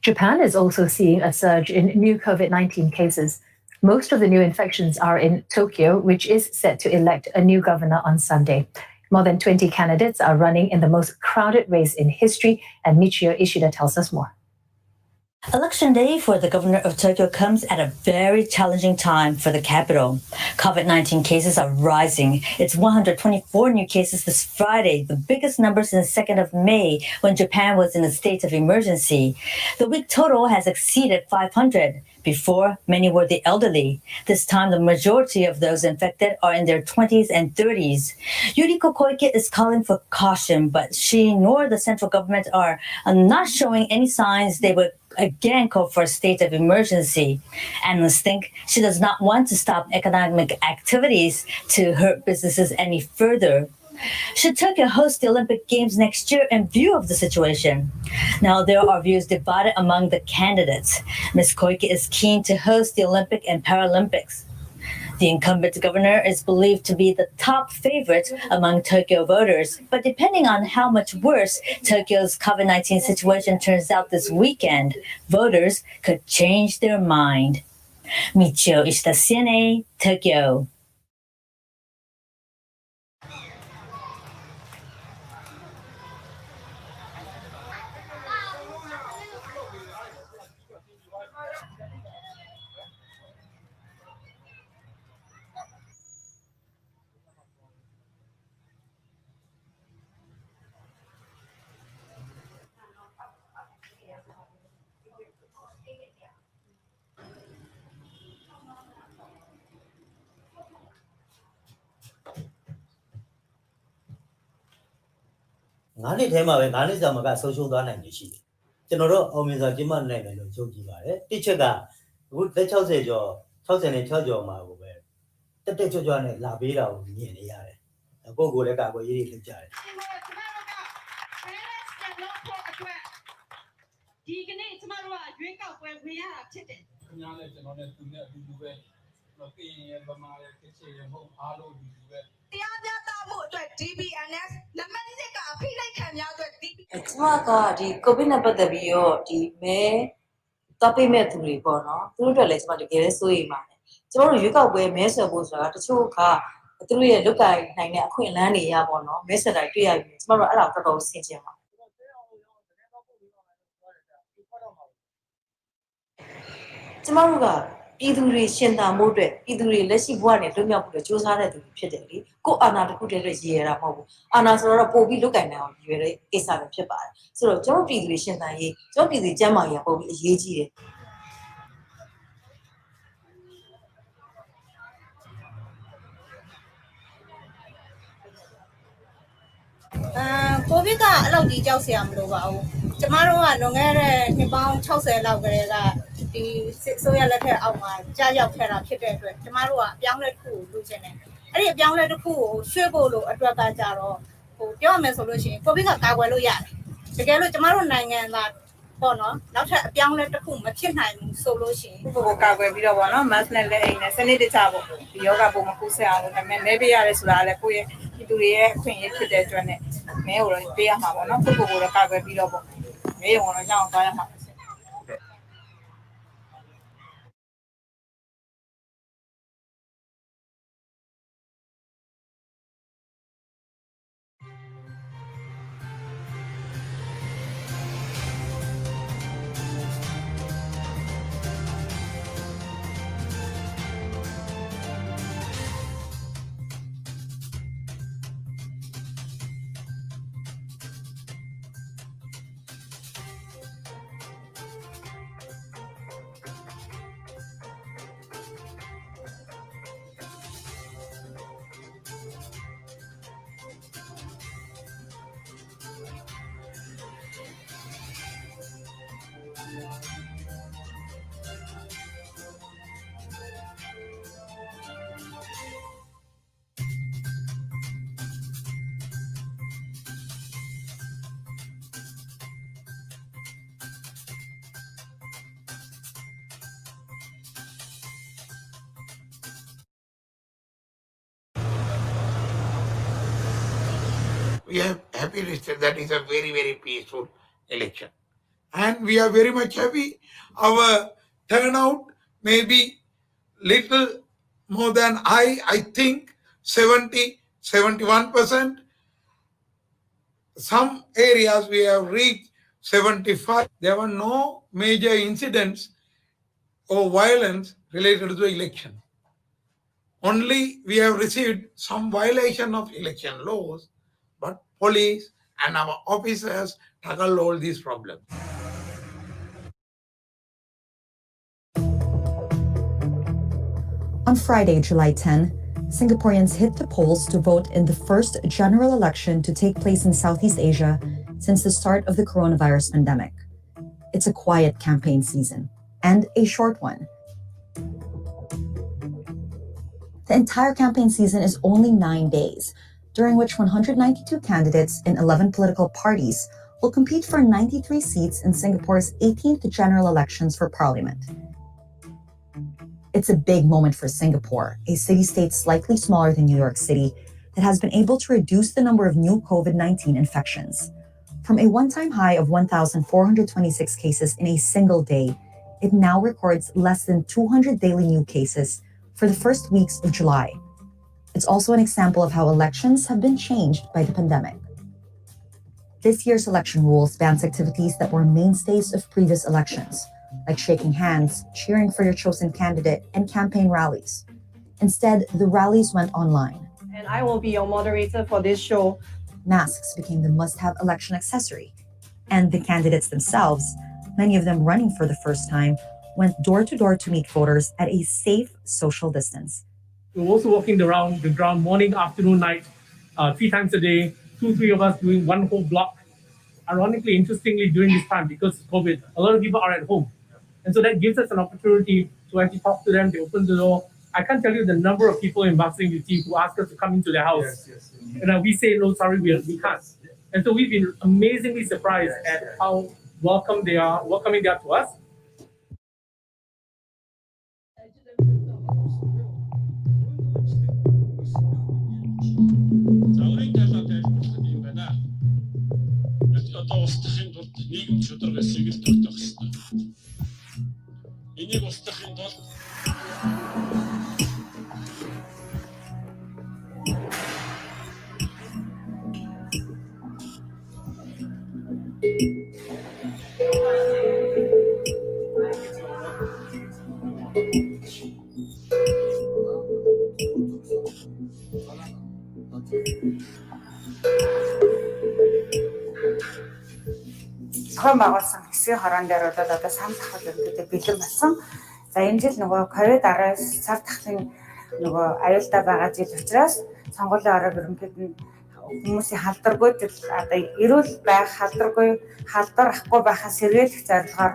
Japan is also seeing a surge in new COVID-19 cases. Most of the new infections are in Tokyo, which is set to elect a new governor on Sunday. More than 20 candidates are running in the most crowded race in history, and Michio Ishida tells us more. Election day for the governor of Tokyo comes at a very challenging time for the capital. COVID-19 cases are rising. It's 124 new cases this Friday, the biggest number since the 2nd of May when Japan was in a state of emergency. The week total has exceeded 500. Before, many were the elderly. This time, the majority of those infected are in their 20s and 30s. Yuriko Koike is calling for caution, but she nor the central government are not showing any signs they would again call for a state of emergency. Analysts think she does not want to stop economic activities to hurt businesses any further. Should Tokyo host the Olympic Games next year in view of the situation? Now, there are views divided among the candidates. Ms. Koike is keen to host the Olympic and Paralympics. The incumbent governor is believed to be the top favorite among Tokyo voters, but depending on how much worse Tokyo's COVID-19 situation turns out this weekend, voters could change their mind. Michio Ishida, CNA, Tokyo. Ngani tema be ngani sama ka social သွားနိုင်နေရှိတယ်ကျွန်တော်တို့အောင်မြင်စွာကျင်းပနိုင်မယ်လို့ယုံကြည်ပါတယ်တစ်ချက်ကအခုလက်60ကျော်66ကျော်မှာကိုပဲတက်ကြွနဲ့လာပေးတာကိုမြင်နေရတယ်ကိုကိုလည်းကာကွယ်ရေးတွေလုပ်ကြတယ်ဒီကနေ့ကျမတို့ကရွေးကောက်ပွဲဝင်ရတာဖြစ်တယ်ခင်ဗျားလည်းကျွန်တော်နဲ့သူနဲ့အတူတူပဲတော့ပြင်ရဗမာရဲ့ဖြစ်ချင်ရမဟုတ်အားလုံးဒီလိုပဲတရားပြသမှုအတွက် DBNS နံပါတ်1ကအဖိလိုက်ခံများအတွက် DB ကျမကဒီကိုဗစ်နဲ့ပတ်သက်ပြီးတော့ဒီမဲတော့ပြမဲ့သူတွေပေါ့နော်သူတို့အတွက်လည်းကျမတကယ်လည်းစိုးရိမ်ပါတယ်ကျမတို့ရွေးကောက်ပွဲမဲဆွယ်ဖို့ဆိုတာတချို့ကသူတို့ရဲ့လွတ်ကိုင်နိုင်တဲ့အခွင့်အလမ်းတွေရပေါ့နော်မဲဆွယ်တိုင်းတွေ့ရပြီကျမတို့အဲ့ဒါတော်တော်ဆင်ခြင်ပါကျမတို့ကပြည်သူတွေရှင်သန်မှုအတွက်ပြည်သူတွေလက်ရှိဘဝနဲ့လွတ်မြောက်ဖို့ကြိုးစားတဲ့သူတွေဖြစ်တယ်လေကိုအာဏာတစ်ခုတည်းနဲ့ရည်ရတာမဟုတ်ဘူးအာဏာဆိုတော့ပို့ပြီးလွတ်ကင်နိုင်အောင်ရည်ရတဲ့ကိစ္စပဲဖြစ်ပါတယ်ဆိုတော့ကျွန်တော်ပြည်သူတွေရှင်သန်ရေးကျွန်တော်ပြည်သူကျန်းမာရေးပို့ပြီးအရေးကြီးတယ်ကိုဗစ်ကအလောက်ကြီးကြောက်စရာမလိုပါဘူးကျမတို့ကလွန်ခဲ့တဲ့နှစ်ပေါင်း60လောက်ကလေးကဒီစစ်ဆိုးရလက်ထက်အောက်မှာကြာရောက်ခဲ့တာဖြစ်တဲ့အတွက်ကျမတို့ကအပြောင်းလဲတစ်ခုကိုလိုချင်တယ်အဲ့ဒီအပြောင်းလဲတစ်ခုကိုရွှေ့ဖို့လို့အတွက်ကကြတော့ဟိုပြောရမယ်ဆိုလို့ရှိရင်ကိုဗစ်ကကာကွယ်လို့ရတယ်တကယ်လို့ကျမတို့နိုင်ငံသားပေါ့နော်နောက်ထပ်အပြောင်းလဲတစ်ခုမဖြစ်နိုင်ဘူးဆိုလို့ရှိရင်ကိုကာကွယ်ပြီးတော့ပေါ့နော် mask နဲ့လက်အိမ်နဲ့စနစ်တကျပေါ့ဒီယောဂပုံမကူးဆက်အောင်လို့ဒါပေမဲ့မဲပေးရတယ်ဆိုတာလည်းကိုယ့်ရဲ့ဒီသူတွေရဲ့အခွင့်အရေးဖြစ်တဲ့အတွက်နဲ့မဲကိုတော့ပေးရမှာပေါ့နော်ကိုကိုတော့ကာကွယ်ပြီးတော့ပေါ့မဲရုံတော့ရအောင်သွားရမှာWe are happy that is a very, very peaceful election. and we are very much happy. Our turnout may be little more than I think 71%. Some areas we have reached 75. There were no major incidents or violence related to the election. Only we have received some violation of election laws, but police and our officers tackle all these problems. On Friday, July 10, Singaporeans hit the polls to vote in the first general election to take place in Southeast Asia since the start of the coronavirus pandemic. It's a quiet campaign season, and a short one. The entire campaign season is only 9 days, during which 192 candidates in 11 political parties will compete for 93 seats in Singapore's 18th general elections for parliament. It's a big moment for Singapore, a city-state slightly smaller than New York City that has been able to reduce the number of new COVID-19 infections. From a one-time high of 1,426 cases in a single day, it now records less than 200 daily new cases for the first weeks of July. It's also an example of how elections have been changed by the pandemic. This year's election rules bans activities that were mainstays of previous elections, like shaking hands, cheering for your chosen candidate, and campaign rallies. Instead, the rallies went online. And I will be your moderator for this show. Masks became the must-have election accessory. And the candidates themselves, many of them running for the first time, went door-to-door to meet voters at a safe social distance. We're also walking around the ground morning, afternoon, night, 3 times a day, 2-3 of us doing one whole block. Ironically, interestingly, during this time, because of COVID, a lot of people are at home. And so that gives us an opportunity to actually talk to them. They open the door. I can't tell you the number of people in bustling UT who ask us to come into their house. Yes. And we say, no, sorry, we can't. And so we've been amazingly surprised at how welcoming they are to us. Зохион байгуулсан хэсгийн хорон дээр одоо санал тавхад өргөдөд бэлэн болсон. За энэ жил нөгөө ковид 19 цар тахлын нөгөө аюултай байгаа жил учраас сонгуулийн орог ерөнхийд нь хүмүүсийн халдваргүй одоо эрүүл байх халдваргүй халдвар ахгүй байхаас сэргийлэх зорилгоор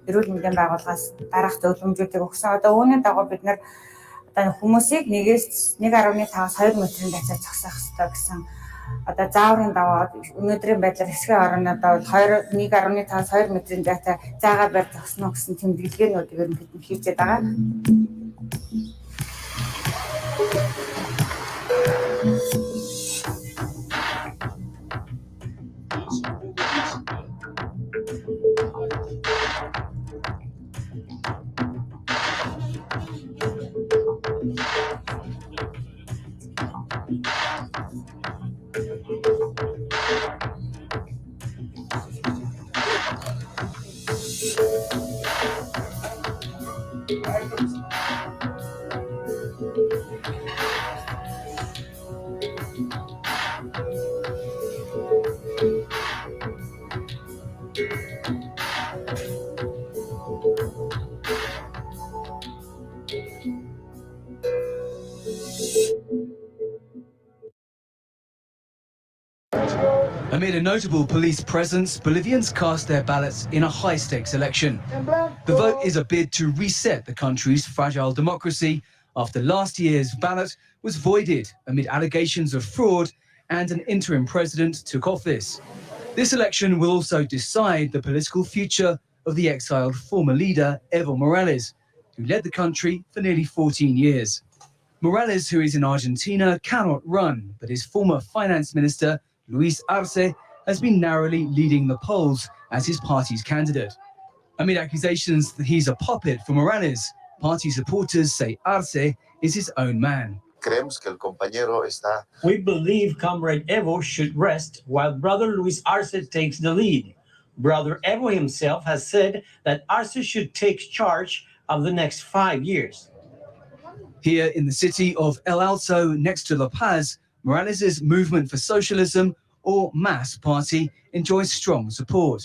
эрүүл мэндийн байгууллагаас дараах зөвлөмжүүдийг өгсөн. Одоо үүний дагуу бид нэр одоо хүмүүсийг 1-1.5-2 метрийн дацаа зогсоох хэрэгтэй гэсэн одоо зааврын даваа өнөөдрийн байдлаар хэсгийн орнод бол 1.5-2 метрийн дацаа заагаар барь зогсно гэсэн тэмдэглэгээнүүдийг ерөнхийд нь хийжээд байгаа. Amid a notable police presence, Bolivians cast their ballots in a high-stakes election. The vote is a bid to reset the country's fragile democracy after last year's ballot was voided amid allegations of fraud and an interim president took office. This election will also decide the political future of the exiled former leader, Evo Morales, who led the country for nearly 14 years. Morales, who is in Argentina, cannot run, but his former finance minister, Luis Arce, has been narrowly leading the polls as his party's candidate. Amid accusations that he's a puppet for Morales, party supporters say Arce is his own man. We believe Comrade Evo should rest while Brother Luis Arce takes the lead. Brother Evo himself has said that Arce should take charge of the next 5 years. Here in the city of El Alto, next to La Paz, Morales' Movement for Socialism, or MAS party, enjoys strong support.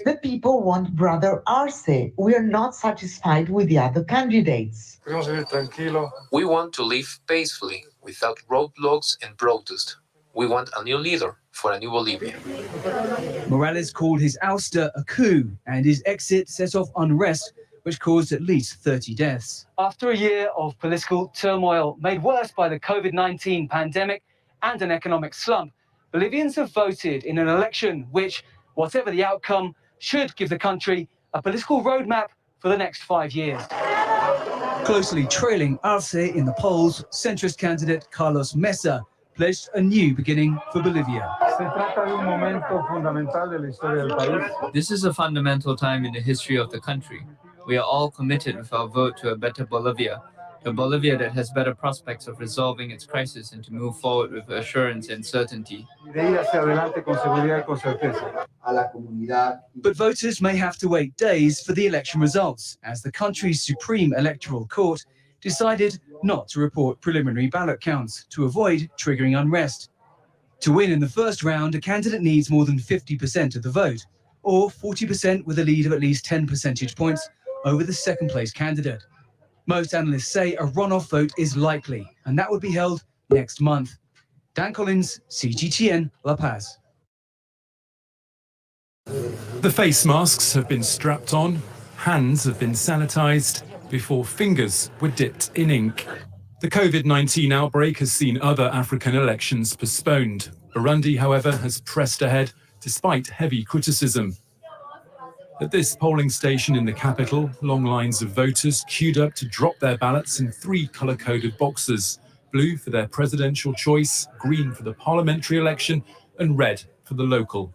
The people want Brother Arce. We are not satisfied with the other candidates. We want to live peacefully, without roadblocks and protest. We want a new leader for a new Bolivia. Morales called his ouster a coup, and his exit set off unrest, which caused at least 30 deaths. After a year of political turmoil made worse by the COVID-19 pandemic and an economic slump, Bolivians have voted in an election which, whatever the outcome, should give the country a political roadmap for the next 5 years. Closely trailing Arce in the polls, centrist candidate Carlos Mesa pledged a new beginning for Bolivia. This is a fundamental time in the history of the country. We are all committed with our vote to a better Bolivia, a Bolivia that has better prospects of resolving its crisis and to move forward with assurance and certainty. But voters may have to wait days for the election results, as the country's Supreme Electoral Court decided not to report preliminary ballot counts to avoid triggering unrest. To win in the first round, a candidate needs more than 50% of the vote, or 40% with a lead of at least 10 percentage points over the second-place candidate. Most analysts say a runoff vote is likely, and that would be held next month. Dan Collins, CGTN, La Paz. The face masks have been strapped on, hands have been sanitized, before fingers were dipped in ink. The COVID-19 outbreak has seen other African elections postponed. Burundi, however, has pressed ahead despite heavy criticism. At this polling station in the capital, long lines of voters queued up to drop their ballots in 3 colour-coded boxes: blue for their presidential choice, green for the parliamentary election, and red for the local.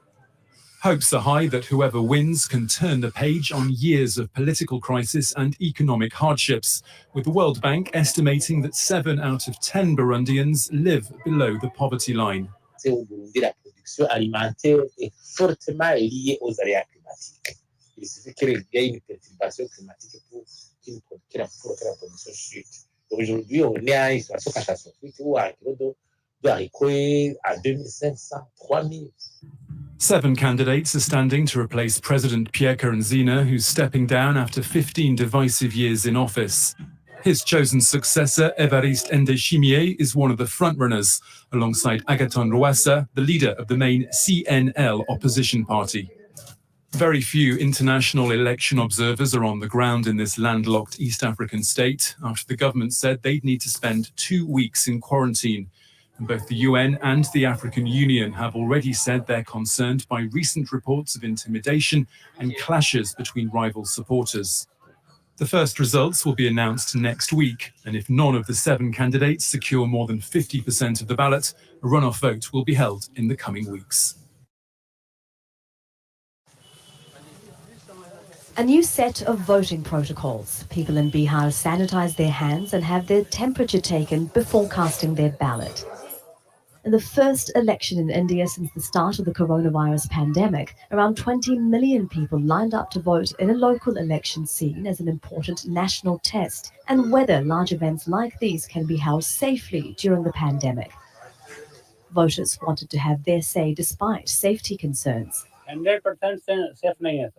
Hopes are high that whoever wins can turn the page on years of political crisis and economic hardships, with the World Bank estimating that 7 out of 10 Burundians live below the poverty line. Il suffit qu'il y ait une perturbation climatique pour qu'il y ait un pour une chute. Aujourd'hui, on est à une situation catastrophique où un kilo de haricots à 2500, 3000. 7 candidates are standing to replace President Pierre Nkurunziza, who's stepping down after 15 divisive years in office. His chosen successor, Evariste Ndayishimiye, is one of the frontrunners, alongside Agathon Rwasa, the leader of the main CNL opposition party. Very few international election observers are on the ground in this landlocked East African state, after the government said they'd need to spend 2 weeks in quarantine. And both the UN and the African Union have already said they're concerned by recent reports of intimidation and clashes between rival supporters. The first results will be announced next week, and if none of the 7 candidates secure more than 50% of the ballot, a runoff vote will be held in the coming weeks. A new set of voting protocols. People in Bihar sanitize their hands and have their temperature taken before casting their ballot. In the first election in India since the start of the coronavirus pandemic, around 20 million people lined up to vote in a local election seen as an important national test and whether large events like these can be held safely during the pandemic. Voters wanted to have their say despite safety concerns. 100% safe nahi hai.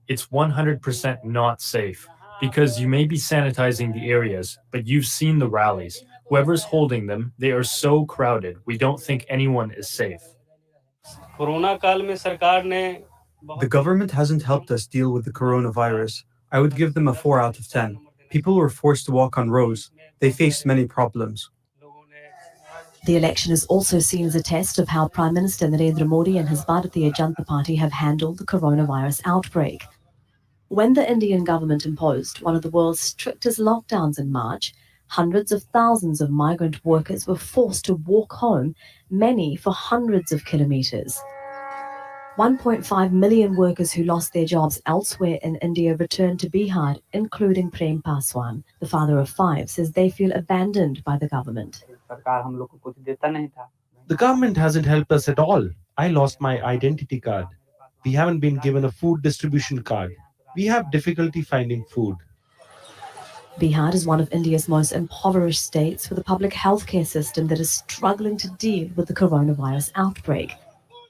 It's 100% not safe because you may be sanitizing the areas, but you've seen the rallies. Whoever's holding them, they are so crowded. We don't think anyone is safe. The government hasn't helped us deal with the coronavirus. I would give them a 4 out of 10. People were forced to walk on rows. They faced many problems. The election is also seen as a test of how Prime Minister Narendra Modi and his Bharatiya Janata Party have handled the coronavirus outbreak. When the Indian government imposed one of the world's strictest lockdowns in March, hundreds of thousands of migrant workers were forced to walk home, many for hundreds of kilometers. 1.5 million workers who lost their jobs elsewhere in India returned to Bihar, including Prem Paswan. The father of 5 says they feel abandoned by the government. The government hasn't helped us at all. I lost my identity card. We haven't been given a food distribution card. We have difficulty finding food. Bihar is one of India's most impoverished states with a public healthcare system that is struggling to deal with the coronavirus outbreak.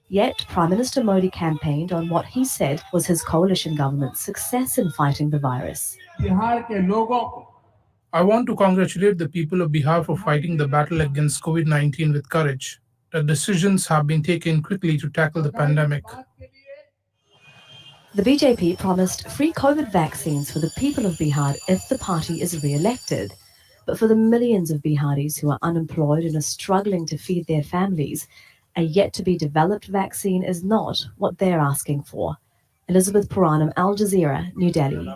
Yet, Prime Minister Modi campaigned on what he said was his coalition government's success in fighting the virus. I want to congratulate the people of Bihar for fighting the battle against COVID-19 with courage. The decisions have been taken quickly to tackle the pandemic. The BJP promised free COVID vaccines for the people of Bihar if the party is re-elected. But for the millions of Biharis who are unemployed and are struggling to feed their families, a yet-to-be-developed vaccine is not what they're asking for. Elizabeth Puranam, Al Jazeera, New Delhi.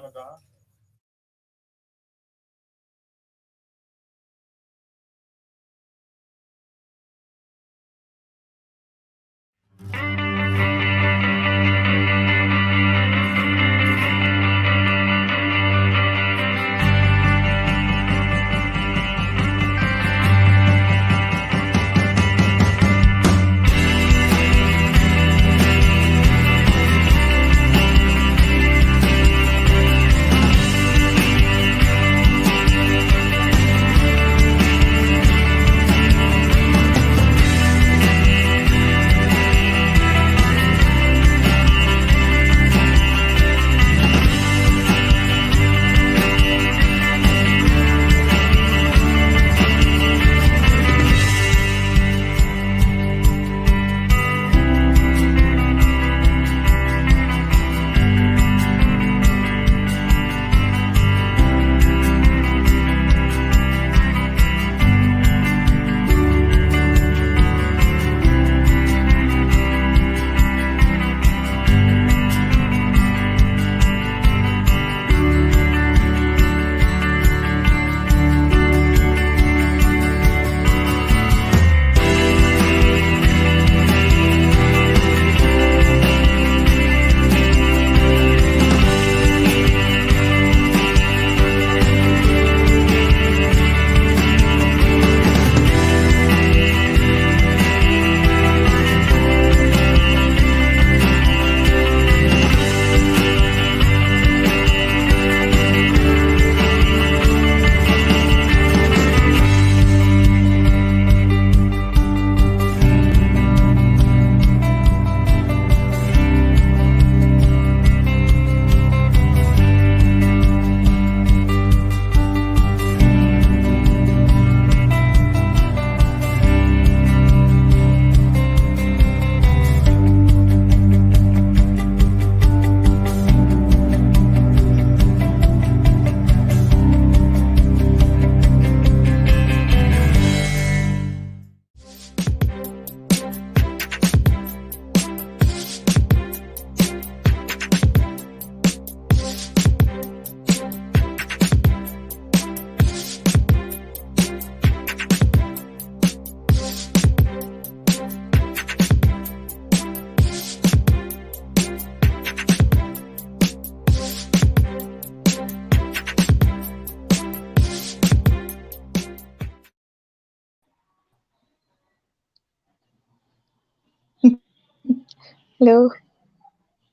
Hello.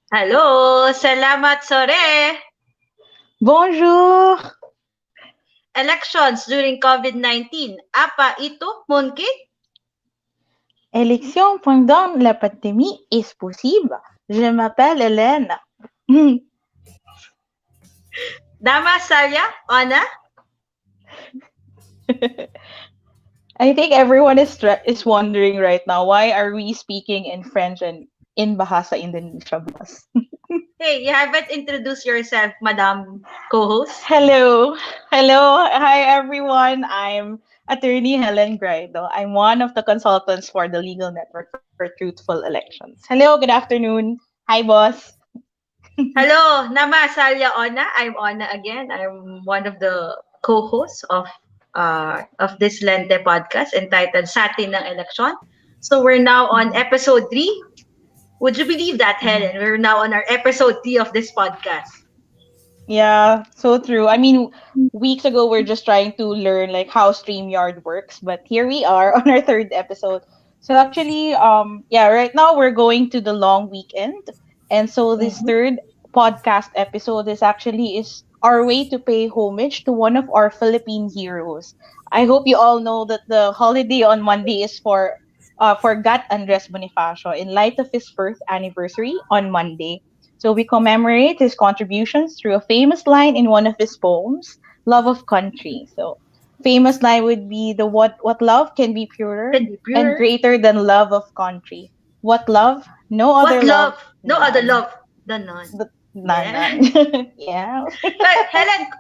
Hello, salamat sore. Bonjour. Elections during COVID-19. Apa itu mungkin? Élection pendant la pandémie est possible. Je m'appelle Hélène. Dama Salya, Ona? I think everyone is wondering right now, why are we speaking in French and in Bahasa Indonesia, boss? Hey, you haven't introduced yourself, Madam Co-host. Hello. Hi, everyone. I'm Attorney Helen Graido. I'm one of the consultants for the Legal Network for Truthful Elections. Hello, good afternoon. Hi, boss. Hello, Nama Salya Ona. I'm Ona again. I'm one of the co-hosts of this LENTE podcast entitled Sa Atin ng Eleksyon. So we're now on episode 3. Would you believe that, Helen? We're now on our episode 3 of this podcast. Yeah, so true. I mean, weeks ago we're just trying to learn like how StreamYard works, but here we are on our third episode. So actually, yeah, right now we're going to the long weekend, and so this third podcast episode is our way to pay homage to one of our Philippine heroes. I hope you all know that the holiday on Monday is for God Andres Bonifacio in light of his birth anniversary on Monday. So we commemorate his contributions through a famous line in one of his poems, Love of Country. So famous line would be the what love can be purer Can be and purer. greater than love of country. What love? No other What love. love? No other love than none. None, Yeah. none. Yeah. But Helen,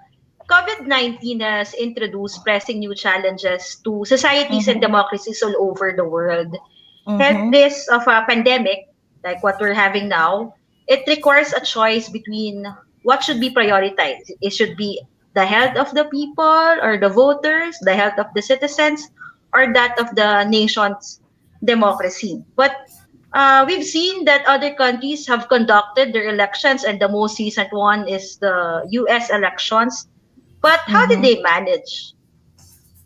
COVID-19 has introduced pressing new challenges to societies and democracies all over the world. Health risks of a pandemic, like what we're having now, it requires a choice between what should be prioritized. It should be the health of the people or the voters, the health of the citizens, or that of the nation's democracy. But we've seen that other countries have conducted their elections, and the most recent one is the US elections. But how did they manage?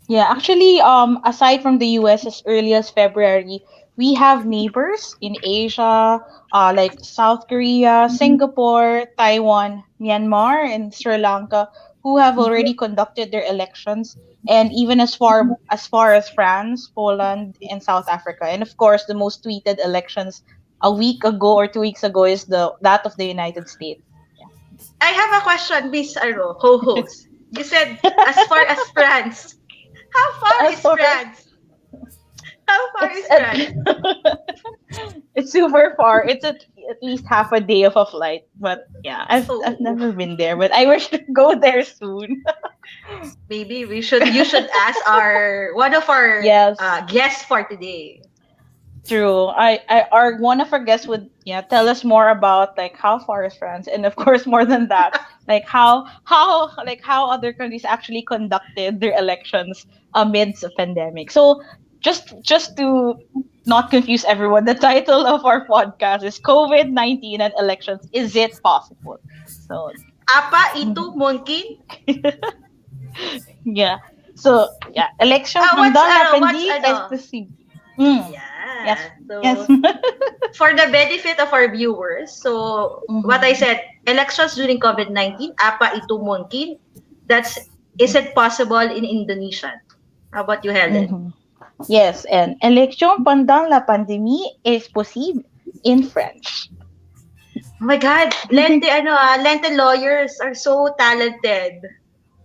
Yeah, actually, aside from the US as early as February, we have neighbors in Asia, like South Korea, Singapore, Taiwan, Myanmar, and Sri Lanka, who have already conducted their elections, and even as far as France, Poland, and South Africa. And of course, the most tweeted elections a week ago or 2 weeks ago is that of the United States. I have a question, Miss co-host. You said as far as France. How far is France? How far is France? It's super far. It's at least half a day of a flight. But yeah, I've never been there, but I wish to go there soon. Maybe you should ask one of our guests for today. True. Our one of our guests would tell us more about like how far is France, and of course more than that, like how other countries actually conducted their elections amidst a pandemic. So just to not confuse everyone, the title of our podcast is COVID-19 and elections. Is it possible? So apa itu mungkin? Yeah. So yeah, elections what's possible. Yeah. Yes. For the benefit of our viewers, so what I said, elections during COVID-19, apa itu mungkin? Is it possible in Indonesian? How about you, Helen? Yes, and élection pendant la pandémie est possible in French. Oh my God, Lente lawyers are so talented.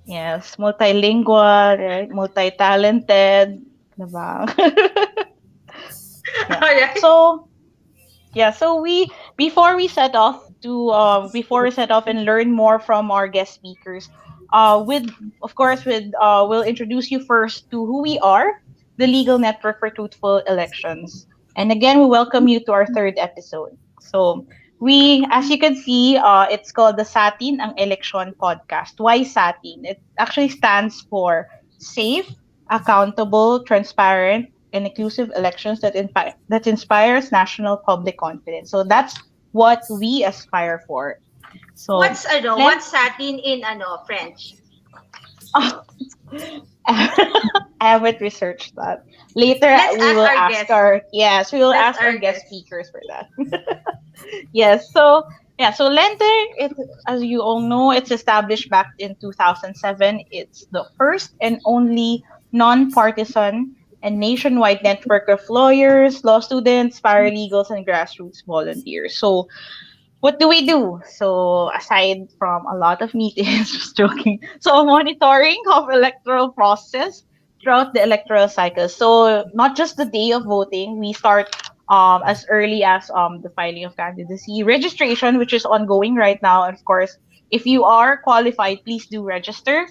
Yes, multilingual, right? Multi-talented, diba? Alright. So before we set off and learn more from our guest speakers, we'll introduce you first to who we are, the Legal Network for Truthful Elections. And again, we welcome you to our third episode. So as you can see, it's called the Satin ang Eleksyon podcast. Why Satin? It actually stands for safe, accountable, transparent, and inclusive elections that inspires national public confidence. So that's what we aspire for. So what's satin in French? I haven't researched that. Later we will ask our guest speakers for that. Yes, so LENTE, as you all know, it's established back in 2007. It's the first and only non-partisan and nationwide network of lawyers, law students, paralegals, and grassroots volunteers. So what do we do? So aside from a lot of meetings, just joking. So monitoring of electoral process throughout the electoral cycle. So not just the day of voting, we start as early as the filing of candidacy, registration, which is ongoing right now. And of course, if you are qualified, please do register.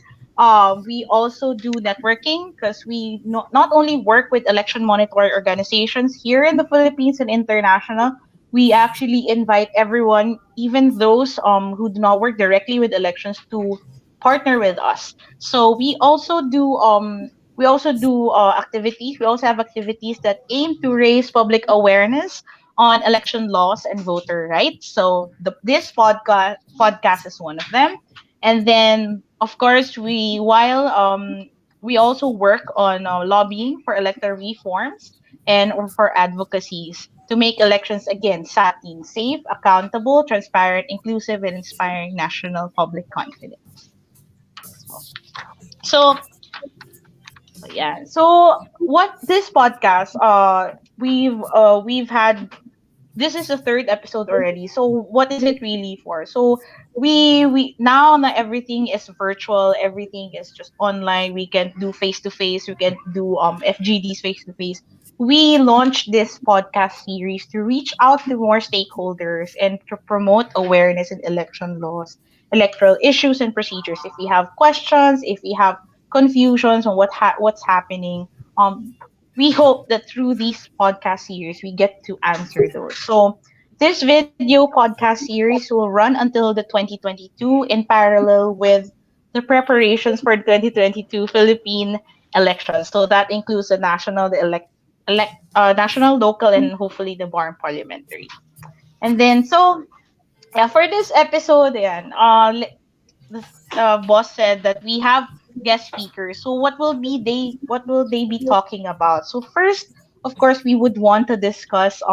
We also do networking because we not only work with election monitoring organizations here in the Philippines and international. We actually invite everyone, even those who do not work directly with elections, to partner with us. So we also do activities. We also have activities that aim to raise public awareness on election laws and voter rights. So this podcast is one of them. And then, of course, we also work on lobbying for electoral reforms and or for advocacies to make elections again safe, accountable, transparent, inclusive, and inspiring national public confidence. So yeah. So what this podcast we've had, this is the third episode already. So what is it really for? So we now that everything is virtual, everything is just online. We can do face to face. We can do FGDs face to face. We launched this podcast series to reach out to more stakeholders and to promote awareness in election laws, electoral issues and procedures. If we have questions, if we have confusions on what's happening, we hope that through these podcast series we get to answer those. So this video podcast series will run until the 2022 in parallel with the preparations for the 2022 Philippine elections. So that includes the national, national, local, and hopefully the barn parliamentary. And then so yeah, for this episode, the boss said that we have guest speakers. So what will they be talking about? So first, of course, we would want to discuss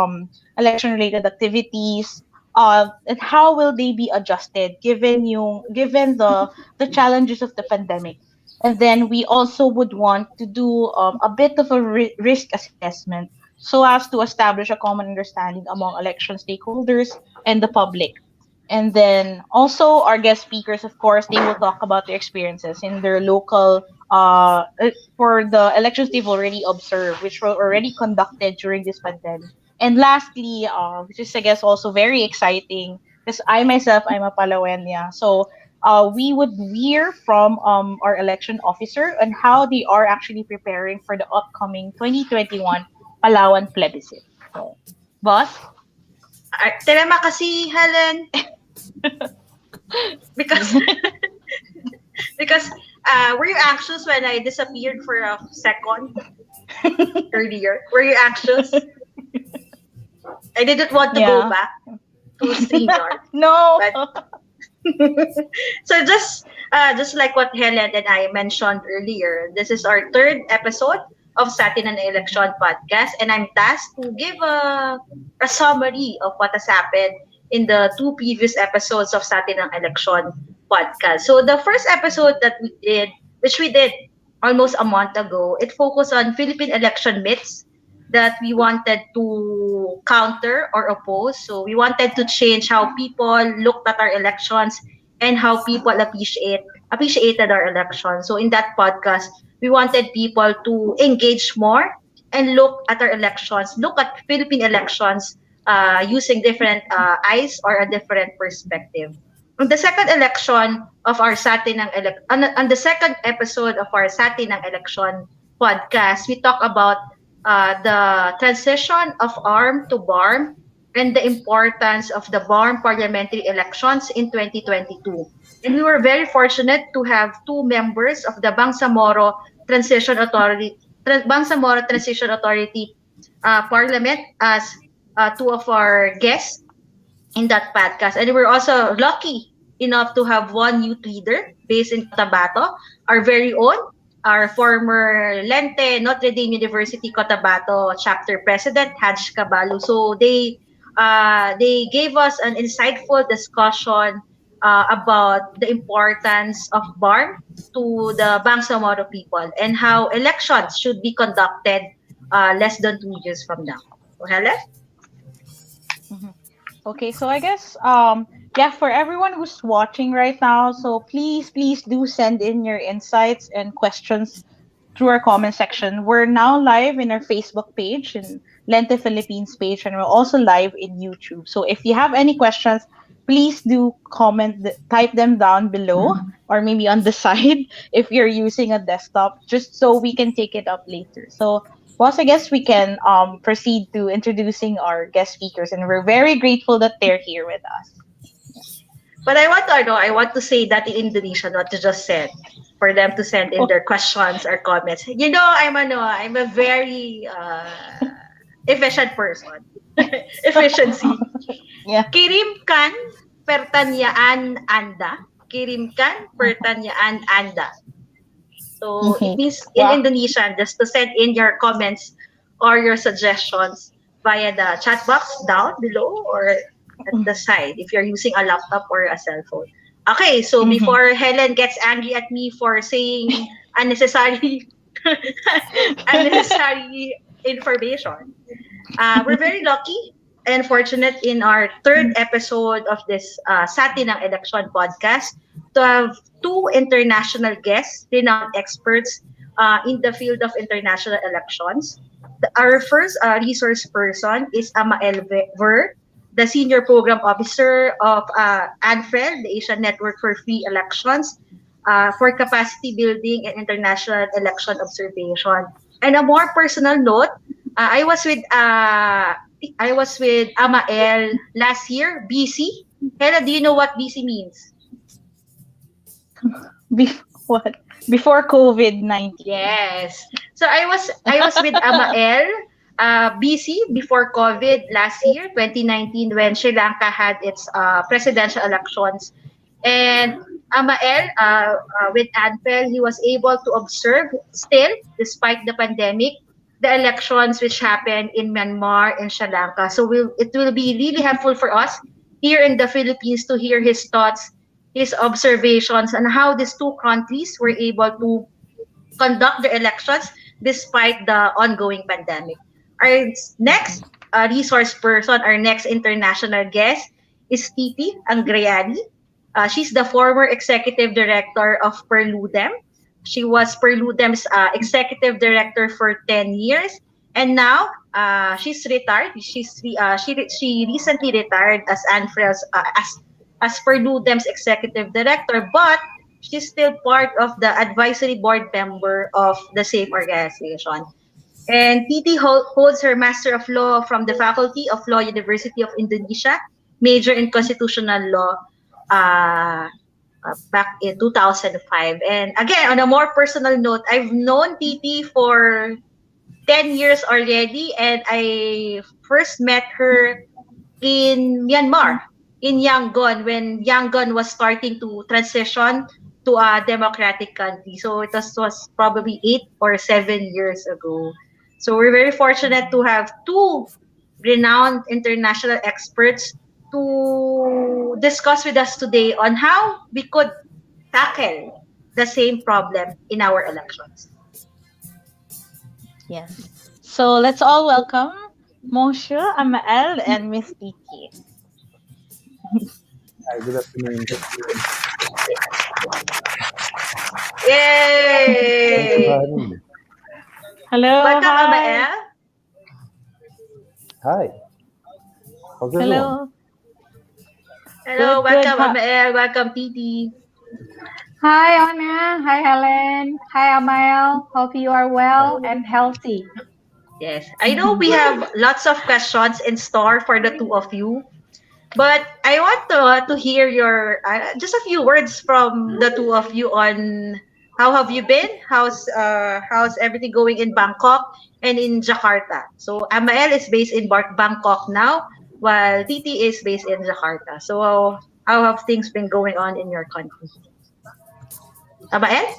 election related activities, and how will they be adjusted given the challenges of the pandemic. And then we also would want to do a bit of a risk assessment so as to establish a common understanding among election stakeholders and the public. And then also our guest speakers, of course, they will talk about their experiences in their local for the elections they've already observed, which were already conducted during this pandemic. And lastly, which is I guess also very exciting, because I myself I'm a Palawania, so we would hear from our election officer on how they are actually preparing for the upcoming 2021 Palawan plebiscite. So, boss. Telema kasi, Helen. because because were you anxious when I disappeared for a second earlier? Were you anxious? I didn't want to go back to StreamYard. No. But so just like what Helen and I mentioned earlier, this is our third episode of Satin and Election podcast, and I'm tasked to give a summary of what has happened in the two previous episodes of Satin and Election podcast. So the first episode that we did, which we did almost a month ago, it focused on Philippine election myths that we wanted to counter or oppose. So we wanted to change how people looked at our elections and how people appreciated our elections. So in that podcast, we wanted people to engage more and look at our elections, look at Philippine elections using different eyes or a different perspective. On the second election of our on the second episode of our Satin ng Election podcast, we talk about the transition of ARM to BARM and the importance of the BARM parliamentary elections in 2022. And we were very fortunate to have two members of the Bangsamoro Transition Authority Parliament as two of our guests in that podcast. And we're also lucky enough to have one youth leader based in Cotabato, our very own, our former LENTE Notre Dame University Cotabato chapter president, Haj Caballo. So they gave us an insightful discussion about the importance of BARM to the Bangsamoro people and how elections should be conducted less than 2 years from now. So, Helen? Okay, so I guess for everyone who's watching right now, so please do send in your insights and questions through our comment section. We're now live in our Facebook page and Lente Philippines page, and we're also live in YouTube. So if you have any questions, please do type them down below or maybe on the side if you're using a desktop, just so we can take it up later. So boss, I guess we can proceed to introducing our guest speakers, and we're very grateful that they're here with us. But I want to say that in Indonesian, what you just said, for them to send in their questions or comments. You know, I'm a very efficient person. efficiency. Yeah. Kirimkan pertanyaan Anda. Kirimkan pertanyaan Anda. So it means in Indonesian, just to send in your comments or your suggestions via the chat box down below or at the side if you're using a laptop or a cell phone. Okay, so before Helen gets angry at me for saying unnecessary unnecessary information, we're very lucky and fortunate in our third episode of this Satin ng Election podcast to have two international guests, renowned experts in the field of international elections. Our first resource person is Amael Vier, the Senior Program Officer of ANFREL, the Asian Network for Free Elections, for capacity building and international election observation. And a more personal note, I was with Amael last year, BC. Hela, do you know what BC means? What? Before COVID-19. Yes. So I was with Amael BC before COVID last year, 2019, when Sri Lanka had its presidential elections. And Amael, with ANFREL, he was able to observe still, despite the pandemic, the elections which happened in Myanmar and Sri Lanka. So it will be really helpful for us here in the Philippines to hear his thoughts, his observations on how these two countries were able to conduct the elections despite the ongoing pandemic. Our next resource person, our next international guest is Titi Anggraini. She's the former executive director of PERLUDEM. She was PERLUDEM's executive director for 10 years, and now she's retired. She recently retired as ANFREL's as PERLUDEM's executive director, but she's still part of the advisory board member of the same organization. And Titi holds her Master of Law from the Faculty of Law, University of Indonesia, major in Constitutional Law, back in 2005. And again, on a more personal note, I've known Titi for 10 years already, and I first met her in Myanmar, in Yangon, when Yangon was starting to transition to a democratic country. So it was probably 8 or 7 years ago. So we're very fortunate to have two renowned international experts to discuss with us today on how we could tackle the same problem in our elections. Yes. So let's all welcome Monsieur Amael and Miss Titi. Hi, good afternoon. Yay! Hello. Welcome, Hi. Amael. Hi. How's everyone? Hello. Hello, Good, welcome, good. Amael. Welcome, Titi. Hi, Anna. Hi, Helen. Hi, Amael. Hope you are well and healthy. Yes, I know we have lots of questions in store for the two of you, but I want to hear your just a few words from the two of you on how have you been? How's everything going in Bangkok and in Jakarta? So Amael is based in Bangkok now, while Titi is based in Jakarta. So how have things been going on in your country? Amael?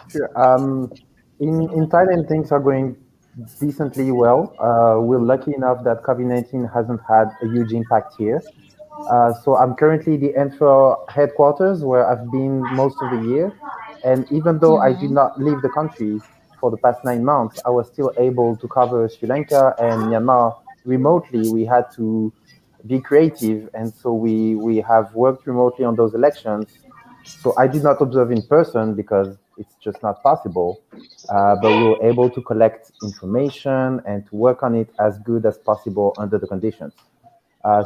Sure. In Thailand, things are going decently well. We're lucky enough that COVID-19 hasn't had a huge impact here. So I'm currently the ANFREL headquarters where I've been most of the year. And even though I did not leave the country for the past 9 months, I was still able to cover Sri Lanka and Myanmar remotely. We had to be creative. And so we have worked remotely on those elections. So I did not observe in person because it's just not possible. But we were able to collect information and to work on it as good as possible under the conditions.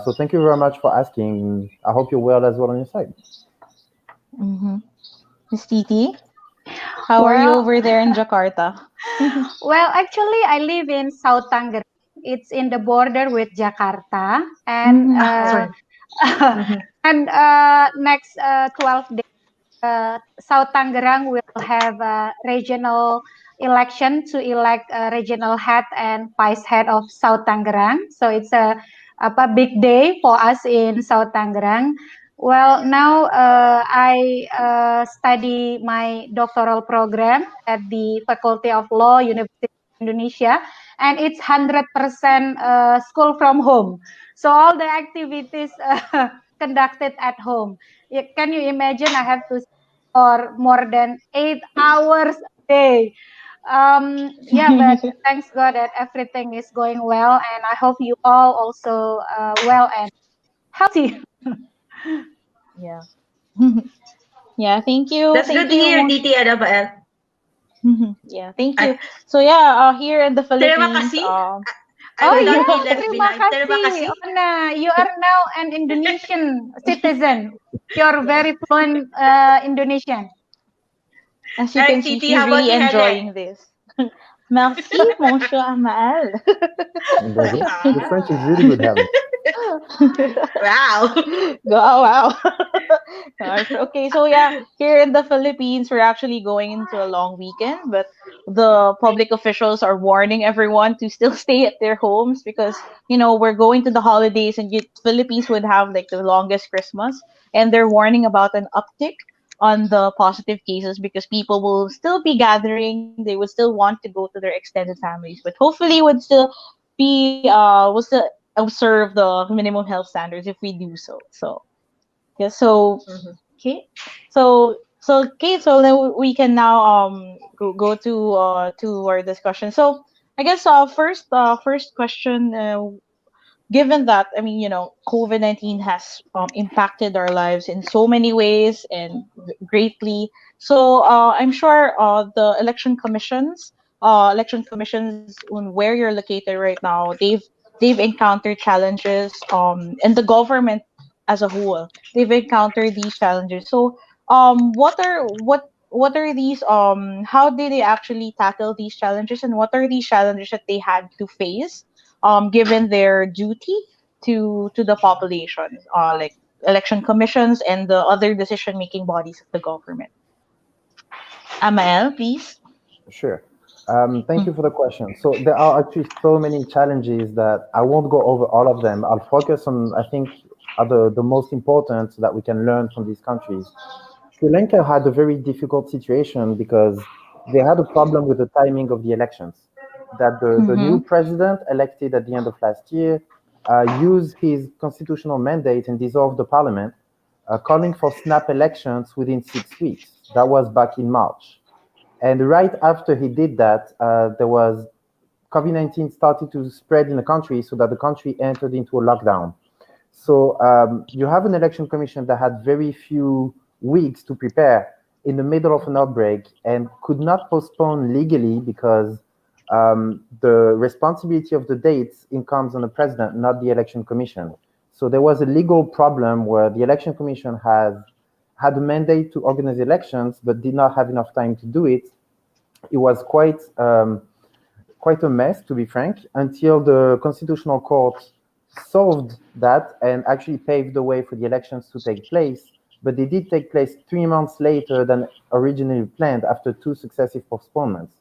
So thank you very much for asking. I hope you're well as well on your side. Miss Titi, how are you over there in Jakarta? Well, actually, I live in South Tangerang. It's in the border with Jakarta, and and next 12 days South Tangerang will have a regional election to elect a regional head and vice head of South Tangerang. So it's a big day for us in South Tangerang. Well, now I study my doctoral program at the Faculty of Law, University of Indonesia, and it's 100% school from home. So all the activities conducted at home. Can you imagine? I have to for more than 8 hours a day. Yeah, but thanks God that everything is going well, and I hope you all also well and healthy. Yeah. Yeah, thank you. That's good Thank to you, hear, Titi Amael. Yeah, thank you. So yeah, here in the Terima Philippines, kasih. I Oh will not be yeah, left terima behind. Terima kasih, kasih. Ona. You are now an Indonesian citizen. You're very fluent Indonesian. as you All can right, see, Titi, she's how about really you, Helen? enjoying this. Merci, Monsieur Amael. The French is really good, Helen. Wow. Oh, wow. Gosh. Okay, so yeah, here in the Philippines, we're actually going into a long weekend, but the public officials are warning everyone to still stay at their homes because, we're going to the holidays and Philippines would have like the longest Christmas, and they're warning about an uptick on the positive cases because people will still be gathering, they would still want to go to their extended families, but hopefully would still observe the minimum health standards if we do so. So yeah, so okay, so then we can now go to our discussion. So I guess first question, given that COVID-19 has impacted our lives in so many ways and greatly. So I'm sure the election commissions on where you're located right now, they've encountered challenges, and the government as a whole, they've encountered these challenges. So what are these, how did they actually tackle these challenges, and what are these challenges that they had to face given their duty to the population, like election commissions and the other decision making bodies of the government? Amael, please. Sure. Thank you for the question. So there are actually so many challenges that I won't go over all of them. I'll focus on, I think, are the most important that we can learn from these countries. Sri Lanka had a very difficult situation because they had a problem with the timing of the elections. That the new president elected at the end of last year used his constitutional mandate and dissolved the parliament, calling for snap elections within 6 weeks. That was back in March. And right after he did that, there was COVID-19 started to spread in the country so that the country entered into a lockdown. So you have an election commission that had very few weeks to prepare in the middle of an outbreak and could not postpone legally because the responsibility of the dates incomes on the president, not the election commission. So there was a legal problem where the election commission had a mandate to organize elections but did not have enough time to do it. It was quite a mess, to be frank, until the Constitutional Court solved that and actually paved the way for the elections to take place. But they did take place 3 months later than originally planned after 2 successive postponements.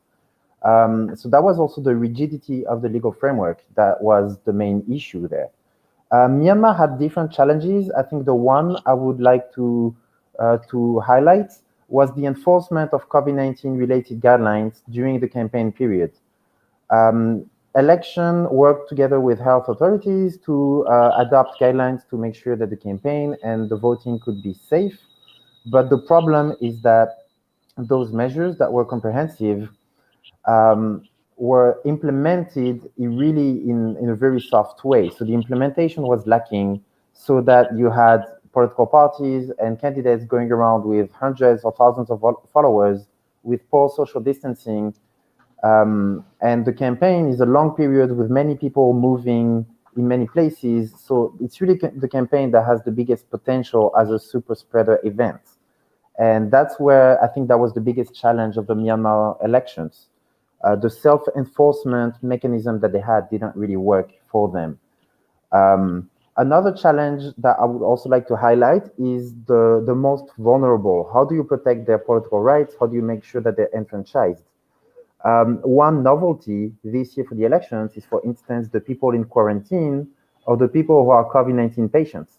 So that was also the rigidity of the legal framework that was the main issue there. Myanmar had different challenges. I think the one I would like to highlight was the enforcement of COVID-19 related guidelines during the campaign period. Election worked together with health authorities to adopt guidelines to make sure that the campaign and the voting could be safe. But the problem is that those measures that were comprehensive were implemented in a very soft way. So the implementation was lacking, so that you had political parties and candidates going around with hundreds or thousands of followers with poor social distancing. And the campaign is a long period with many people moving in many places. So it's really the campaign that has the biggest potential as a super spreader event. And that's where I think that was the biggest challenge of the Myanmar elections. The self-enforcement mechanism that they had didn't really work for them. Another challenge that I would also like to highlight is the most vulnerable. How do you protect their political rights? How do you make sure that they're enfranchised? One novelty this year for the elections is, for instance, the people in quarantine or the people who are COVID-19 patients.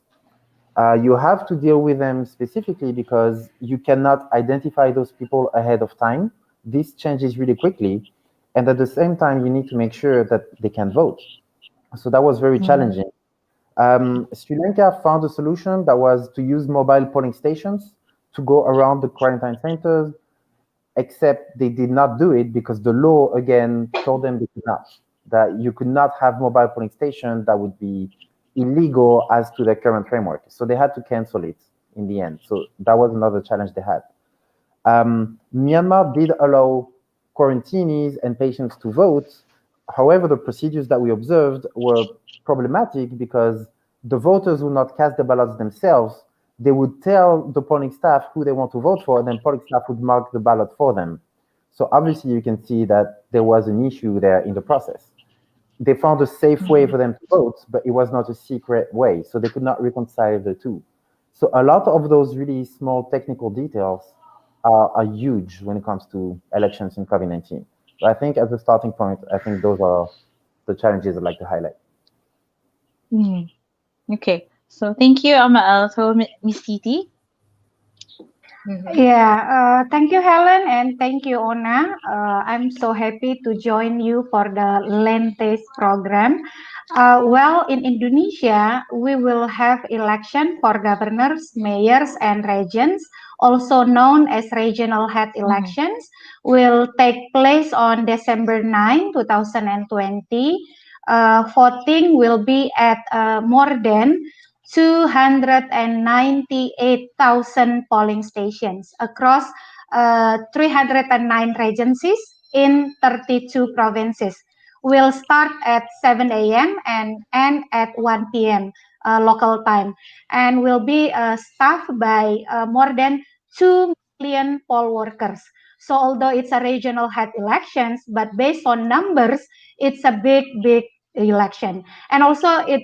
You have to deal with them specifically because you cannot identify those people ahead of time. This changes really quickly. And at the same time, you need to make sure that they can vote. So that was very challenging. Sri Lanka found a solution that was to use mobile polling stations to go around the quarantine centers, except they did not do it because the law again told them they could not, that you could not have mobile polling stations that would be illegal as to the current framework. So they had to cancel it in the end. So that was another challenge they had. Myanmar did allow quarantinees and patients to vote. However, the procedures that we observed were problematic because the voters would not cast the ballots themselves. They would tell the polling staff who they want to vote for, and then polling staff would mark the ballot for them. So obviously you can see that there was an issue there in the process. They found a safe way for them to vote, but it was not a secret way. So they could not reconcile the two. So a lot of those really small technical details are huge when it comes to elections in COVID-19. So I think as a starting point, I think those are the challenges I'd like to highlight. Okay, so thank you, Amael. So Miss Titi. Yeah, thank you, Helen, and thank you, Ona. I'm so happy to join you for the LENTE program. Well, in Indonesia, we will have election for governors, mayors, and regions, also known as regional head elections, will take place on December 9, 2020. Voting will be at more than 298,000 polling stations across 309 regencies in 32 provinces. Will start at 7 a.m. and end at 1 p.m. Local time, and will be staffed by more than 2 million poll workers. So although it's a regional head elections, but based on numbers, it's a big election. And also it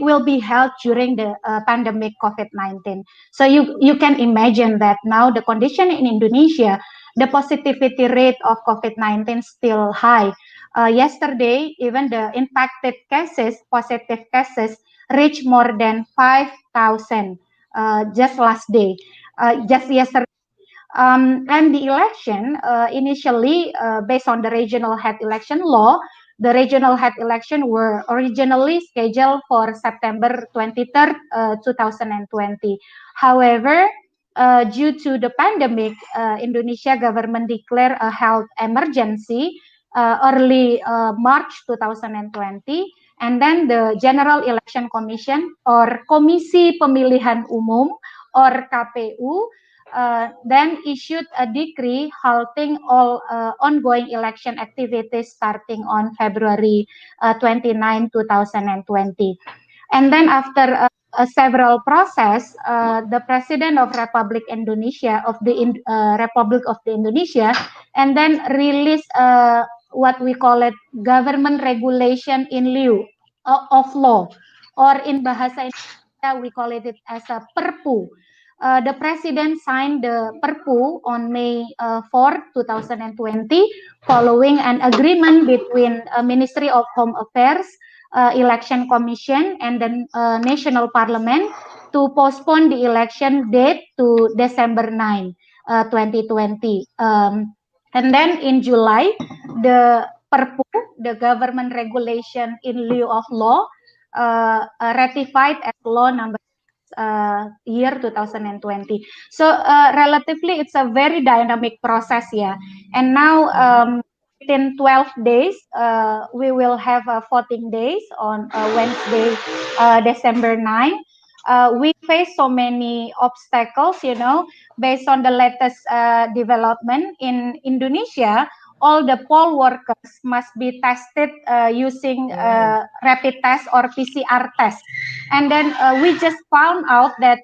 will be held during the pandemic COVID-19. So you can imagine that now the condition in Indonesia, the positivity rate of COVID-19 still high. Yesterday, even the impacted cases, positive cases, reached more than 5,000 just last day, just yesterday. And the election, initially, based on the regional head election law, the regional head election were originally scheduled for September 23rd, 2020. However, due to the pandemic, Indonesia government declared a health emergency early March 2020. And then the General Election Commission or Komisi Pemilihan Umum or KPU then issued a decree halting all ongoing election activities starting on February 29, 2020. And then after several process, the President of Republic Indonesia Republic of the Indonesia, and then released what we call it government regulation in lieu of law, or in bahasa Indonesia we call it as a Perpu. The President signed the Perpu on May 4, 2020, following an agreement between Ministry of Home Affairs, Election Commission, and the National Parliament to postpone the election date to December 9, 2020. And then in July, the Perpu, the government regulation in lieu of law, ratified as law number year 2020. So relatively, it's a very dynamic process, yeah. And now within 12 days, we will have 14 days on Wednesday, December 9. We face so many obstacles, you know, based on the latest development in Indonesia. All the poll workers must be tested using rapid test or PCR test. And then we just found out that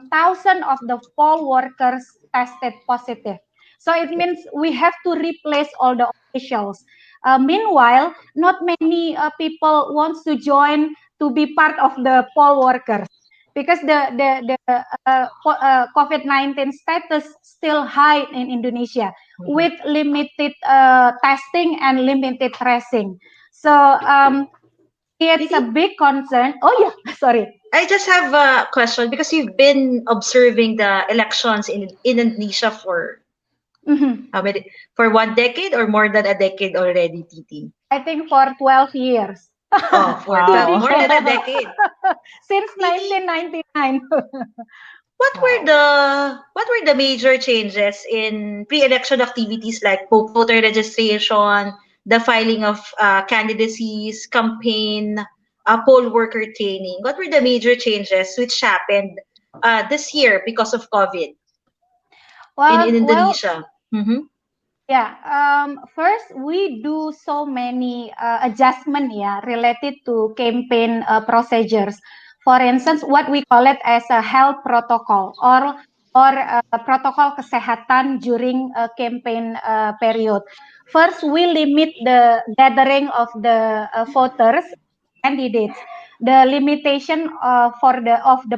thousands of the poll workers tested positive. So it means we have to replace all the officials. Meanwhile, not many people want to join to be part of the poll workers, because the COVID-19 status still high in Indonesia with limited testing and limited tracing. So it's a big concern. Oh yeah, sorry. I just have a question because you've been observing the elections in Indonesia for how many, for 1 decade or more than a decade already, Titi? I think for 12 years. Oh, for 12, more than a decade. Since 1999. What were the major changes in pre-election activities like voter registration, the filing of candidacies, campaign, poll worker training? What were the major changes which happened this year because of COVID in Indonesia? Yeah, first we do so many adjustment related to campaign procedures. For instance, what we call it as a health protocol or protokol kesehatan during a campaign period. First, we limit the gathering of the voters, candidates. The limitation for the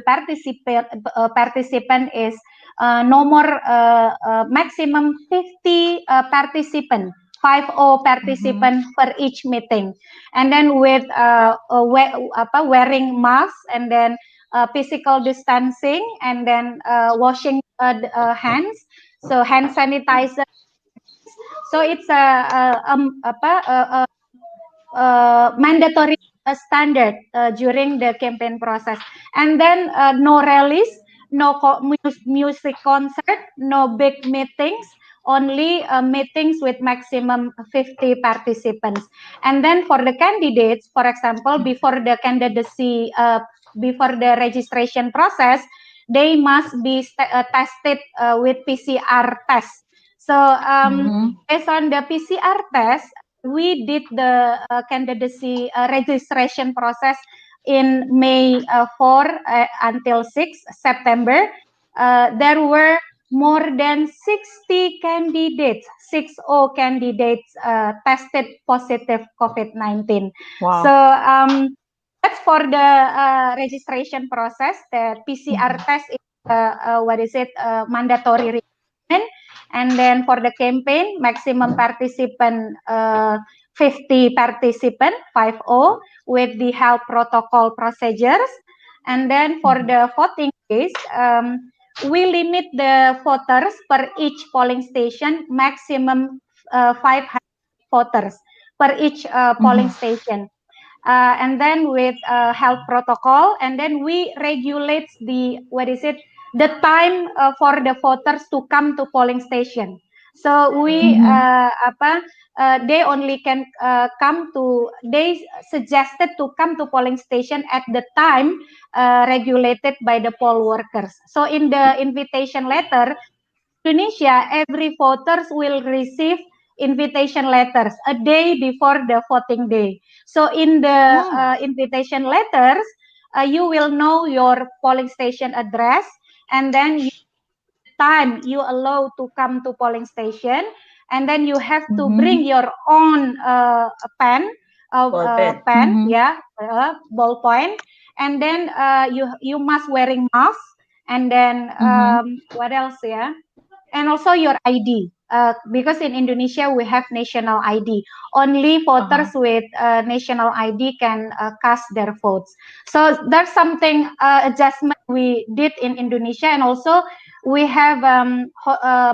participant is no more maximum 50 participant, 50 participant per each meeting, and then with wearing masks, and then physical distancing, and then washing hands, so hand sanitizer. So it's mandatory standard during the campaign process. And then no rallies, no music concert, no big meetings, only meetings with maximum 50 participants. And then for the candidates, for example, before the candidacy, before the registration process, they must be tested with PCR test. So based on the PCR test, we did the candidacy registration process in May 4 until 6 September. There were more than 60 candidates, 60 candidates tested positive COVID-19. Wow. So that's for the registration process. The PCR test is mandatory requirement. And then for the campaign, maximum participant 50 participant, 50, with the health protocol procedures. And then for the voting days, we limit the voters per each polling station, maximum 500 voters per each polling station. And then with health protocol, and then we regulate the the time for the voters to come to polling station. So we they only can they suggested to come to polling station at the time regulated by the poll workers. So in the invitation letter, Indonesia, every voters will receive invitation letters a day before the voting day. So in the invitation letters, you will know your polling station address, and then time you allow to come to polling station, and then you have to bring your own pen, ballpoint, and then you must wearing mask, and then what else, and also your ID, because in Indonesia we have national ID. Only voters with national ID can cast their votes. So there's something adjustment we did in Indonesia, and also we have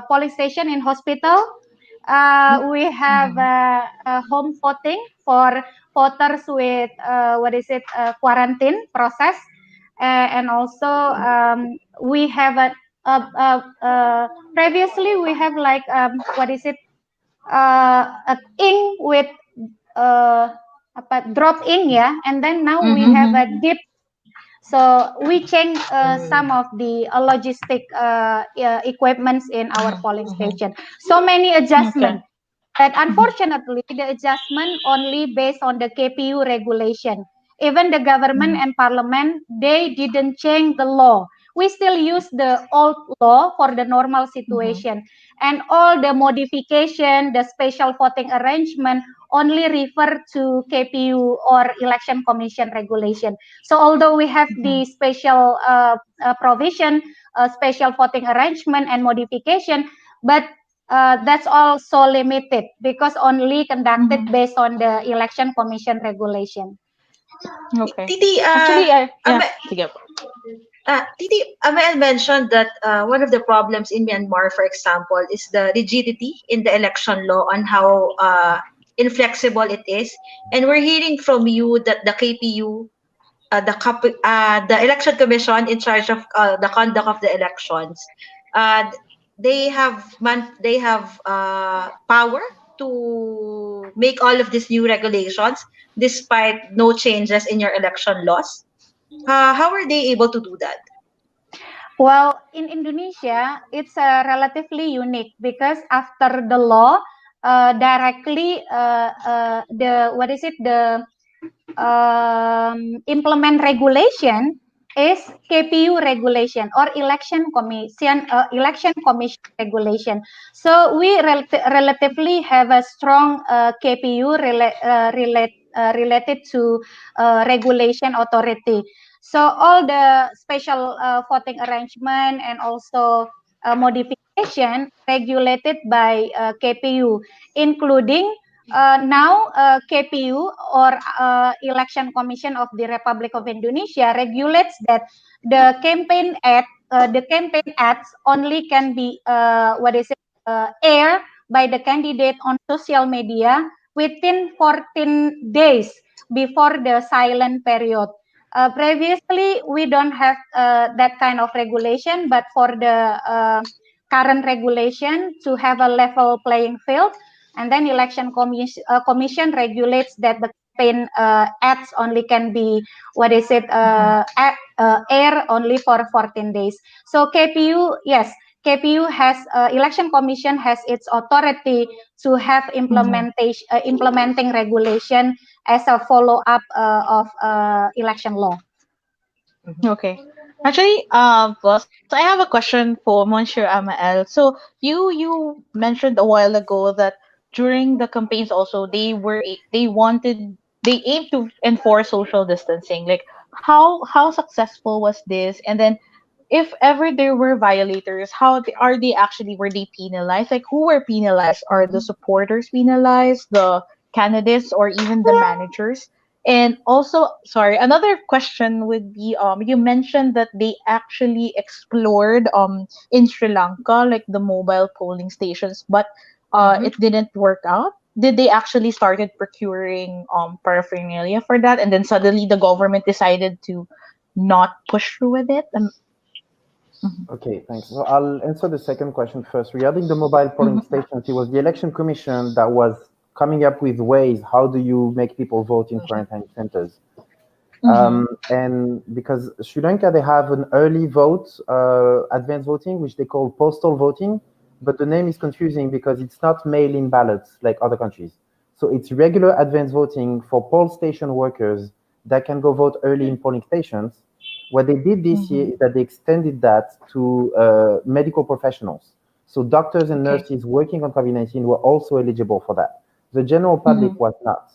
polling station in hospital. We have home voting for voters with quarantine process, and also we have a previously we have like a ink with drop ink, and then now we have a dip. So we change some of the logistic equipments in our polling station. So many adjustments. But unfortunately, the adjustment only based on the KPU regulation. Even the government and parliament, they didn't change the law. We still use the old law for the normal situation. And all the modification, the special voting arrangement, only refer to KPU or Election Commission regulation. So although we have the special provision, special voting arrangement and modification, but that's also limited because only conducted based on the Election Commission regulation. Okay. Titi, Actually, sige po. Titi, Amael mentioned that one of the problems in Myanmar, for example, is the rigidity in the election law on how inflexible it is. And we're hearing from you that the KPU, the election commission in charge of the conduct of the elections, they have power to make all of these new regulations despite no changes in your election laws. How are they able to do that? Well, in Indonesia, it's relatively unique because after the law, directly the implement regulation is KPU regulation or election commission regulation. So we relatively have a strong KPU related to regulation authority. So all the special voting arrangement and also modification regulated by KPU, including now KPU or Election Commission of the Republic of Indonesia regulates that the campaign ads only can be aired by the candidate on social media within 14 days before the silent period. Previously, we don't have that kind of regulation, but for the current regulation to have a level playing field, and then election commission regulates that the campaign ads only can be air only for 14 days. So KPU, yes, KPU has election commission has its authority to have implementing regulation as a follow up of election law. Okay. Actually, boss, I have a question for Monsieur Amael. So you mentioned a while ago that during the campaigns also they aimed to enforce social distancing. Like how successful was this? And then if ever there were violators, are they actually were they penalized? Like who were penalized? Are the supporters penalized, the candidates, or even the managers? And also, sorry, another question would be you mentioned that they actually explored in Sri Lanka like the mobile polling stations, but it didn't work out. Did they actually started procuring paraphernalia for that, and then suddenly the government decided to not push through with it? Okay, thanks. So I'll answer the second question first. Regarding the mobile polling stations, it was the election commission that was coming up with ways, how do you make people vote in quarantine centers? And because Sri Lanka, they have an early vote, advanced voting, which they call postal voting, but the name is confusing because it's not mail-in ballots like other countries. So it's regular advanced voting for poll station workers that can go vote early in polling stations. What they did this year is that they extended that to medical professionals. So doctors and nurses working on COVID-19 were also eligible for that. The general public was not.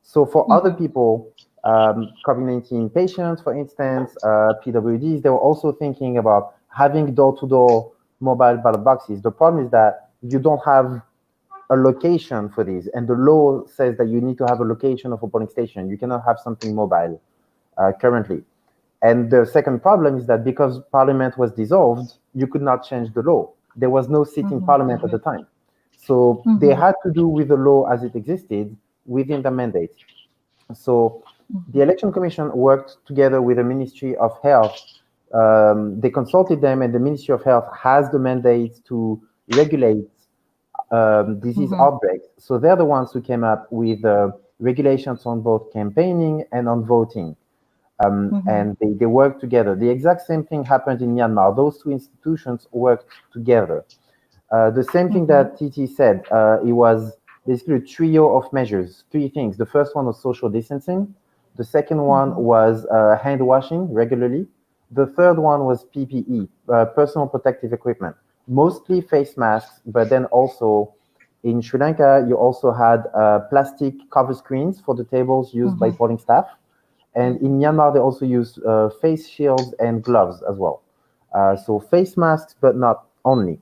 So for other people, COVID-19 patients, for instance, PWDs, they were also thinking about having door-to-door mobile ballot boxes. The problem is that you don't have a location for these, and the law says that you need to have a location of a polling station. You cannot have something mobile currently. And the second problem is that because parliament was dissolved, you could not change the law. There was no sitting parliament at the time. So they had to do with the law as it existed within the mandate. So the election commission worked together with the Ministry of Health. They consulted them, and the Ministry of Health has the mandate to regulate disease outbreaks. So they're the ones who came up with regulations on both campaigning and on voting. And they work together. The exact same thing happened in Myanmar. Those two institutions worked together. The same thing that Titi said, it was basically a trio of measures, three things. The first one was social distancing. The second one was hand washing regularly. The third one was PPE, personal protective equipment, mostly face masks, but then also In Sri Lanka, you also had plastic cover screens for the tables used by polling staff. And in Myanmar, they also use face shields and gloves as well. So face masks, but not only.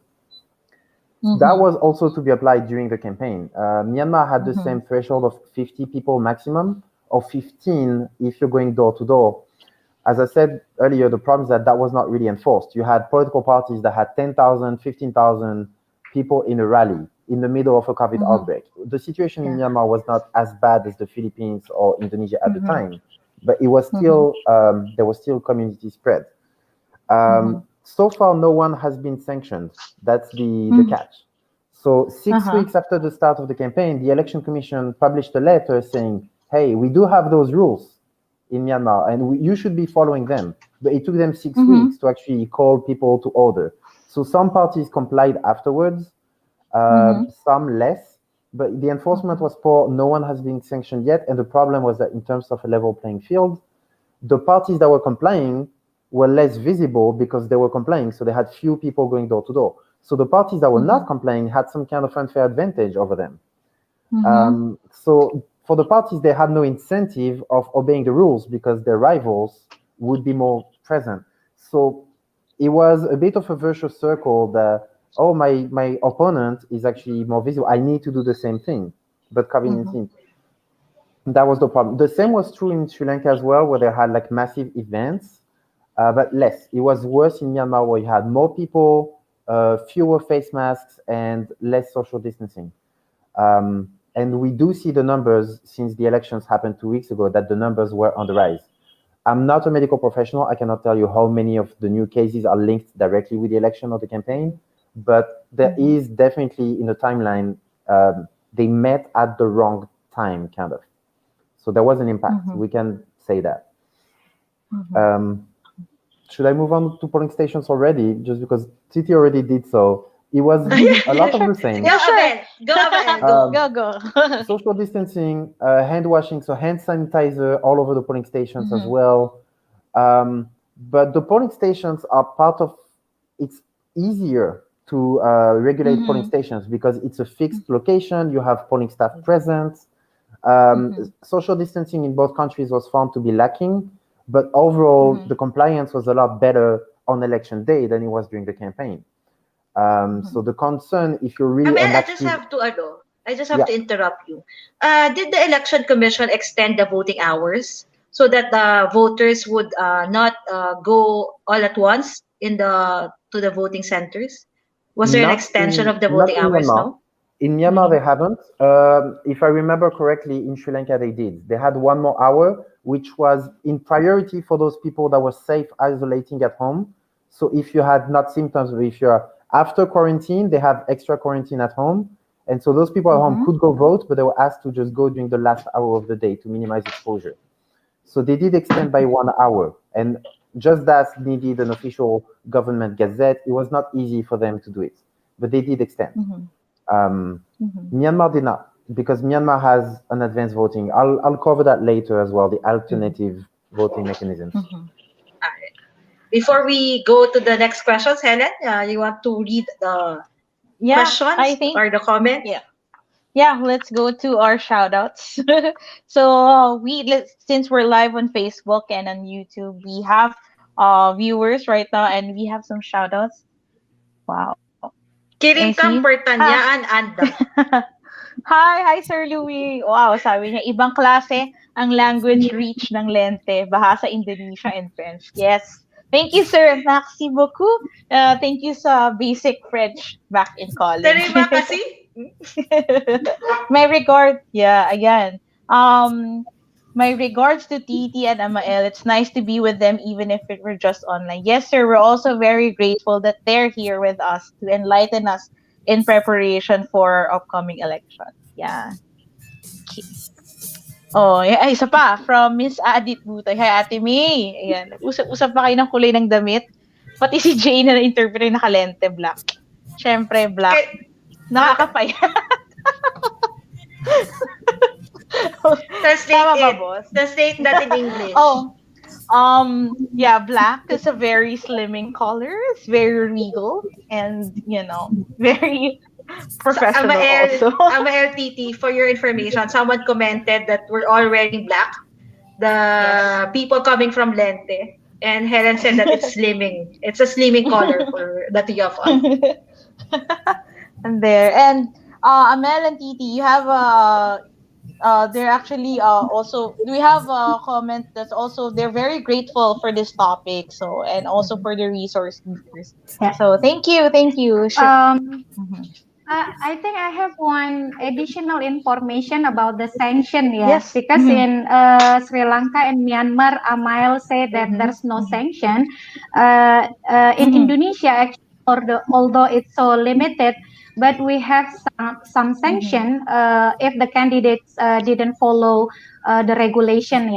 That was also to be applied during the campaign. Myanmar had the same threshold of 50 people maximum, or 15 if you're going door to door. As I said earlier, the problem is that that was not really enforced. You had political parties that had 10,000, 15,000 people in a rally in the middle of a COVID outbreak. The situation in Myanmar was not as bad as the Philippines or Indonesia at the time, but it was still, there was still community spread. So far, no one has been sanctioned. That's the catch. So 6 weeks after the start of the campaign, the Election Commission published a letter saying, hey, we do have those rules in Myanmar, and you should be following them. But it took them 6 weeks to actually call people to order. So some parties complied afterwards, some less, but the enforcement was poor. No one has been sanctioned yet. And the problem was that in terms of a level playing field, the parties that were complying were less visible because they were complying. So they had few people going door to door. So the parties that were not complying had some kind of unfair advantage over them. So for the parties, they had no incentive of obeying the rules because their rivals would be more present. So it was a bit of a virtuous circle that, oh, my opponent is actually more visible. I need to do the same thing. But COVID-19, that was the problem. The same was true in Sri Lanka as well, where they had like massive events, but less. It was worse in Myanmar, where you had more people, fewer face masks, and less social distancing. And we do see the numbers since the elections happened 2 weeks ago, that the numbers were on the rise. I'm not a medical professional. I cannot tell you how many of the new cases are linked directly with the election or the campaign, but there is definitely in the timeline, they met at the wrong time, kind of. So there was an impact. We can say that. Should I move on to polling stations already? Just because Titi already did so. It was a lot of the same. Go, Abel. Go, Abel. Go. Social distancing, hand washing, so hand sanitizer all over the polling stations as well. But the polling stations are part of, it's easier to regulate polling stations because it's a fixed location. You have polling staff present. Social distancing in both countries was found to be lacking, but overall, the compliance was a lot better on election day than it was during the campaign. So the concern, if you're really Amel, I just have to interrupt you. Did the election commission extend the voting hours so that the voters would not go all at once to the voting centers? Was there an extension of the voting hours? No. In Myanmar, they haven't. If I remember correctly, in Sri Lanka, they did. They had 1 more hour, which was in priority for those people that were safe isolating at home. So if you had not symptoms, or if you're after quarantine, they have extra quarantine at home. And so those people at home could go vote, but they were asked to just go during the last hour of the day to minimize exposure. So they did extend by 1 hour. And just as needed an official government gazette, it was not easy for them to do it. But they did extend. Myanmar did not, because Myanmar has an advanced voting. I'll cover that later as well, the alternative voting mechanisms. Before we go to the next questions, Helen, you want to read the questions or the comment? Let's go to our shout outs. So since we're live on Facebook and on YouTube, we have viewers right now and we have some shout outs. Wow. Kiring kang pertanyaan, anda. Hi, Sir Louie. Wow, sabi niya, ibang klase ang language reach ng Lente, bahasa Indonesia and French. Yes. Thank you, sir. Merci beaucoup. Thank you sa basic French back in college. Terima kasih. My regard, again. My regards to Titi and Amael. It's nice to be with them, even if it were just online. Yes, sir. We're also very grateful that they're here with us to enlighten us in preparation for upcoming elections. Yeah. Okay. Oh, ay, isa pa. From Miss Adit Butay. Hi, Ate May. Ayan. Usap pa kayo ng kulay ng damit. Pati si Jane na na-interpret nakalente black. Syempre, black. Nakakapaya. Translate that in English. Black is a very slimming color. It's very regal and, very Professional Amael, also. Amael Titi, for your information, someone commented that we're all wearing black. The people coming from Lente. And Helen said that it's slimming. It's a slimming color for the three of us. And there. And Amel and Titi, you have they're actually also we have a comment that's also they're very grateful for this topic, so and also for the resource speakers. Yeah. So thank you. Sure. I think I have one additional information about the sanction, Yes. because in Sri Lanka and Myanmar, Amael said that there's no sanction. In Indonesia, actually, although it's so limited, but we have some sanction if the candidates didn't follow the regulation.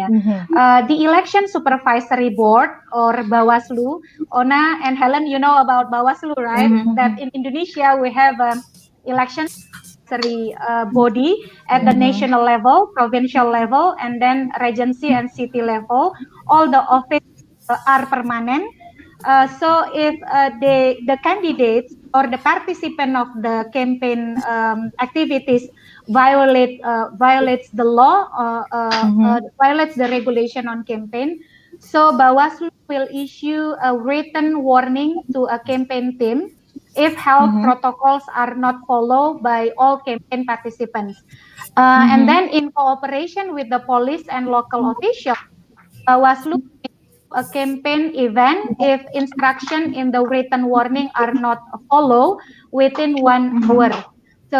The Election Supervisory Board or Bawaslu, Ona and Helen, you know about Bawaslu, right? That in Indonesia we have election body at the national level, provincial level, and then regency and city level. All the office are permanent. So if the candidates or the participant of the campaign activities violates the law, violates the regulation on campaign, so Bawaslu will issue a written warning to a campaign team if health protocols are not followed by all campaign participants. And then in cooperation with the police and local officials, Bawaslu a campaign event if instruction in the written warning are not followed within 1 hour. So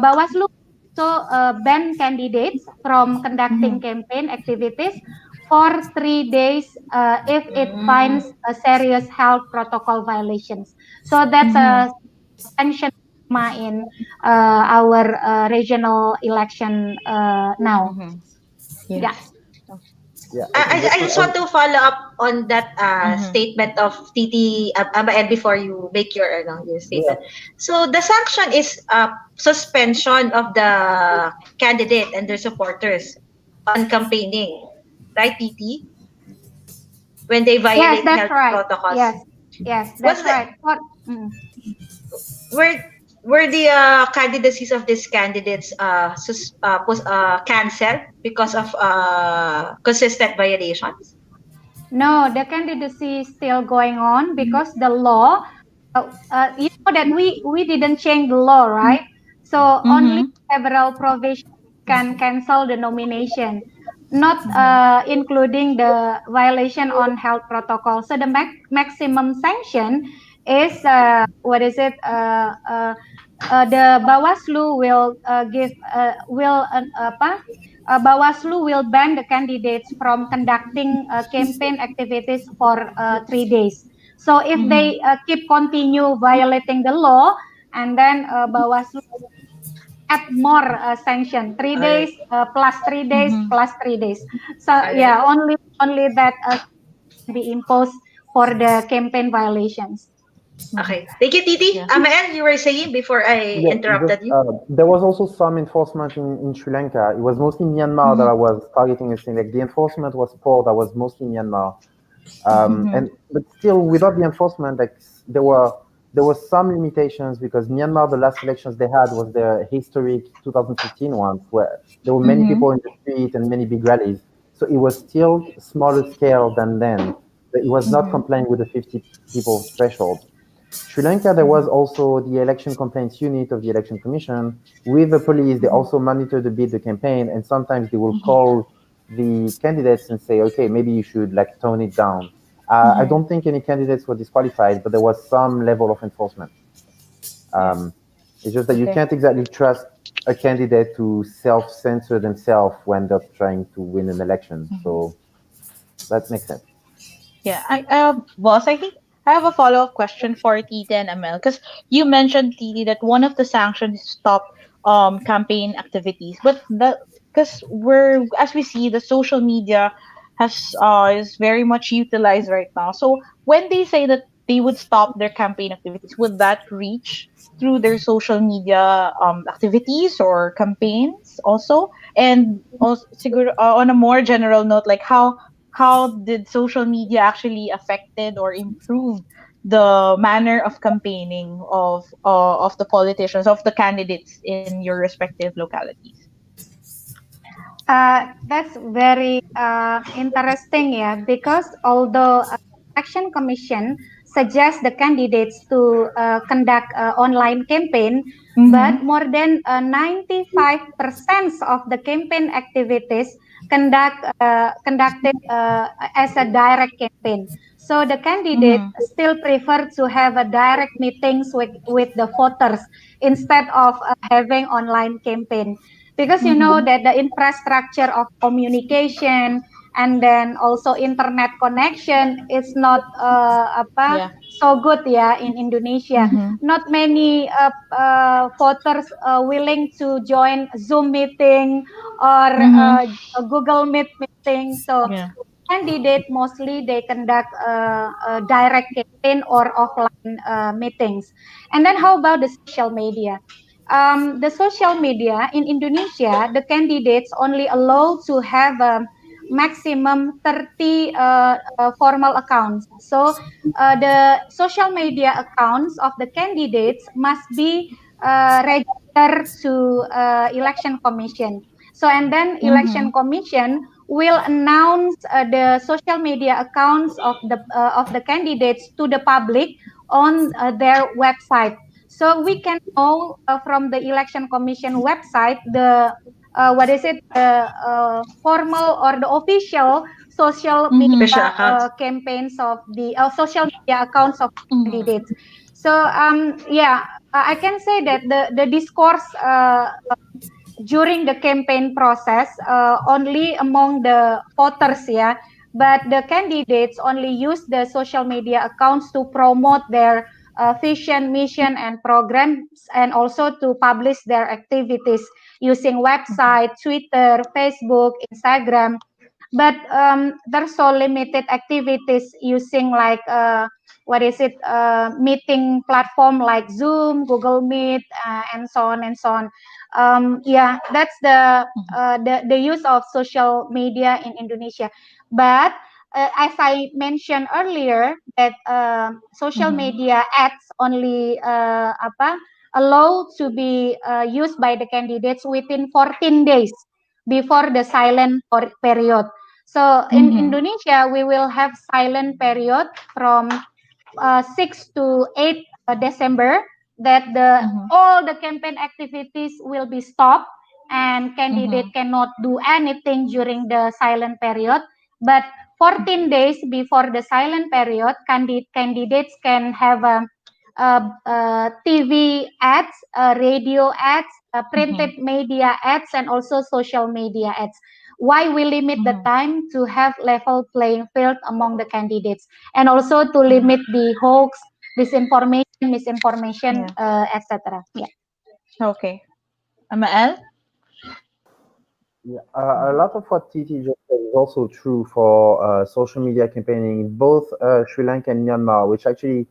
Bawaslu also ban candidates from conducting campaign activities for 3 days if it finds a serious health protocol violations. So that's a sanction in our regional election now. Yeah. I just want to follow up on that statement of Titi Amael before you make your statement. So the sanction is suspension of the candidate and their supporters on campaigning, right, Titi? When they violate health protocols. Yes, that's right. Were the candidacies of these candidates cancelled because of consistent violations? No, the candidacy is still going on because the law, you know that we didn't change the law, right? So only several provisions can cancel the nomination, not including the violation on health protocol. So the maximum sanction is what is it? The Bawaslu will Bawaslu will ban the candidates from conducting campaign activities for 3 days. So if they keep continue violating the law, and then Bawaslu add more sanction, 3 days plus 3 days plus 3 days. So yeah, only that can be imposed for the campaign violations. Okay. Thank you, Titi. Amael, you were saying before I interrupted you? There was also some enforcement in Sri Lanka. It was mostly Myanmar that I was targeting and saying like the enforcement was poor. That was mostly Myanmar. But still, without the enforcement, like there were some limitations because Myanmar, the last elections they had was the historic 2015 ones where there were many people in the street and many big rallies. So it was still smaller scale than then, but it was not complying with the 50 people threshold. Sri Lanka, there was also the election complaints unit of the election commission with the police. They also monitor the bid, the campaign, and sometimes they will call the candidates and say, okay, maybe you should like tone it down. I don't think any candidates were disqualified, but there was some level of enforcement. It's just that you can't exactly trust a candidate to self-censor themselves when they're trying to win an election. So that makes sense. Yeah, boss, I think I have a follow-up question for Tita and Amel because you mentioned Titi that one of the sanctions is stop campaign activities, but the because we're as we see the social media has is very much utilized right now. So when they say that they would stop their campaign activities, would that reach through their social media activities or campaigns also? And also, on a more general note, like how did social media actually affected or improved the manner of campaigning of the politicians, of the candidates in your respective localities? That's very interesting, yeah, because although election commission suggests the candidates to conduct online campaign, but more than 95% of the campaign activities conducted as a direct campaign. So the candidates still prefer to have a direct meetings with the voters instead of having online campaign, because you know that the infrastructure of communication and then also internet connection is not so good, yeah, in Indonesia. Not many voters willing to join Zoom meeting or a Google Meet meeting. So candidate mostly they conduct a direct campaign or offline meetings. And then how about the social media? The social media in Indonesia, the candidates only allowed to have a maximum 30 formal accounts. So the social media accounts of the candidates must be registered to election commission. So and then election commission will announce the social media accounts of the candidates to the public on their website. So we can know from the election commission website the what is it, formal or the official social media campaigns of the social media accounts of candidates. So yeah, I can say that the discourse during the campaign process only among the voters, yeah, but the candidates only use the social media accounts to promote their vision, mission, and programs, and also to publish their activities using website, Twitter, Facebook, Instagram. But there's so limited activities using like what is it, meeting platform like Zoom, Google Meet, and so on and so on. Yeah, that's the use of social media in Indonesia. But as I mentioned earlier, that social media ads only allow to be used by the candidates within 14 days before the silent period. So in Indonesia, we will have silent period from 6 to 8 December, that all the campaign activities will be stopped and candidate cannot do anything during the silent period. But 14 days before the silent period, candidates can have TV ads, radio ads, printed media ads, and also social media ads. Why we limit the time? To have level playing field among the candidates, and also to limit the hoax, disinformation, misinformation, etc. Yeah. Okay. Amael? Yeah, a lot of what Titi just said is also true for social media campaigning in both Sri Lanka and Myanmar, which actually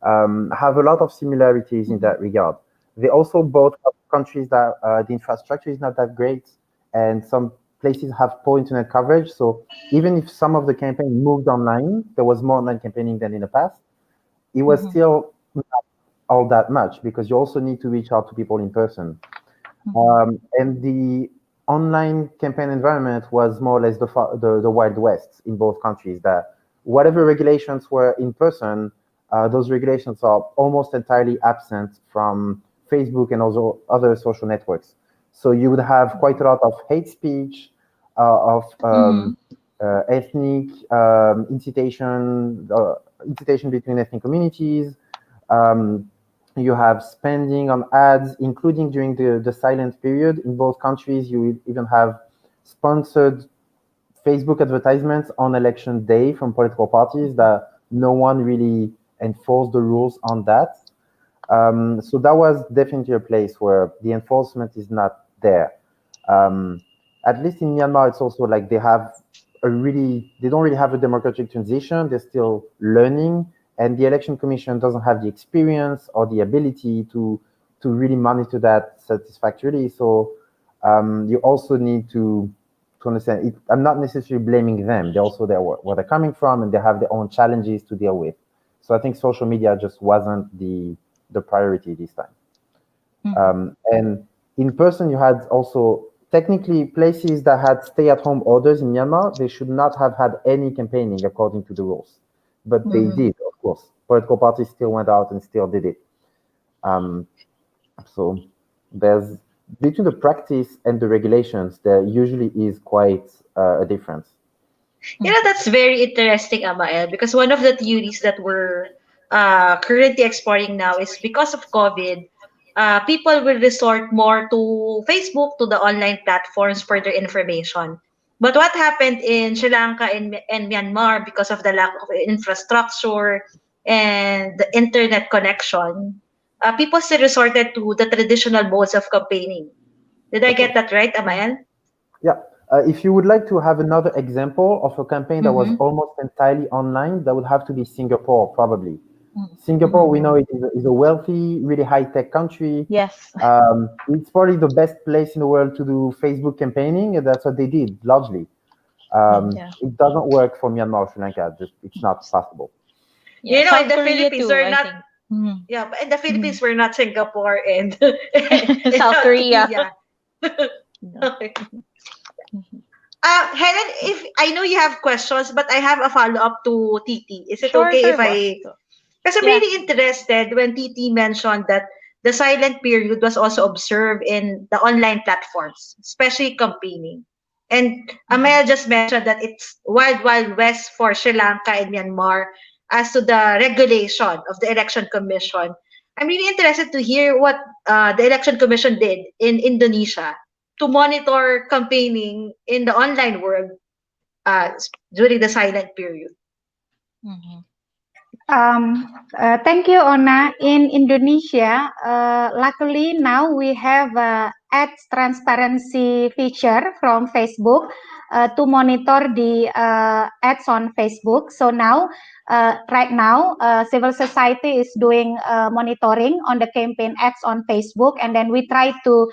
have a lot of similarities in that regard. They also both have countries that the infrastructure is not that great, and some places have poor internet coverage. So even if some of the campaign moved online, there was more online campaigning than in the past, it was still not all that much, because you also need to reach out to people in person. And the online campaign environment was more or less the Wild West in both countries, that whatever regulations were in person, those regulations are almost entirely absent from Facebook and also other social networks. So you would have quite a lot of hate speech, of ethnic incitation between ethnic communities. You have spending on ads, including during the silent period. In both countries, you even have sponsored Facebook advertisements on election day from political parties that no one really enforced the rules on that. So that was definitely a place where the enforcement is not there. At least in Myanmar, it's also like they don't really have a democratic transition. They're still learning, and the election commission doesn't have the experience or the ability to really monitor that satisfactorily. So you also need to understand it. I'm not necessarily blaming them. They're also there where they're coming from, and they have their own challenges to deal with. So I think social media just wasn't the priority this time. And in person, you had also technically places that had stay-at-home orders in Myanmar. They should not have had any campaigning according to the rules, but they did, of course. Political parties still went out and still did it. So there's between the practice and the regulations, there usually is quite a difference. That's very interesting, Amael, because one of the theories that we're currently exploring now is because of COVID, people will resort more to Facebook, to the online platforms for their information. But what happened in Sri Lanka and Myanmar because of the lack of infrastructure and the internet connection, people still resorted to the traditional modes of campaigning. Did I get that right, Amael? Yeah. If you would like to have another example of a campaign that was almost entirely online, that would have to be Singapore, probably. Singapore, we know it is a wealthy, really high-tech country. Yes. It's probably the best place in the world to do Facebook campaigning, and that's what they did, largely. It doesn't work for Myanmar or Sri Lanka. It's not possible. In South the Korea Philippines, too, we're I not. think. Yeah, but in the Philippines, we're not Singapore and, South Korea. Okay. Helen, if I know you have questions, but I have a follow-up to Titi. Is it okay if I? Because I'm really interested when Titi mentioned that the silent period was also observed in the online platforms, especially campaigning. And Amel just mentioned that it's wild, wild west for Sri Lanka and Myanmar as to the regulation of the Election Commission. I'm really interested to hear what the Election Commission did in Indonesia to monitor campaigning in the online world during the silent period. Thank you, Ona. In Indonesia, luckily now we have ads transparency feature from Facebook to monitor the ads on Facebook. So now, right now, civil society is doing monitoring on the campaign ads on Facebook, and then we try to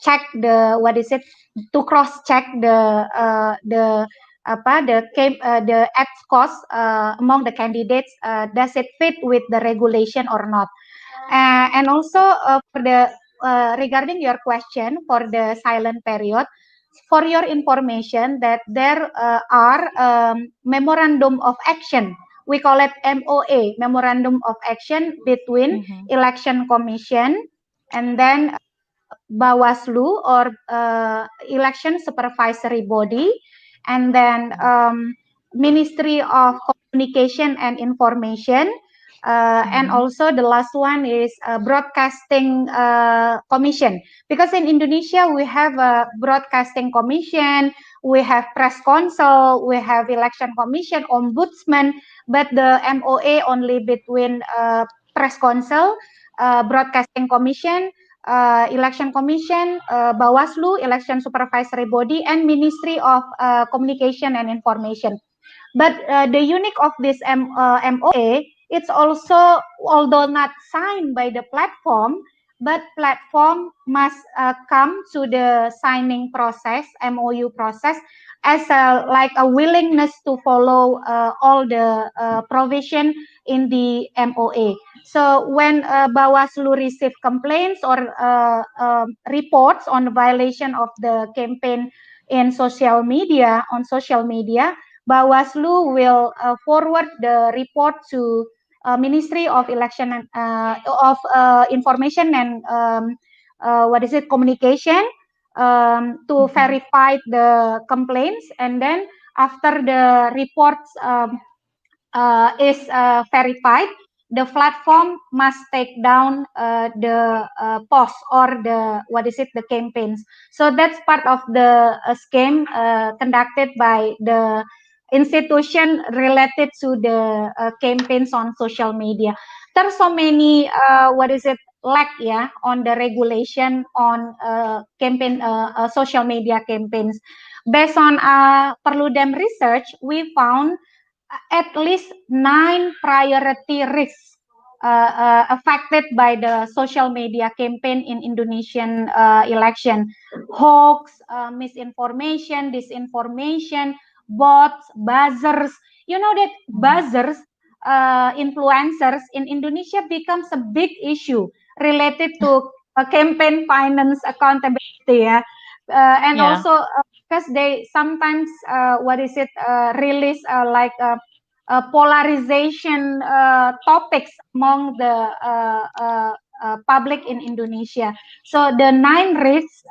check to cross-check the ads cost among the candidates, does it fit with the regulation or not? And also for the regarding your question for the silent period, for your information that there are memorandum of action. We call it MOA, Memorandum of Action between Election Commission and then Bawaslu or Election Supervisory Body, and then Ministry of Communication and Information, and also the last one is Broadcasting Commission. Because in Indonesia we have a Broadcasting Commission, we have Press Council, we have Election Commission, Ombudsman, but the MOA only between Press Council, Broadcasting Commission, Election Commission, Bawaslu, Election Supervisory Body, and Ministry of Communication and Information. But the unique of this MOA, it's also, although not signed by the platform, but platform must come to the signing process, MOU process, as like a willingness to follow all the provision in the MOA. So when Bawaslu receive complaints or reports on the violation of the campaign in social media, Bawaslu will forward the report to Ministry of Election and Information and Communication to verify the complaints, and then after the reports is verified, the platform must take down the post or the campaigns. So that's part of the scheme conducted by the institution related to the campaigns on social media. There's so many lack on the regulation on campaign social media campaigns. Based on Perludem research, we found at least 9 priority risks affected by the social media campaign in Indonesian election: hoax, misinformation, disinformation, bots, buzzers. You know that buzzers influencers in Indonesia becomes a big issue related to campaign finance accountability, and also because they sometimes release polarization topics among the public in Indonesia. So the nine risks,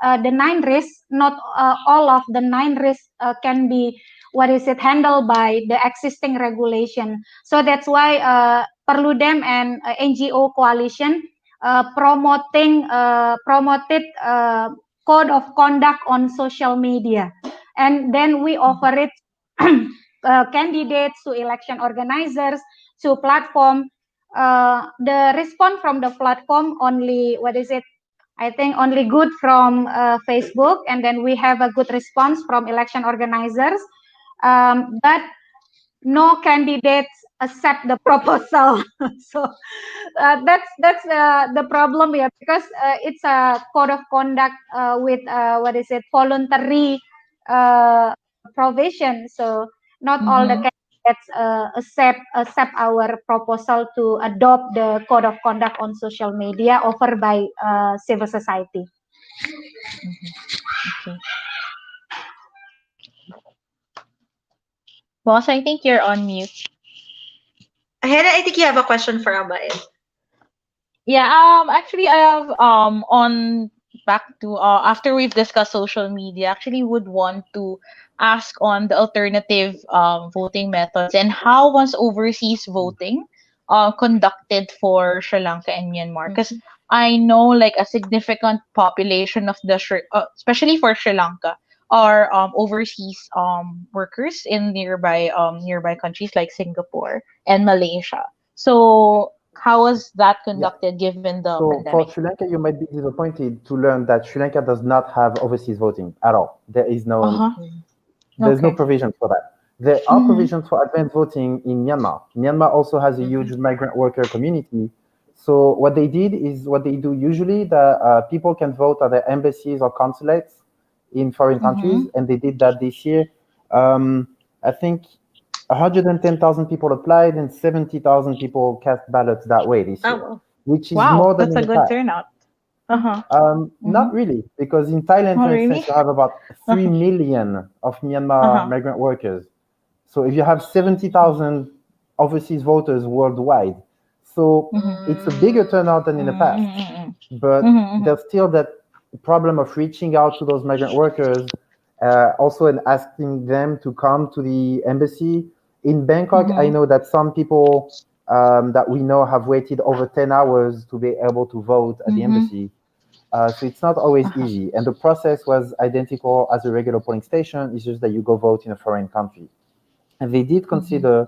not all of the nine risks can be handled by the existing regulation. So that's why Perludem and NGO coalition promoted code of conduct on social media, and then we offer it candidates to election organizers to platform. The response from the platform only I think only good from Facebook, and then we have a good response from election organizers, but no candidates accept the proposal. So that's the problem here, because it's a code of conduct with voluntary provision. So not all the candidates accept our proposal to adopt the code of conduct on social media offered by civil society. Okay. Boss, I think you're on mute. Hannah, I think you have a question for Amael. Yeah, actually I have on back to after we've discussed social media, actually would want to ask on the alternative voting methods and how was overseas voting conducted for Sri Lanka and Myanmar, because I know like a significant population of the especially for Sri Lanka are overseas workers in nearby countries like Singapore and Malaysia. So how was that conducted given the So pandemic? for Sri Lanka, you might be disappointed to learn that Sri Lanka does not have overseas voting at all. There is no, there's no provision for that. There are provisions for advanced voting in Myanmar. Myanmar also has a huge migrant worker community. So what they did is what they do usually, that people can vote at their embassies or consulates in foreign countries, and they did that this year. I think 110,000 people applied and 70,000 people cast ballots that way this year, which is more than that's in a the good past. turnout. Not really, because in Thailand, for instance, you have about 3 million of Myanmar migrant workers. So if you have 70,000 overseas voters worldwide, so it's a bigger turnout than in the past. But there's still that problem of reaching out to those migrant workers, also and asking them to come to the embassy. In Bangkok, I know that some people that we know have waited over 10 hours to be able to vote at the embassy. So it's not always easy. And the process was identical as a regular polling station. It's just that you go vote in a foreign country. And they did consider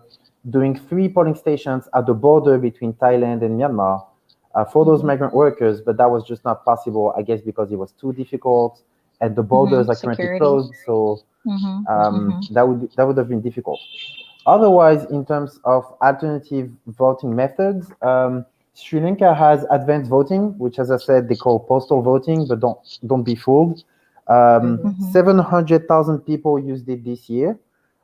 doing 3 polling stations at the border between Thailand and Myanmar for those migrant workers, but that was just not possible, I guess, because it was too difficult and the borders are currently closed. So that would have been difficult. Otherwise, in terms of alternative voting methods, Sri Lanka has advanced voting, which, as I said, they call postal voting, but don't be fooled. 700,000 people used it this year.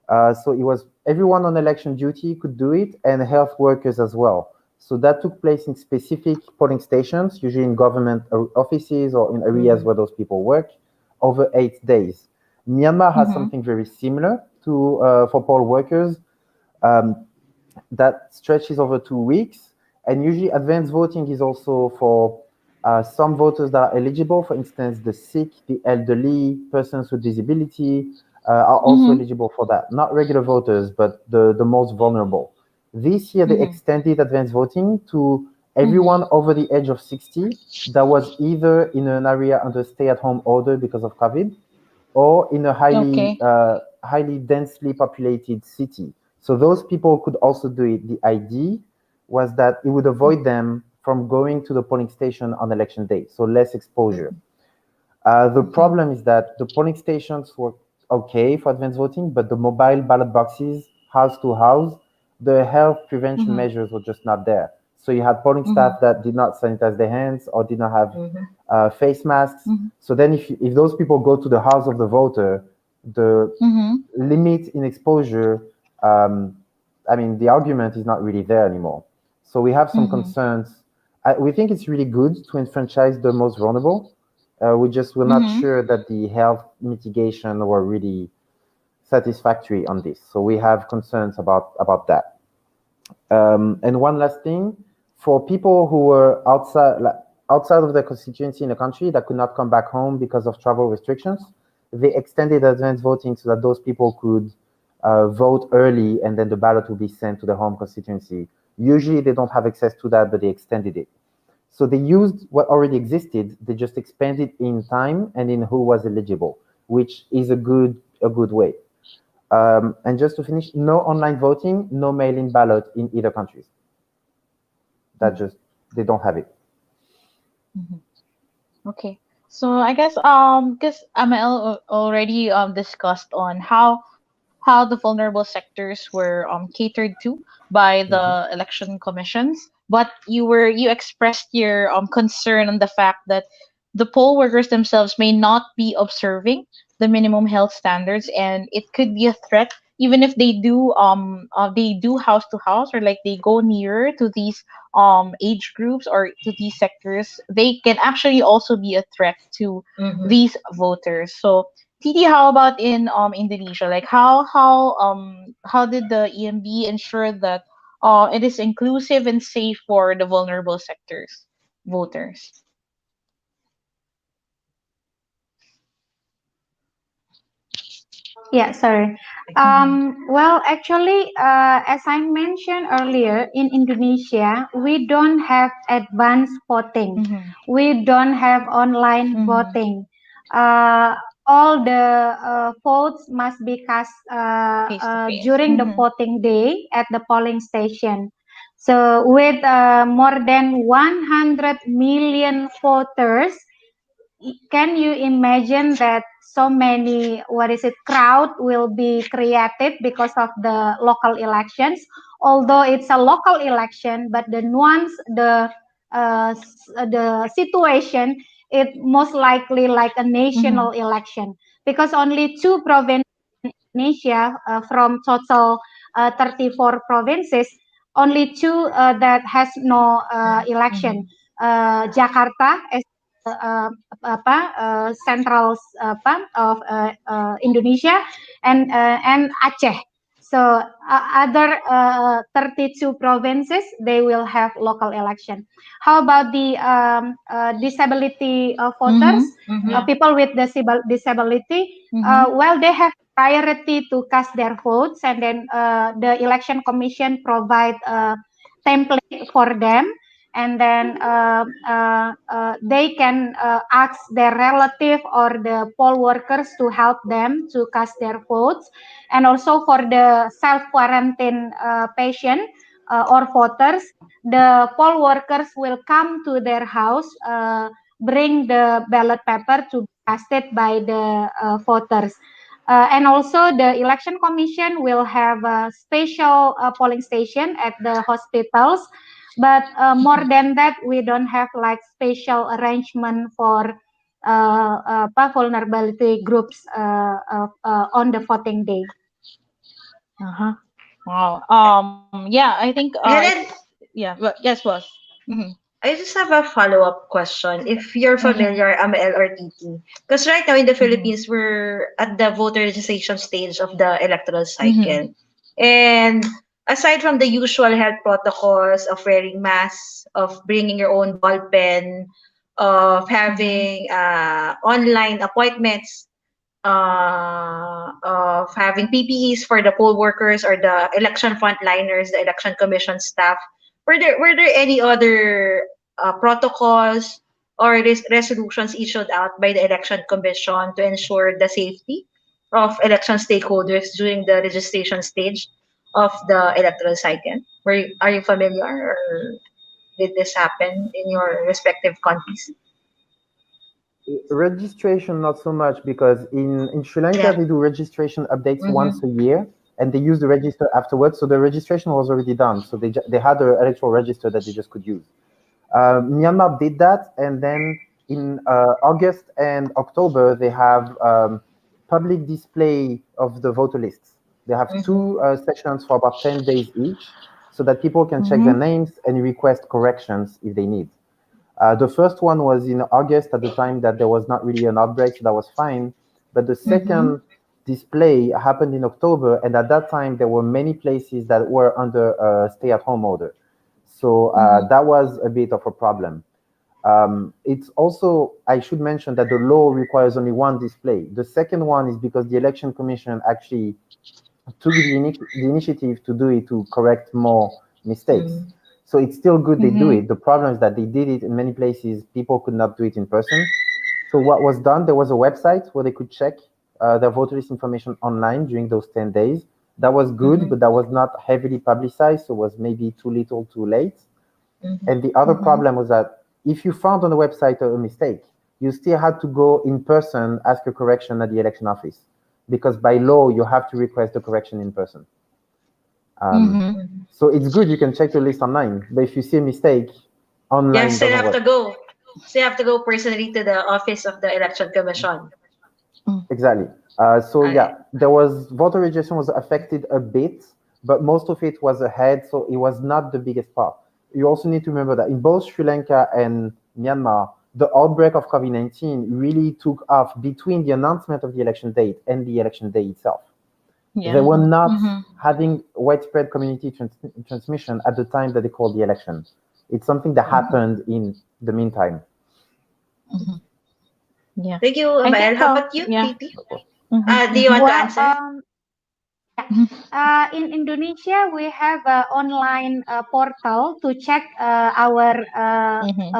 So it was everyone on election duty could do it, and health workers as well. So that took place in specific polling stations, usually in government offices or in areas where those people work, over 8 days. Myanmar has something very similar to for poll workers that stretches over 2 weeks. And usually advanced voting is also for some voters that are eligible. For instance, the sick, the elderly, persons with disability are also eligible for that. Not regular voters, but the most vulnerable. This year, they extended advanced voting to everyone over the age of 60 that was either in an area under stay-at-home order because of COVID or in a highly densely populated city. So those people could also do it. The idea was that it would avoid them from going to the polling station on election day, so less exposure. The problem is that the polling stations were okay for advanced voting, but the mobile ballot boxes, house to house, the health prevention measures were just not there. So you had polling staff that did not sanitize their hands or did not have face masks. So then if those people go to the house of the voter, the limit in exposure I mean, the argument is not really there anymore. So we have some concerns. We think it's really good to enfranchise the most vulnerable. We're not sure that the health mitigation were really satisfactory on this. So we have concerns about that. And one last thing, for people who were outside of their constituency in the country that could not come back home because of travel restrictions, they extended advance voting so that those people could vote early, and then the ballot will be sent to the home constituency. Usually they don't have access to that, but they extended it. So they used what already existed, they just expanded in time and in who was eligible, which is a good way. And just to finish, no online voting, no mail-in ballot in either countries. They don't have it. Okay. So I guess because Amael already discussed on how the vulnerable sectors were catered to by the election commissions, but you expressed your concern on the fact that the poll workers themselves may not be observing the minimum health standards, and it could be a threat even if they do house to house, or like they go nearer to these age groups or to these sectors. They can actually also be a threat to these voters. So Titi, how about in Indonesia? Like how did the EMB ensure that it is inclusive and safe for the vulnerable sectors voters? Yeah, sorry. Well, actually, as I mentioned earlier, in Indonesia, we don't have advanced voting. We don't have online voting. Uh, all the votes must be cast during the voting day at the polling station. So, with more than 100 million voters, can you imagine that so many crowd will be created because of the local elections, although it's a local election, but the nuance, the situation, it most likely like a national election, because only two provinces in Indonesia, from total 34 provinces, only two that has no election, Jakarta as central of Indonesia, and Aceh. So other 32 provinces, they will have local election. How about the disability voters, people with disability? Well, they have priority to cast their votes, and then the election commission provide a template for them, and then they can ask their relative or the poll workers to help them to cast their votes. And also for the self-quarantine patient or voters, the poll workers will come to their house, bring the ballot paper to be casted by the voters. And also the election commission will have a special polling station at the hospitals, but more than that, we don't have like special arrangement for vulnerability groups on the voting day. Wow. Yeah, I think Helen, yeah, but yes, boss. I just have a follow-up question. If you're familiar, Amael or Titi, because right now in the Philippines, we're at the voter registration stage of the electoral cycle. And aside from the usual health protocols of wearing masks, of bringing your own ball pen, of having online appointments, of having PPEs for the poll workers or the election frontliners, the election commission staff, were there any other protocols or resolutions issued out by the election commission to ensure the safety of election stakeholders during the registration stage of the electoral cycle? Are you familiar, or did this happen in your respective countries? Registration, not so much, because in Sri Lanka, they do registration updates once a year, and they use the register afterwards. So the registration was already done. So they had an electoral register that they just could use. Myanmar did that, and then in August and October, they have public display of the voter lists. They have two sessions for about 10 days each, so that people can check their names and request corrections if they need. The first one was in August at the time that there was not really an outbreak, so that was fine. But the second display happened in October, and at that time there were many places that were under a stay-at-home order. So that was a bit of a problem. It's also, I should mention that the law requires only one display. The second one is because the Election Commission actually took the initiative to do it to correct more mistakes. So it's still good they do it. The problem is that they did it in many places, people could not do it in person. So what was done, there was a website where they could check their voter list information online during those 10 days. That was good, but that was not heavily publicized, so it was maybe too little, too late. And the other problem was that if you found on the website a mistake, you still had to go in person, ask a correction at the election office, because by law, you have to request the correction in person. So it's good you can check the list online, but if you see a mistake, online Yes, they doesn't have work. to go. So you have to go personally to the office of the Election Commission. Exactly. So yeah, there was voter registration was affected a bit, but most of it was ahead, so it was not the biggest part. You also need to remember that in both Sri Lanka and Myanmar, the outbreak of COVID-19 really took off between the announcement of the election date and the election day itself. They were not having widespread community transmission at the time that they called the election. It's something that happened in the meantime. Yeah. Thank you, Amael. How about you, Titi? Do you want to answer? In Indonesia, we have an online portal to check our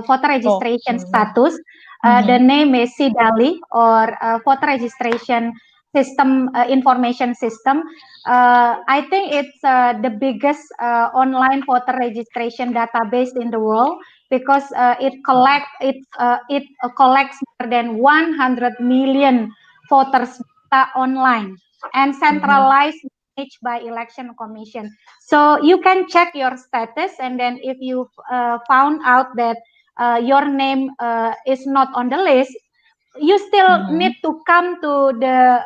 voter registration status. The name is SIDALI, or voter registration system information system. I think it's the biggest online voter registration database in the world, because it collects more than 100 million voters data online and centralized managed by Election Commission. So you can check your status, and then if you found out that your name is not on the list, you still need to come to the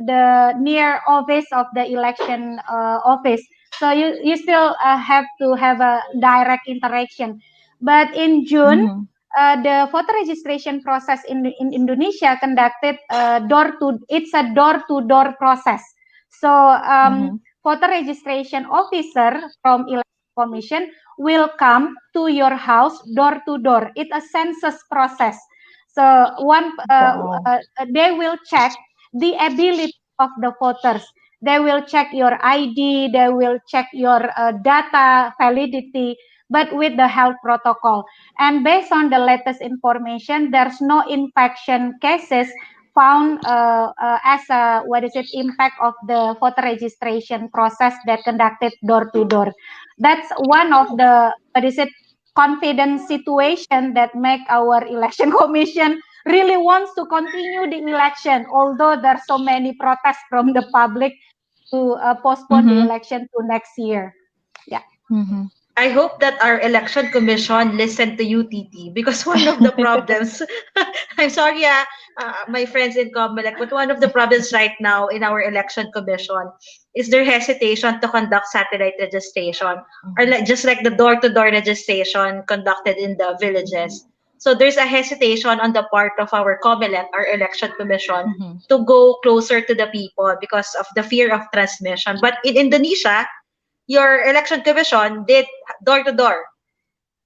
the near office of the election office. So you still have to have a direct interaction. But in June, the voter registration process in Indonesia conducted it's a door-to-door process. So voter registration officer from Election Commission will come to your house door to door. It's a census process. So they will check the ability of the voters. They will check your ID. They will check your data validity, but with the health protocol. And based on the latest information, there's no infection cases found as a impact of the voter registration process that conducted door to door. That's one of the confidence situation that make our election commission really wants to continue the election, although there's so many protests from the public to postpone the election to next year. Yeah. I hope that our election commission listened to you, Titi, because one of the problems, I'm sorry, my friends in Comelec, but one of the problems right now in our election commission is their hesitation to conduct satellite registration, or just like the door-to-door registration conducted in the villages. So there's a hesitation on the part of our Comelec, our election commission, to go closer to the people because of the fear of transmission. But in Indonesia, your election commission did door-to-door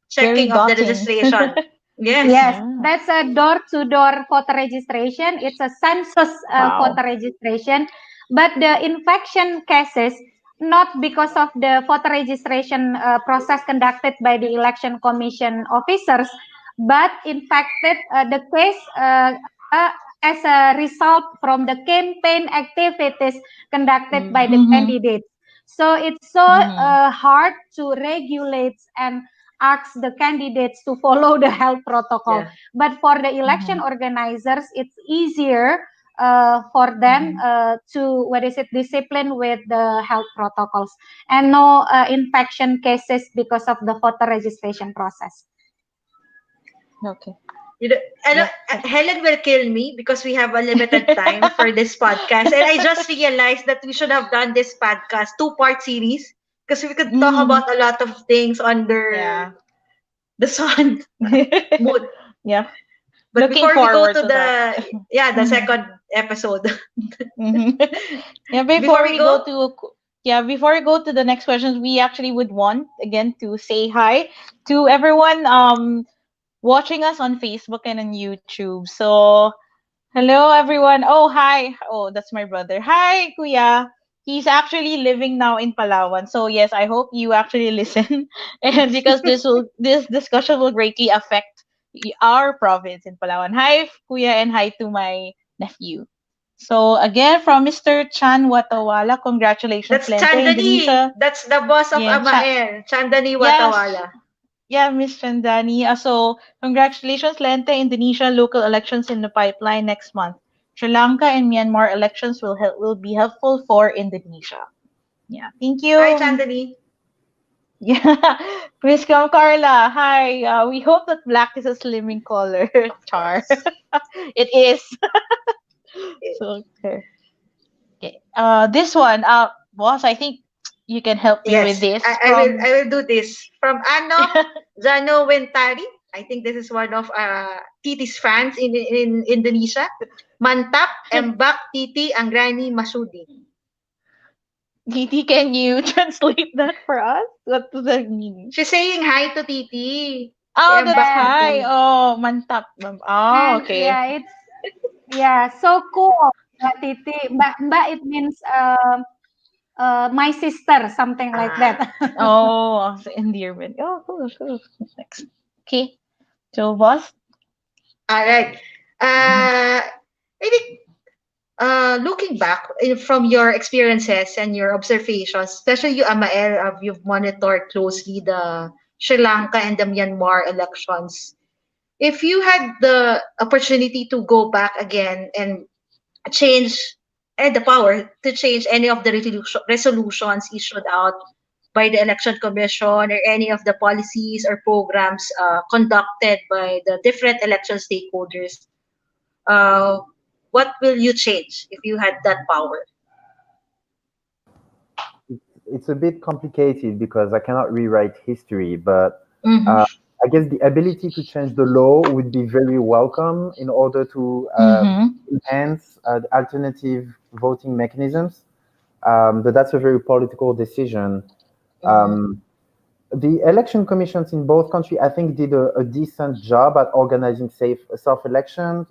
checking of the registration. Yes, that's a door-to-door voter registration. It's a census voter registration, but the infection cases, not because of the voter registration process conducted by the election commission officers, but infected the case as a result from the campaign activities conducted by the candidates. So it's so hard to regulate and ask the candidates to follow the health protocol. But for the election organizers, it's easier for them to discipline with the health protocols, and no infection cases because of the voter registration process. Okay. Helen will kill me because we have a limited time for this podcast. And I just realized that we should have done this podcast 2-part series because we could talk about a lot of things under the sun. Mood. Yeah. But Looking before we go forward to to the that. the second episode. Yeah, before we go to the next questions, we actually would want again to say hi to everyone watching us on Facebook and on YouTube. So hello everyone. Oh hi. Oh, that's my brother. Hi Kuya. He's actually living now in Palawan. So yes, I hope you actually listen and because this discussion will greatly affect our province in Palawan. Hi Kuya and hi to my nephew. So again from Mr. Chan Watawala, congratulations That's Lente Chandani. Indonesia. That's the boss of Amael, Chandani Yes. Watawala. Yeah, Miss Chandani. So, congratulations, Lente. Indonesia local elections in the pipeline next month. Sri Lanka and Myanmar elections will be helpful for Indonesia. Yeah, thank you. Hi, Chandani. Yeah, Miss Carla. Hi. We hope that black is a slimming color. Char. It is. So okay. Okay. This one. Boss, I think you can help me with this. I will do this from Ano Jano Wentari. I think this is one of Titi's fans in Indonesia. Mantap Embak Titi Anggraini Masudi. Titi, can you translate that for us? What does that mean? She's saying hi to Titi. Oh, that's hi. Oh, mantap. Oh, okay. Yeah, it's so cool. Mbak Titi, Mbak, it means my sister, something like that. Oh, endearment. Oh, cool. Next. Okay. So, boss. All right. I think looking back from your experiences and your observations, especially you, Amael, you've monitored closely the Sri Lanka and the Myanmar elections. If you had the opportunity to go back again and change and the power to change any of the resolutions issued out by the election commission or any of the policies or programs conducted by the different election stakeholders, uh, what will you change if you had that power? It's a bit complicated because I cannot rewrite history, but Mhm. I guess the ability to change the law would be very welcome in order to enhance alternative voting mechanisms. But that's a very political decision. The election commissions in both countries, I think, did a decent job at organizing safe elections.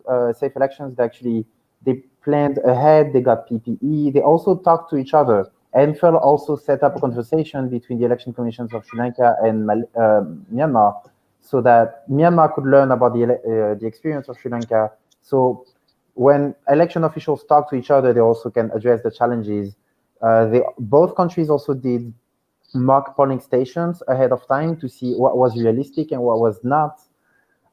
They planned ahead. They got PPE. They also talked to each other. ANFREL also set up a conversation between the election commissions of Sri Lanka and Myanmar, so that Myanmar could learn about the experience of Sri Lanka. So when election officials talk to each other, they also can address the challenges. Both countries also did mock polling stations ahead of time to see what was realistic and what was not.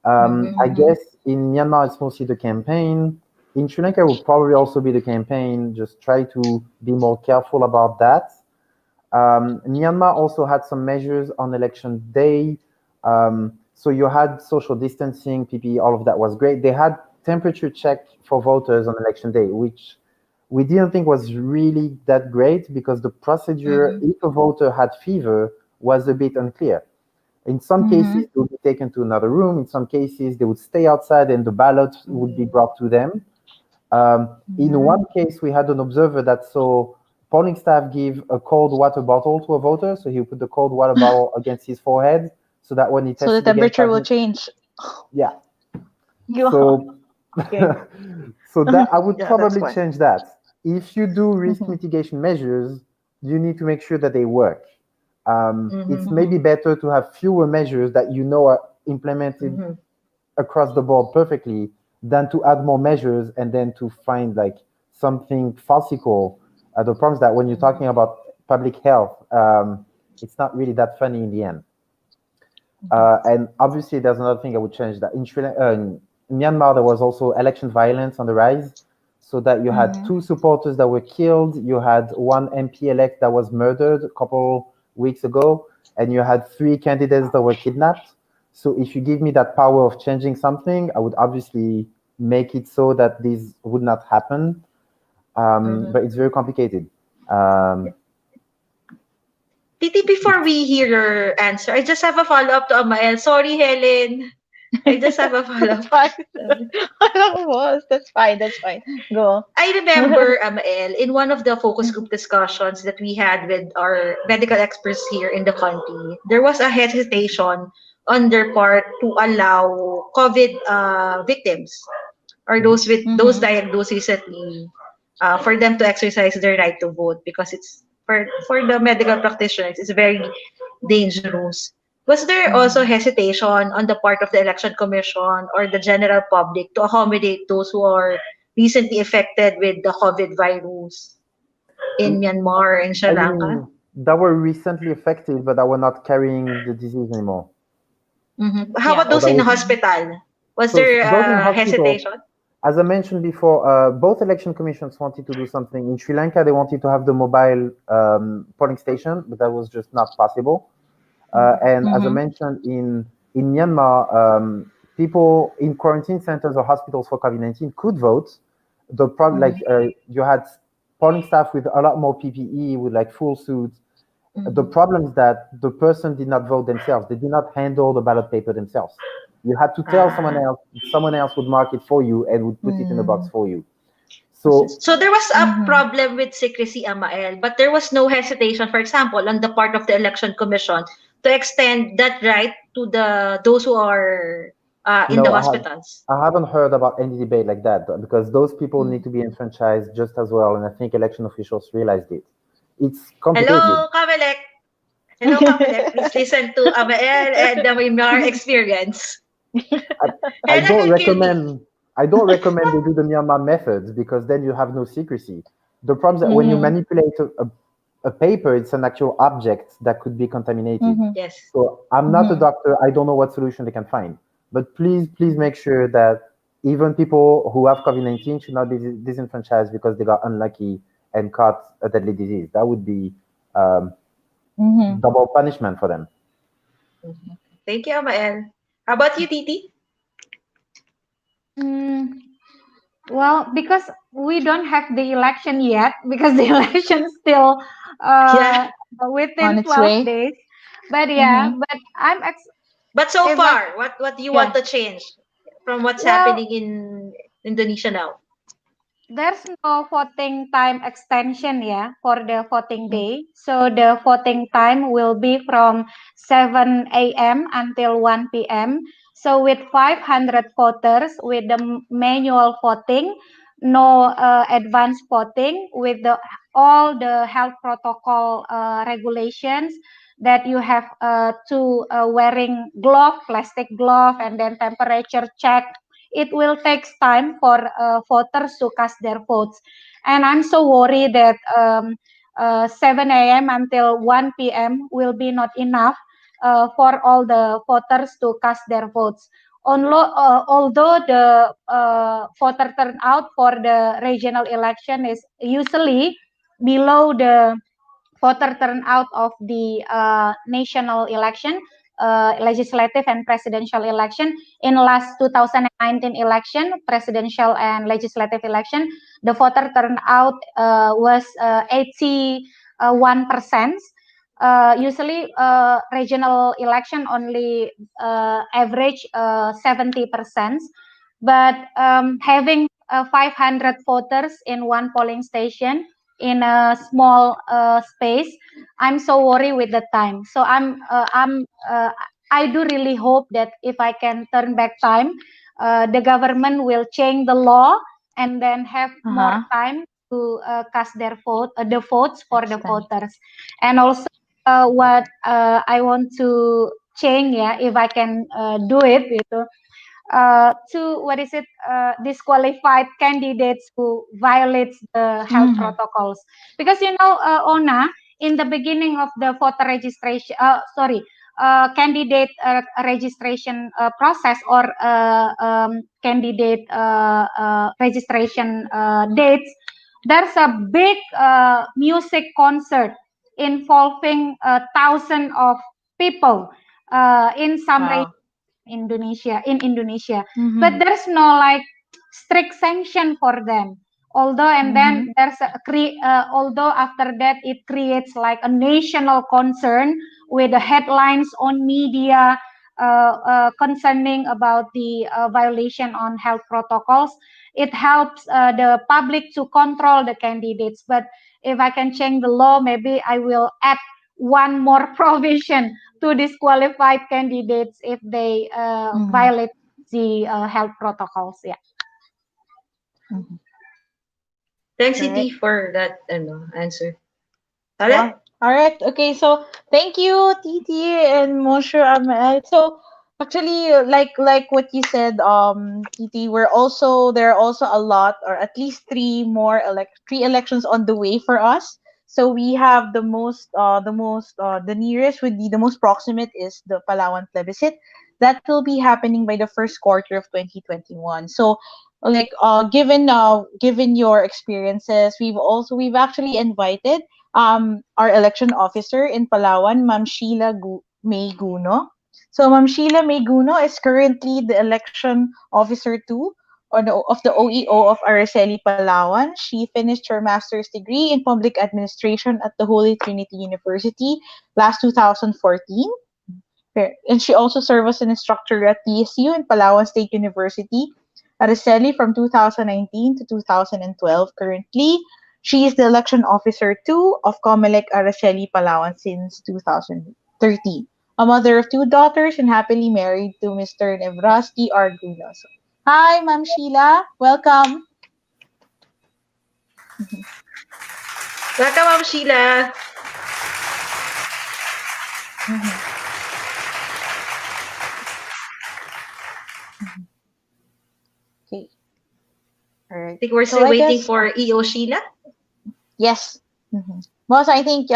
I guess in Myanmar, it's mostly the campaign. In Sri Lanka, it will probably also be the campaign. Just try to be more careful about that. Myanmar also had some measures on election day. So you had social distancing, PPE, all of that was great. They had temperature check for voters on election day, which we didn't think was really that great because the procedure, if a voter had fever, was a bit unclear. In some cases, they would be taken to another room. In some cases, they would stay outside and the ballot would be brought to them. In one case, we had an observer that saw polling staff give a cold water bottle to a voter. So he would put the cold water bottle against his forehead so that when he tested So the temperature will change. Yeah. Yeah. So, Okay. so that I would Yeah, probably that's fine. change that. If you do risk mitigation measures, you need to make sure that they work. It's maybe better to have fewer measures that you know are implemented across the board perfectly than to add more measures and then to find like something farcical. The problem is that when you're talking about public health, it's not really that funny in the end. And obviously, there's another thing I would change that in Myanmar, there was also election violence on the rise, so that you had two supporters that were killed, you had one MP-elect that was murdered a couple weeks ago, and you had 3 candidates that were kidnapped. So if you give me that power of changing something, I would obviously make it so that this would not happen. But it's very complicated. Titi, before we hear your answer, I just have a follow-up to Amael. Sorry, Helen. I just have a follow-up. That's fine. That's fine. Go. I remember, Amael, in one of the focus group discussions that we had with our medical experts here in the country, there was a hesitation on their part to allow COVID victims or those with those diagnosed recently for them to exercise their right to vote, because it's for the medical practitioners, it's very dangerous. Was there also hesitation on the part of the election commission or the general public to accommodate those who are recently affected with the COVID virus in Myanmar and Sri I Lanka? mean, that were recently affected, but that were not carrying the disease anymore. How about Or those that in the was, hospital? Was so there those in hospital, hesitation? as I mentioned before, both election commissions wanted to do something. In Sri Lanka, they wanted to have the mobile polling station, but that was just not possible. And as I mentioned, in Myanmar, people in quarantine centers or hospitals for COVID-19 could vote. The problem, like you had polling staff with a lot more PPE, with like full suits. The problem is that the person did not vote themselves. They did not handle the ballot paper themselves. You had to tell someone else. Someone else would mark it for you and would put it in a box for you. So there was a problem with secrecy, Amael, but there was no hesitation, for example, on the part of the election commission to extend that right to those who are in the No, hospitals. I haven't heard about any debate like that, because those people need to be enfranchised just as well, and I think election officials realized it. It's complicated. Hello, Kamelek. Hello, Kamelek. Please listen to Amael and the Myanmar experience. I don't recommend. I don't recommend they do the Myanmar methods, because then you have no secrecy. The problem is that when you manipulate a paper, it's an actual object that could be contaminated. Yes. So I'm not a doctor. I don't know what solution they can find. But please make sure that even people who have COVID-19 should not be disenfranchised because they got unlucky and caught a deadly disease. That would be double punishment for them. Thank you, Amael. How about you, Titi? Well, because we don't have the election yet, because the election is still within 12 days. But but I'm but so far, what do you want to change from what's happening in Indonesia now? There's no voting time extension for the voting day. So the voting time will be from 7 a.m. until 1 p.m. So with 500 voters, with the manual voting, no advance voting, with all the health protocol regulations, that you have to wearing glove, plastic glove, and then temperature check. It will take time for voters to cast their votes. And I'm so worried that 7 a.m. until 1 p.m. will be not enough for all the voters to cast their votes. Although the voter turnout for the regional election is usually below the voter turnout of the national election, legislative and presidential election. In last 2019 election, presidential and legislative election, the voter turnout was 81%. Usually, regional election only average 70%. But having 500 voters in one polling station in a small space, I'm so worried with the time. So I do really hope that if I can turn back time, the government will change the law and then have more time to cast their the votes for the voters. And also, what I want to change, if I can do it, to disqualified candidates who violates the health protocols, because Ona, in the beginning of the voter registration candidate registration process, or candidate registration dates, there's a big music concert involving thousands of people in some Indonesia. Mhm. But there's no like strict sanction for them. Although then there's although after that it creates like a national concern with the headlines on media concerning about the violation on health protocols. It helps the public to control the candidates. But if I can change the law, maybe I will add one more provision to disqualify candidates if they violate the health protocols. Yeah. Thanks, Correct. Titi, for that answer. Wow. All right. Okay. So thank you, Titi and Moshe Amael. So actually, like what you said, Titi, there are also a lot, or at least three elections on the way for us. So we have the nearest would be the most proximate is the Palawan plebiscite that will be happening by the first quarter of 2021. So given your experiences, we've actually invited our election officer in Palawan, Ma'am Sheila May Guno. So Ma'am Sheila May Guno is currently the election officer two of the OEO of Araceli, Palawan. She finished her master's degree in public administration at the Holy Trinity University last 2014. And she also served as an instructor at PSU in Palawan State University, Araceli from 2019 to 2012. Currently, she is the election officer 2 of Comelec Araceli, Palawan since 2013. A mother of 2 daughters and happily married to Mr. Nevraski Arguno. Hi, Ma'am Sheila. Welcome. Welcome, Ma'am Sheila. Okay. All right. I think we're still waiting for EO Sheila. Yes. Boss, I think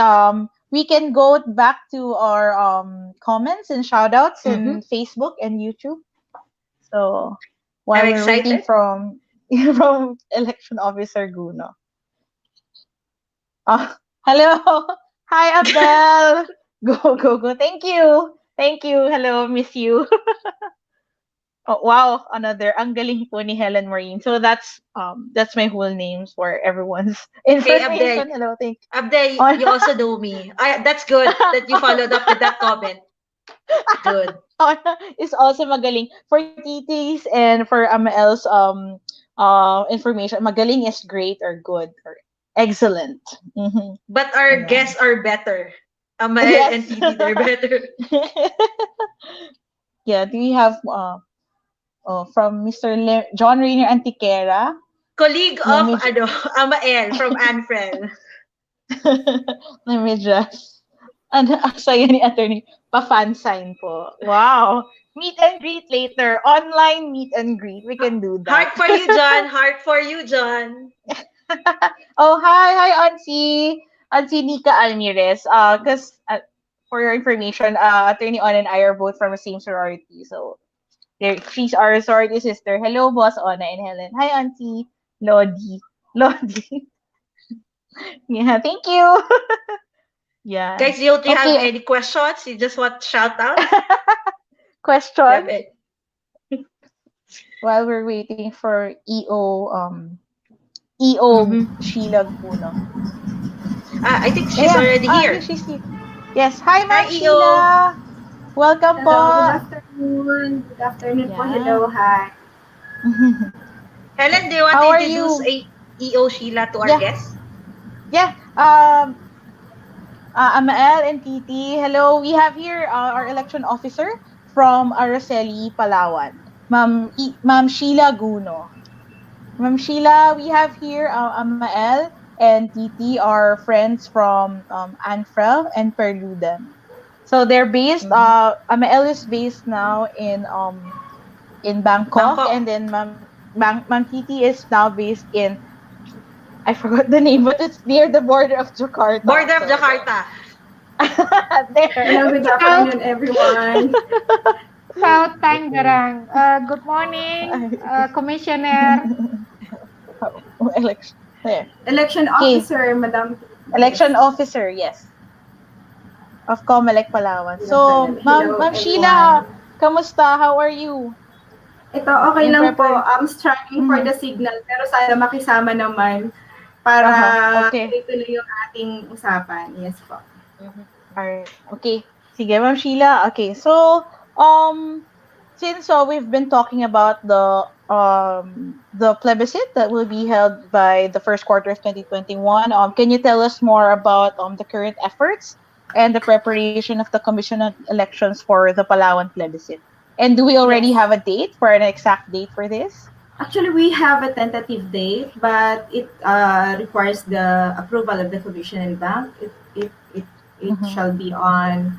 we can go back to our comments and shoutouts in Facebook and YouTube. So while we're waiting from election officer Guno. Hello. Hi, Abel. Go. Thank you. Hello, miss you. Oh, wow, another ang galing po ni Helen Marine. So that's my whole names for everyone's information. Hey, Abday. Hello, thank you. Abday, you also know me. That's good that you followed up with that comment. Good. It's also magaling for Titi's and for Amael's information. Magaling is great or good or excellent. But our guests are better. Amael and Titi, they're better. Yeah, do we have from Mr. John Rainier Antiquera? Colleague of Amael from ANFREL. Let me just saya ni attorney pa-fan sign po. Wow. Meet and greet later. Online meet and greet. We can do that. Heart for you, John. Heart for you, John. Oh, hi, Auntie. Auntie Nika Almirez. Because for your information, Attorney On and I are both from the same sorority. So she's our sorority sister. Hello, Boss Ona and Helen. Hi, Auntie. Lodi. Yeah, thank you. Yeah. Guys, do you have any questions? You just want shout out? Question? While we're waiting for EO Sheila Guno. I think she's already here. I think she's here. Yes. Hi, Ma'am EO. Sheila. Welcome po. Good afternoon po. Hello, hi. Helen, do you want to introduce EO Sheila to our guests? Yeah. Amael and Titi, hello. We have here our election officer from Araceli, Palawan, Ma'am Sheila Guno. Ma'am Sheila, we have here Amael and Titi are friends from ANFREL and PERLUDEM. So they're based. Amael is based now in Bangkok, and then Ma'am Titi is now based in. I forgot the name, but it's near the border of Jakarta. Jakarta. There. Hello, good afternoon, everyone. South Tangerang. Good morning, Commissioner. Election officer, Madam. Election officer, yes. Of Comelec, Palawan. So, Ma'am Sheila, Kamusta? How are you? Ito, okay In lang po. prepar- I'm struggling for the signal, pero sana makisama naman para Okay. tuloy-tuloy yung ating usapan. Yes po. Alright. Okay. Sige, Ma'am Sheila. Okay. So, since we've been talking about the plebiscite that will be held by the first quarter of 2021, can you tell us more about the current efforts and the preparation of the Commission on Elections for the Palawan plebiscite? And do we already have a date for an exact date for this? Actually, we have a tentative date, but it requires the approval of the Commission and Bank. It shall be on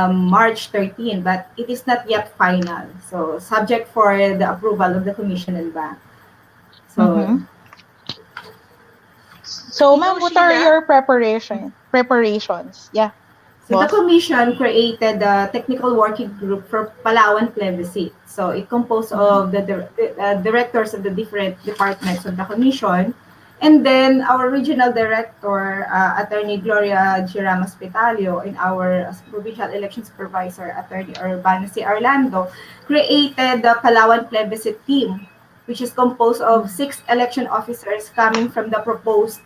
March 13, but it is not yet final. So, subject for the approval of the Commission and Bank. So, So, ma'am, what are your preparations? Yeah. So the Commission created a technical working group for Palawan plebiscite. So it composed of the directors of the different departments of the Commission, and then our regional director, Attorney Gloria Girama Spitalio, and our provincial election supervisor, Attorney Urbano C. Orlando, created the Palawan plebiscite team, which is composed of 6 election officers coming from the proposed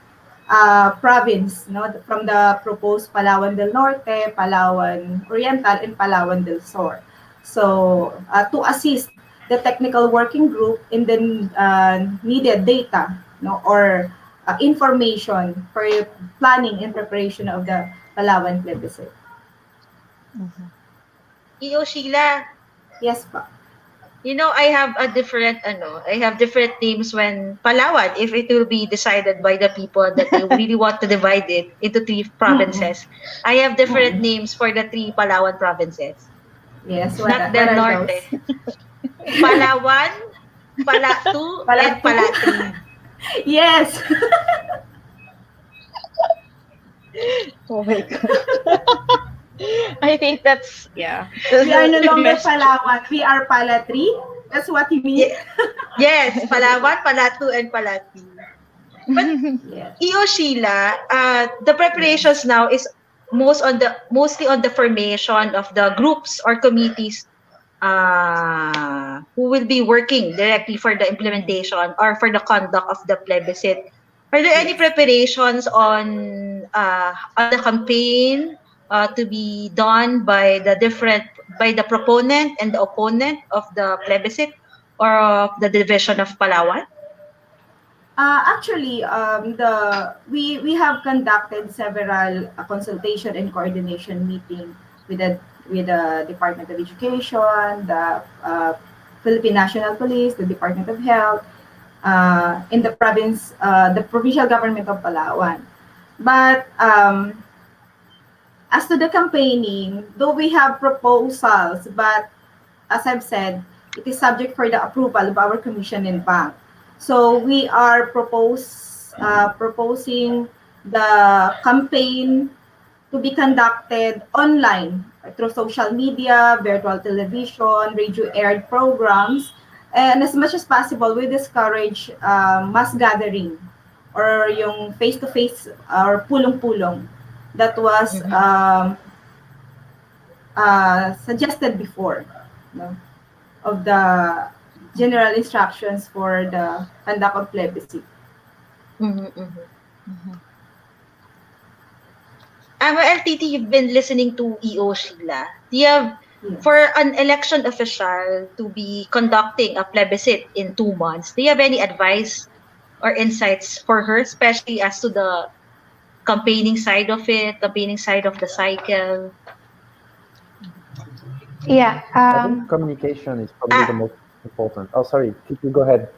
province, no, from the proposed Palawan del Norte, Palawan Oriental, and Palawan del Sur. So, to assist the technical working group in the needed data, no, or information for planning and preparation of the Palawan plebiscite. EO Sheila. Yes, pa. You know, I have different names when Palawan, if it will be decided by the people that they really want to divide it into 3 provinces. I have different names for the 3 Palawan provinces. Yes, Not del Norte. Palawan, Palatu, and Palatri. Yes. Oh my God. I think that's, yeah. We are no longer Palawan. We are Palatri. That's what you mean? Yes, Palawan, Palatu, and Palati. But EO Sheila, the preparations now is mostly on the formation of the groups or committees who will be working directly for the implementation or for the conduct of the plebiscite. Are there any preparations on the campaign to be done by the proponent and the opponent of the plebiscite or of the division of Palawan? Actually, we have conducted several consultation and coordination meeting with the Department of Education, the Philippine National Police, the Department of Health, in the provincial government of Palawan. But as to the campaigning, though we have proposals, but as I've said, it is subject for the approval of our commission and bank. So we are proposing the campaign to be conducted online through social media, virtual television, radio aired programs, and as much as possible, we discourage mass gathering or yung face-to-face or pulong-pulong that was suggested before, no, of the general instructions for the conduct of plebiscite. Amael, Titi, you've been listening to EO Sheila. Do you have, for an election official to be conducting a plebiscite in 2 months, do you have any advice or insights for her, especially as to the campaigning side of the cycle? Yeah. I think communication is probably the most important. Oh, sorry. Titi, go ahead.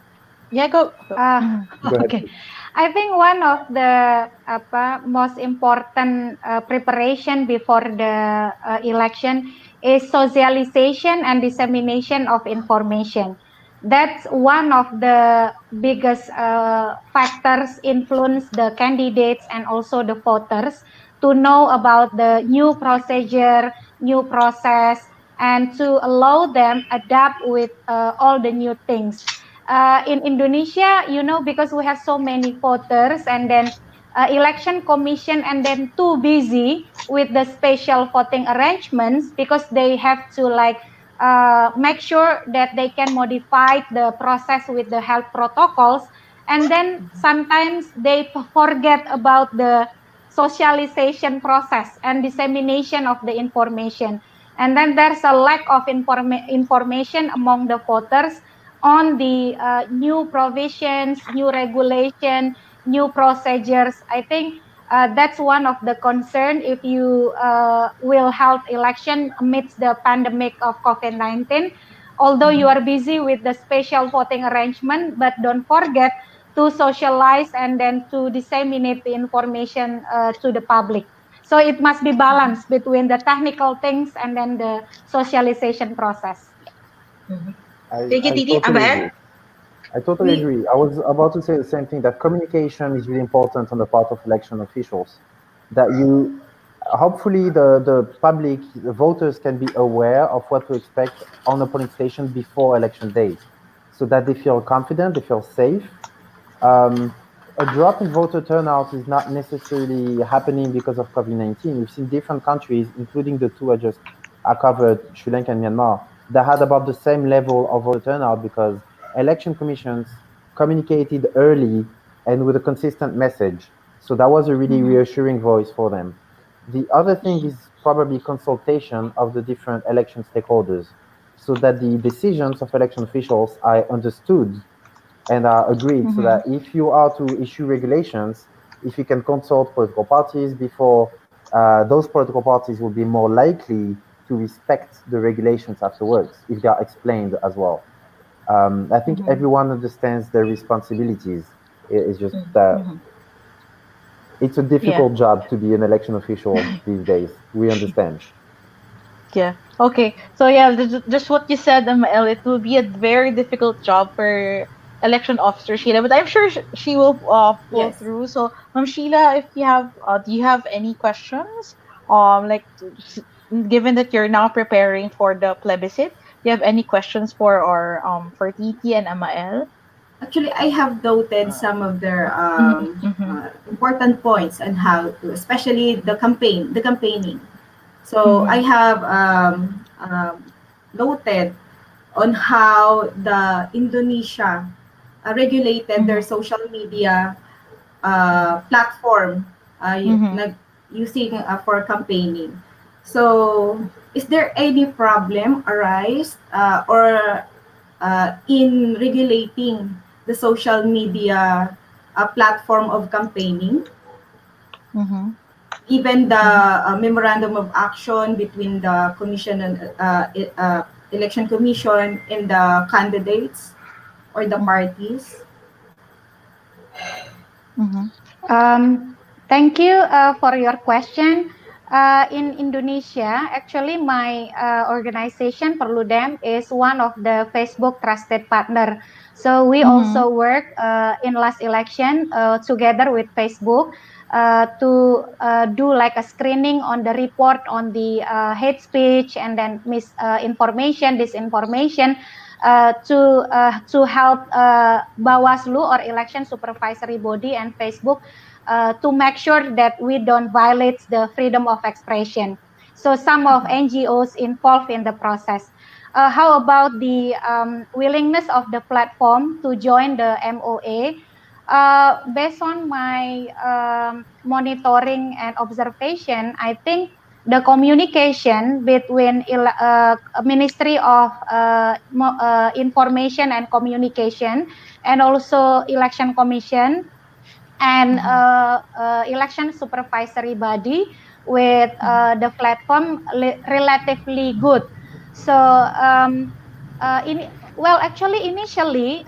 Yeah, go. Go ahead. Okay. I think one of the most important preparation before the election is socialization and dissemination of information. That's one of the biggest factors influence the candidates and also the voters to know about the new procedure, new process, and to allow them adapt with all the new things. In Indonesia, because we have so many voters and then election commission and then too busy with the special voting arrangements because they have to make sure that they can modify the process with the health protocols, and then sometimes they forget about the socialization process and dissemination of the information, and then there's a lack of information among the voters on the new provisions, new regulation, new procedures. I think that's one of the concern if you will hold election amidst the pandemic of COVID-19. Although you are busy with the special voting arrangement, but don't forget to socialize and then to disseminate the information to the public. So it must be balanced between the technical things and then the socialization process. Thank you, I Titi. totally Amael? agree. I totally agree. I was about to say the same thing, that communication is really important on the part of election officials. That you, hopefully the public, the voters can be aware of what to expect on the polling station before election day, so that they feel confident, they feel safe. Um, a drop in voter turnout is not necessarily happening because of COVID-19. We've seen different countries, including the two I covered, Sri Lanka and Myanmar, that had about the same level of voter turnout because election commissions communicated early and with a consistent message. So that was a really reassuring voice for them. The other thing is probably consultation of the different election stakeholders so that the decisions of election officials are understood and are agreed, so that if you are to issue regulations, if you can consult political parties before, those political parties will be more likely to respect the regulations afterwards if they are explained as well. I think everyone understands their responsibilities. It's just that it's a difficult job to be an election official these days. We understand. Yeah. Okay. So yeah, just what you said, Amael, it will be a very difficult job for election officer Sheila, but I'm sure she will pull Yes. through. So, Sheila, if you have, do you have any questions? Like, given that you're now preparing for the plebiscite, do you have any questions for our for Titi and Amael? Actually, I have noted some of their Mm-hmm. important points on how to, especially the campaigning. So I have noted on how the Indonesia regulated their social media platform using for campaigning. So, is there any problem arise or in regulating the social media platform of campaigning? Even the memorandum of action between the commission and election commission and the candidates or the parties? Thank you for your question. In Indonesia, actually, my organization Perludem is one of the Facebook trusted partner. So we also work in last election together with Facebook to do like a screening on the report on the hate speech and then misinformation, disinformation. To help Bawaslu or election supervisory body and Facebook to make sure that we don't violate the freedom of expression. So some of NGOs involved in the process. How about the willingness of the platform to join the MOA? Based on my monitoring and observation, I think the communication between Ministry of Information and Communication and also Election Commission and election supervisory body with the platform relatively good. So well, actually, initially,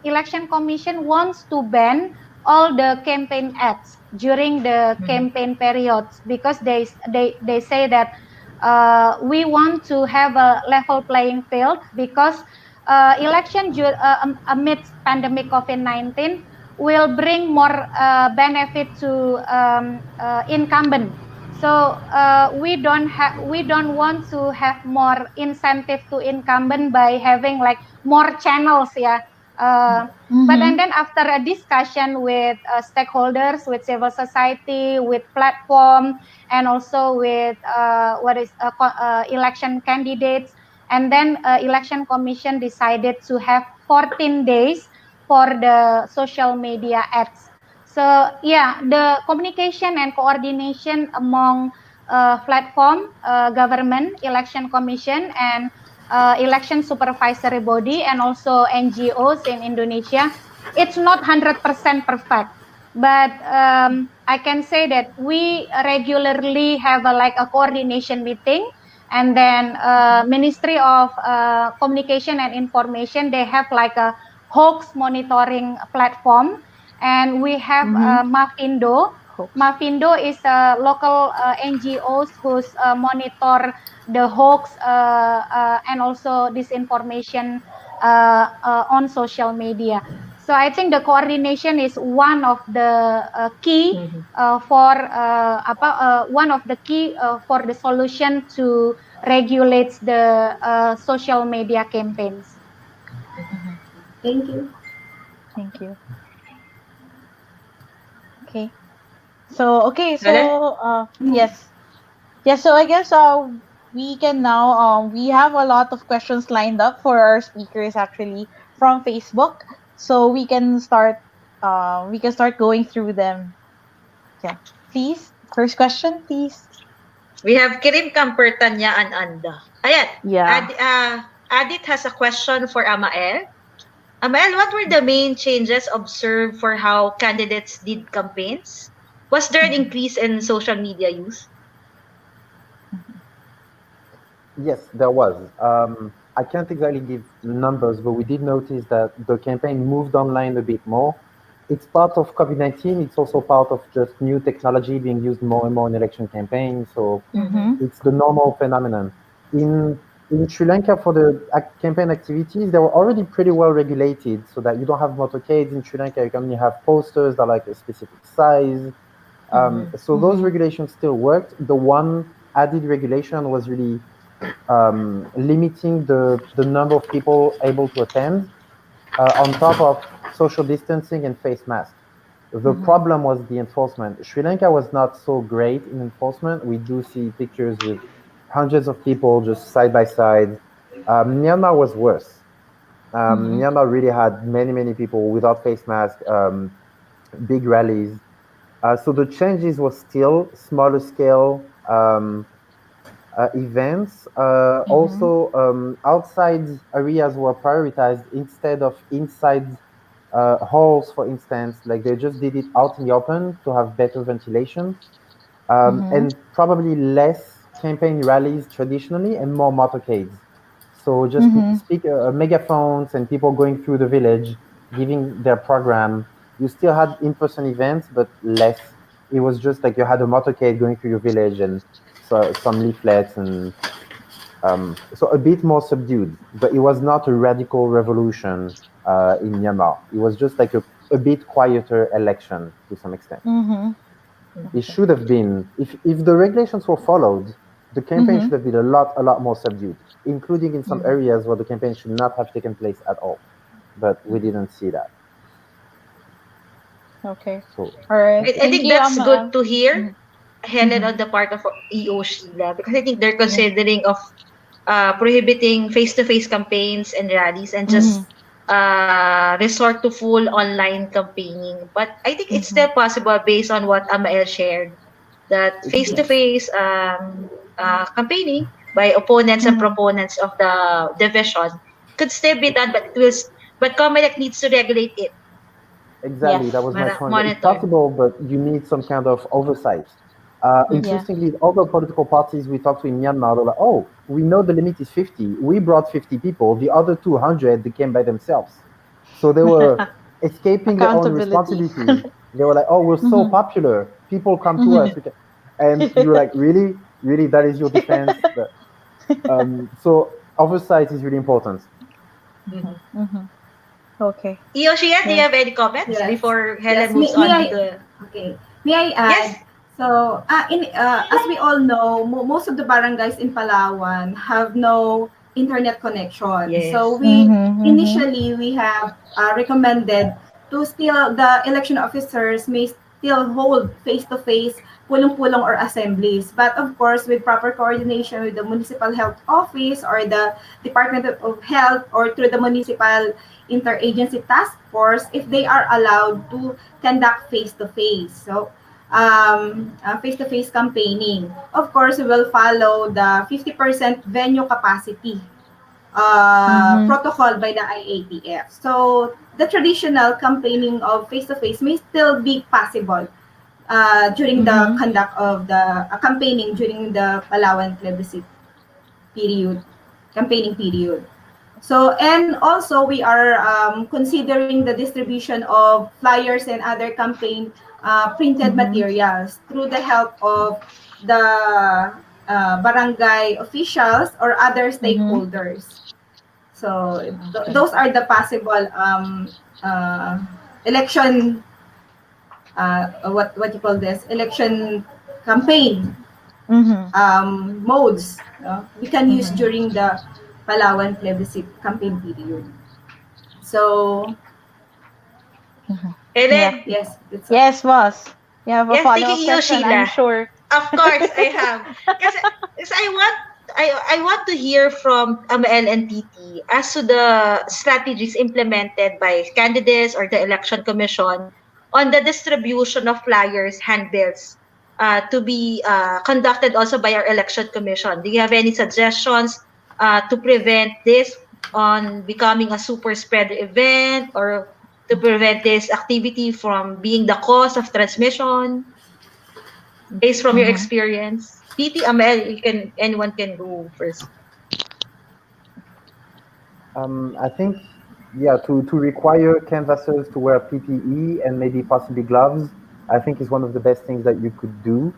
election commission wants to ban all the campaign ads during the campaign periods because they say that we want to have a level playing field because amidst pandemic COVID-19 will bring more benefit to incumbent. So we don't want to have more incentive to incumbent by having like more channels, yeah, But and then after a discussion with stakeholders, with civil society, with platform, and also with election candidates, and then election commission decided to have 14 days for the social media ads. So yeah, the communication and coordination among platform, government, election commission, and election supervisory body, and also NGOs in Indonesia, it's not 100% perfect. But I can say that we regularly have a coordination meeting, and then Ministry of Communication and Information, they have like a hoax monitoring platform, and we have Mafindo. Mafindo is a local NGOs who's monitor the hoax and also disinformation on social media. So I think the coordination is one of the key for one of the key for the solution to regulate the social media campaigns. Thank you. Thank you. Okay. So yes. Yeah, so I guess we can now we have a lot of questions lined up for our speakers actually from Facebook. So we can start going through them. Yeah. Please, first question, please. We have Kirim Kampertanya and Anda. Ayan. Yeah. Adit has a question for Amael. Amael, what were the main changes observed for how candidates did campaigns? Was there an increase in social media use? Yes, there was. I can't exactly give numbers, but we did notice that the campaign moved online a bit more. It's part of COVID-19. It's also part of just new technology being used more and more in election campaigns. So it's the normal phenomenon. In Sri Lanka, for the campaign activities, they were already pretty well regulated, so that you don't have motorcades in Sri Lanka. You can only have posters that are like a specific size. So those regulations still worked. The one added regulation was really limiting the number of people able to attend, on top of social distancing and face masks. The problem was the enforcement. Sri Lanka was not so great in enforcement. We do see pictures with hundreds of people just side by side. Myanmar was worse. Myanmar really had many people without face masks, big rallies. So the changes were still smaller scale events. Also, outside areas were prioritized instead of inside halls, for instance. Like they just did it out in the open to have better ventilation, and probably less campaign rallies traditionally and more motorcades. So just megaphones and people going through the village giving their program. You still had in-person events, but less. It was just like you had a motorcade going through your village and so some leaflets, and so a bit more subdued. But it was not a radical revolution in Myanmar. It was just like a bit quieter election to some extent. It should have been, if the regulations were followed, the campaign should have been a lot more subdued, including in some areas where the campaign should not have taken place at all. But we didn't see that. Okay. So, all right. I think that's good to hear, Helen, on the part of EO Sheila, because I think they're considering of prohibiting face-to-face campaigns and rallies and just resort to full online campaigning. But I think it's still possible based on what Amael shared, that face-to-face campaigning by opponents and proponents of the division could still be done, but Comelec needs to regulate it. Exactly, that was my point. It's possible, but you need some kind of oversight. Interestingly, all the political parties we talked to in Myanmar, they're like, oh, we know the limit is 50. We brought 50 people. The other 200, they came by themselves. So they were escaping their own responsibilities. They were like, oh, we're so popular. People come to us. And you're like, really? Really, that is your defense? So oversight is really important. Okay. Yoshia, do you have any comments before Helen moves on to... Okay. May I add? Yes. So, as we all know, most of the barangays in Palawan have no internet connection. Yes. So we initially we have recommended to still the election officers may still hold face-to-face pulong-pulong or assemblies. But of course, with proper coordination with the municipal health office or the Department of Health or through the municipal interagency task force, if they are allowed to conduct face-to-face. So face-to-face campaigning. Of course, we will follow the 50% venue capacity protocol by the IATF. So the traditional campaigning of face-to-face may still be possible during the conduct of the campaigning during the Palawan plebiscite period, campaigning period. So, and also we are considering the distribution of flyers and other campaign printed materials through the help of the barangay officials or other stakeholders. So, those are the possible election, what you call this, election campaign modes we can use during the Palawan plebiscite campaign period. So, Helen? Yes, boss. You have a Yes, follow-up taking you, question, Sheila. I'm sure. Of course, I have. Because I want to hear from Amael and Titi as to the strategies implemented by candidates or the election commission on the distribution of flyers, handbills, to be conducted also by our election commission. Do you have any suggestions to prevent this on becoming a super spread event or to prevent this activity from being the cause of transmission based from your experience? Titi, Amel, anyone can go first. I think, yeah, to require canvassers to wear PPE and maybe possibly gloves, I think is one of the best things that you could do.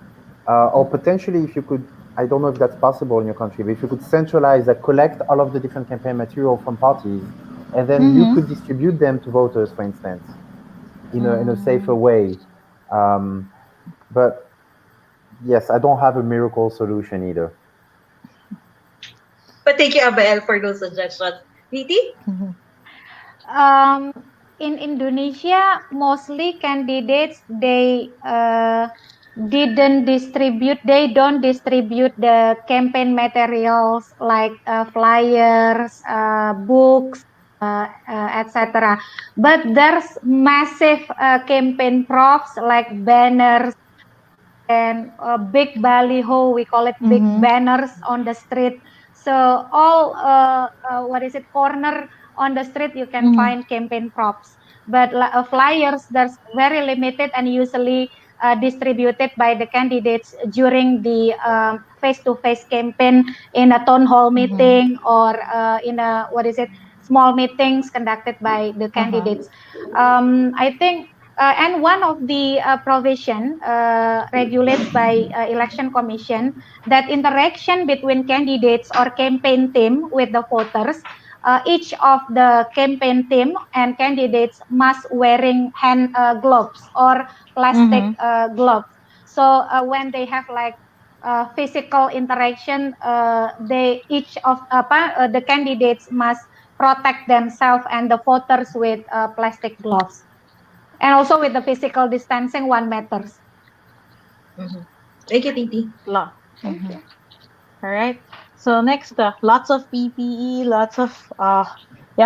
Or potentially, if you could, I don't know if that's possible in your country, but if you could centralize that, collect all of the different campaign material from parties, and then you could distribute them to voters, for instance, in a safer way. But yes, I don't have a miracle solution either. But thank you, Amel, for those suggestions. Titi? Um, in Indonesia, mostly candidates they don't distribute the campaign materials like flyers, books, etc. But there's massive campaign props like banners and big baliho, we call it big banners on the street. So all what is it, corner on the street you can find campaign props. But flyers, there's very limited and usually distributed by the candidates during the face-to-face campaign in a town hall meeting or in a what is it, small meetings conducted by the candidates. I think and one of the provision regulated by election commission that interaction between candidates or campaign team with the voters, each of the campaign team and candidates must wearing hand gloves or plastic gloves. So when they have like physical interaction, they each of the candidates must protect themselves and the voters with plastic gloves. And also with the physical distancing 1 meters. Thank you, Titi. Thank you. All right. So next, lots of PPE, lots of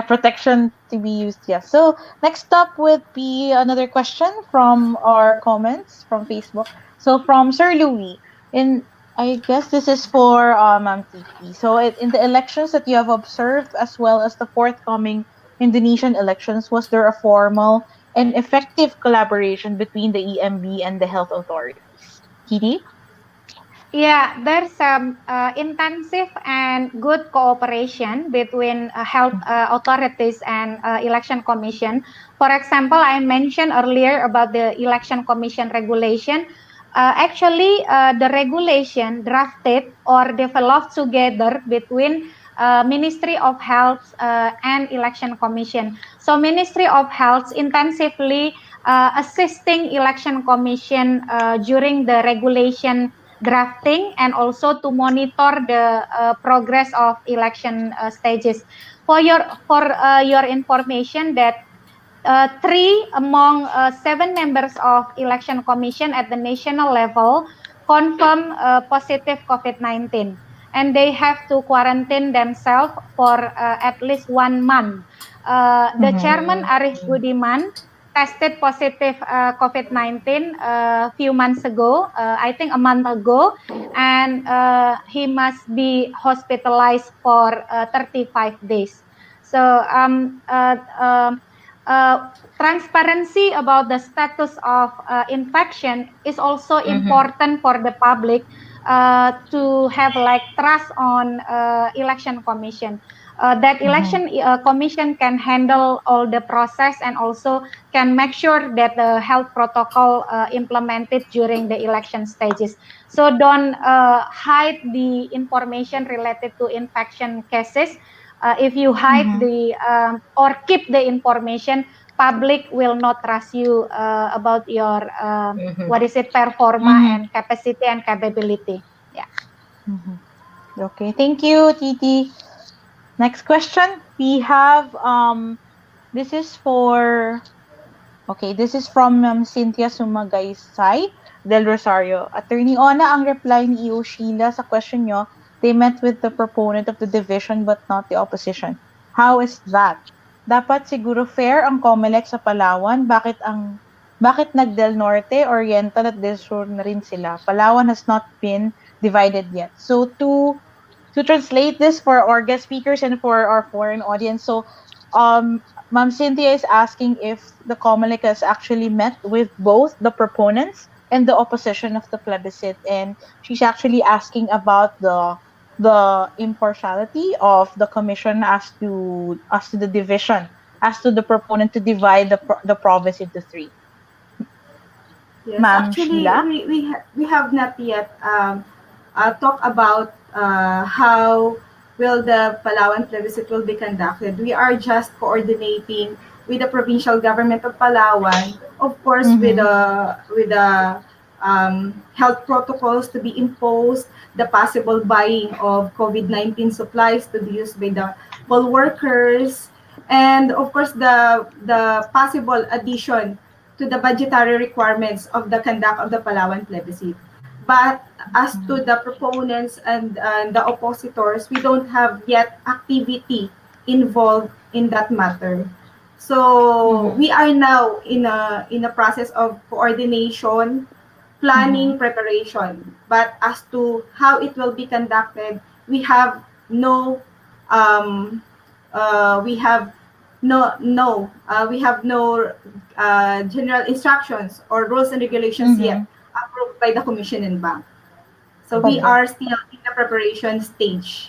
protection to be used. Yeah. So next up would be another question from our comments from Facebook. So from Sir Louis, in I guess this is for Ma'am Titi. So in the elections that you have observed, as well as the forthcoming Indonesian elections, was there a formal and effective collaboration between the EMB and the health authorities? Titi? Yeah, there's some intensive and good cooperation between health authorities and election commission. For example, I mentioned earlier about the election commission regulation. Actually, the regulation drafted or developed together between Ministry of Health and Election Commission. So Ministry of Health intensively assisting Election Commission during the regulation drafting and also to monitor the progress of election stages. For your information, that 3 among 7 members of election commission at the national level confirm positive COVID-19, and they have to quarantine themselves for at least 1 month. The chairman Arif Budiman tested positive COVID-19 a few months ago, I think a month ago, and he must be hospitalized for 35 days. So transparency about the status of infection is also important for the public to have like trust on election commission. That election commission can handle all the process and also can make sure that the health protocol implemented during the election stages. So don't hide the information related to infection cases. If you hide the or keep the information, public will not trust you about your what is it, performa and capacity and capability. Yeah. Okay, thank you, Titi. Next question we have this is from Cynthia Sumagaysay del Rosario. Attorney Ona, ang reply ni EO Sheila sa question nyo, they met with the proponent of the division but not the opposition. How is that? Dapat siguro fair ang COMELEC sa Palawan. Bakit nag-Del Norte, Oriental at Del Sur na rin sila? Palawan has not been divided yet. So to translate this for our guest speakers and for our foreign audience, so Ma'am Cynthia is asking if the COMELEC has actually met with both the proponents and the opposition of the plebiscite, and she's actually asking about the impartiality of the commission as to the division, as to the proponent to divide the province into 3. Yes, Ma'am actually, Sheila? we have not yet talked about how will the Palawan plebiscite will be conducted. We are just coordinating with the provincial government of Palawan, of course, with the health protocols to be imposed, the possible buying of COVID-19 supplies to be used by the poll workers, and of course the possible addition to the budgetary requirements of the conduct of the Palawan plebiscite. But as to the proponents and the oppositors, we don't have yet activity involved in that matter. So we are now in a process of coordination, planning, preparation. But as to how it will be conducted, we have no general instructions or rules and regulations yet approved by the Commission and Bank. So we are still in the preparation stage.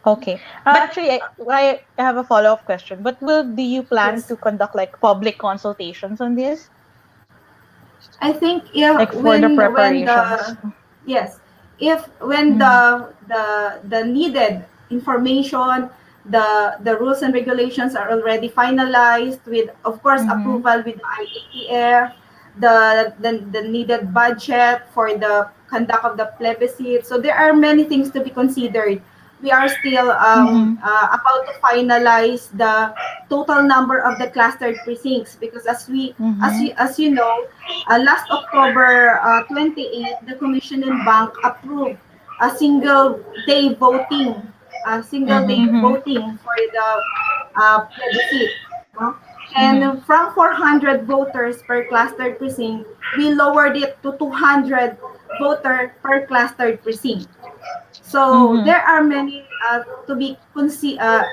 Okay. Actually, I have a follow-up question. But do you plan to conduct like public consultations on this? I think if like for the preparations. When the needed information, the rules and regulations are already finalized with, of course, approval with the IATF, the needed budget for the conduct of the plebiscite. So there are many things to be considered. We are still about to finalize the total number of the clustered precincts, because as you know, last October 28, the Commission and Bank approved a single day voting for the plebiscite. And from 400 voters per clustered precinct, we lowered it to 200 voter per clustered precinct. So there are many to be considered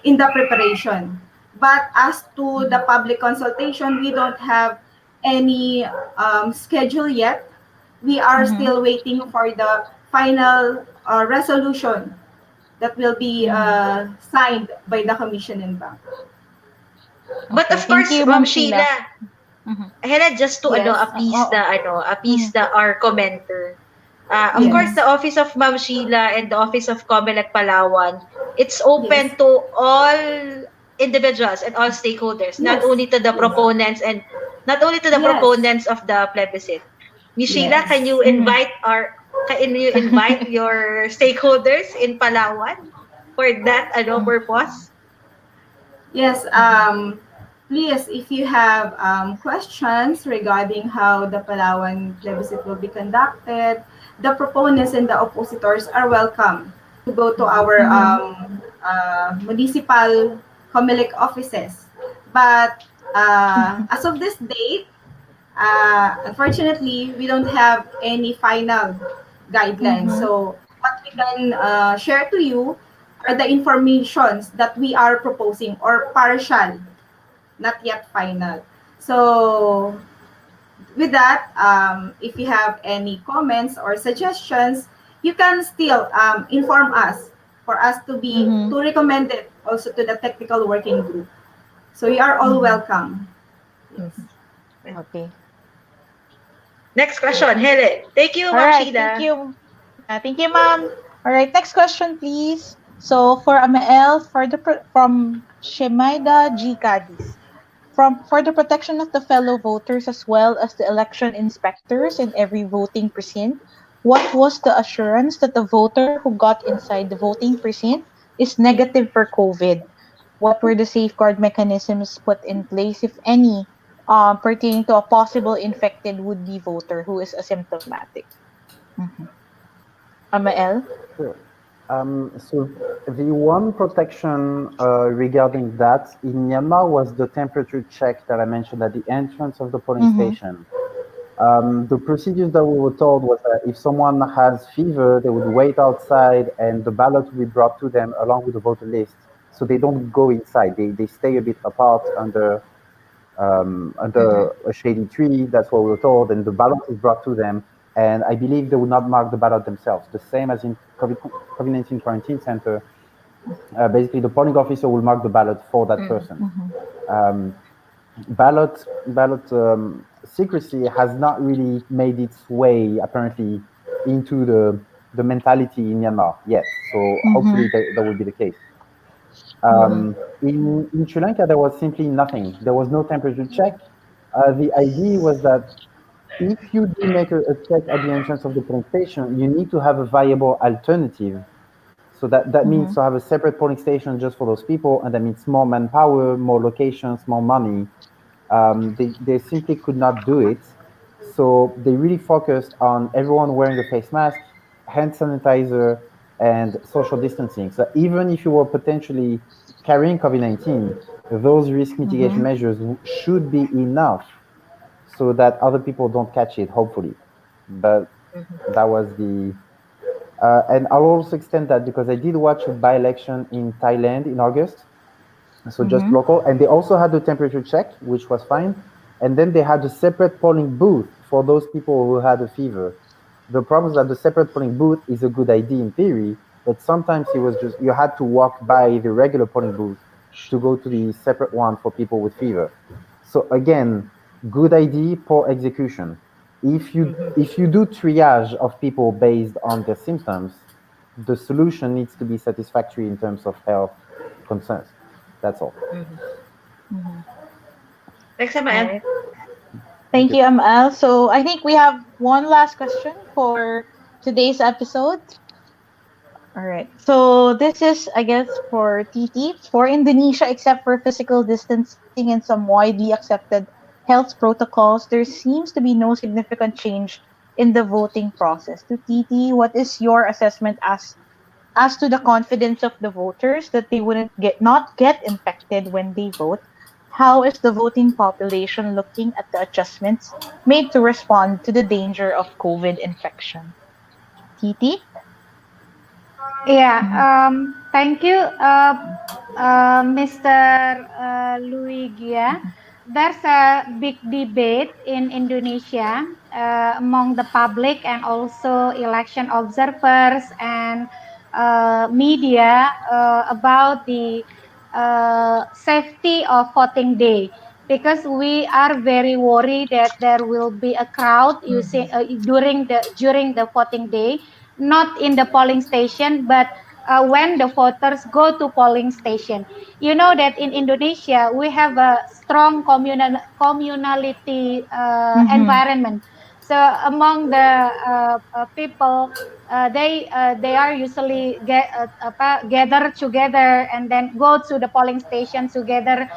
in the preparation. But as to the public consultation, we don't have any schedule yet. We are still waiting for the final resolution that will be signed by the Commission and Bank. But of course, Ma'am Sheila, just to appease our commenter. Of course, the office of Ma'am Sheila and the office of COMELEC Palawan, it's open to all individuals and all stakeholders, not only to the proponents and not only to the proponents of the plebiscite. Miss Sheila, Yes. can you invite your stakeholders in Palawan for that purpose? Yes, please, if you have questions regarding how the Palawan plebiscite will be conducted, the proponents and the oppositors are welcome to go to our municipal COMELEC offices. But as of this date, unfortunately, we don't have any final guidelines. So what we can share to you are the informations that we are proposing or partial, not yet final. So with that, if you have any comments or suggestions, you can still inform us for us to recommend it also to the technical working group. So you are all welcome. Yes. Okay. Next question, Helen. Thank you, All Ma'am right. Sheila. Thank you. Thank you, ma'am. All right. Next question, please. So for Amael, from Shemaida G. Cadiz. For the protection of the fellow voters as well as the election inspectors in every voting precinct, what was the assurance that the voter who got inside the voting precinct is negative for COVID? What were the safeguard mechanisms put in place, if any, pertaining to a possible infected would-be voter who is asymptomatic? Amael? Sure. So the one protection regarding that in Myanmar was the temperature check that I mentioned at the entrance of the polling station. The procedures that we were told was that if someone has fever, they would wait outside and the ballot would be brought to them along with the voter list. So they don't go inside. They stay a bit apart under a shady tree. That's what we were told. And the ballot is brought to them. And I believe they will not mark the ballot themselves. The same as in COVID-19 quarantine center. Basically, the polling officer will mark the ballot for that person. Ballot secrecy has not really made its way apparently into the mentality in Myanmar yet. So hopefully that will be the case. In Sri Lanka, there was simply nothing. There was no temperature check. The idea was that if you do make a check at the entrance of the polling station, you need to have a viable alternative. So that means to have a separate polling station just for those people, and that means more manpower, more locations, more money. They simply could not do it. So they really focused on everyone wearing a face mask, hand sanitizer, and social distancing. So even if you were potentially carrying COVID-19, those risk mitigation measures should be enough so that other people don't catch it, hopefully. But that was the... and I'll also extend that because I did watch a by-election in Thailand in August. So just local. And they also had the temperature check, which was fine. And then they had a separate polling booth for those people who had a fever. The problem is that the separate polling booth is a good idea in theory, but sometimes it was just, you had to walk by the regular polling booth to go to the separate one for people with fever. So again, good idea, poor execution. If you do triage of people based on their symptoms, the solution needs to be satisfactory in terms of health concerns. That's all. Thanks, Amael. Thank you, Amael. So I think we have one last question for today's episode. All right. So this is, I guess, for Titi. For Indonesia, except for physical distancing and some widely accepted health protocols, there seems to be no significant change in the voting process. To Titi, what is your assessment as to the confidence of the voters that they wouldn't not get infected when they vote? How is the voting population looking at the adjustments made to respond to the danger of COVID infection? Titi? Yeah, thank you, Mr. Luigia. There's a big debate in Indonesia among the public and also election observers and media about the safety of voting day, because we are very worried that there will be a crowd during the voting day, not in the polling station, but when the voters go to polling station. You know that in Indonesia we have a strong communality environment. So among the people, they are usually gather together and then go to the polling station together.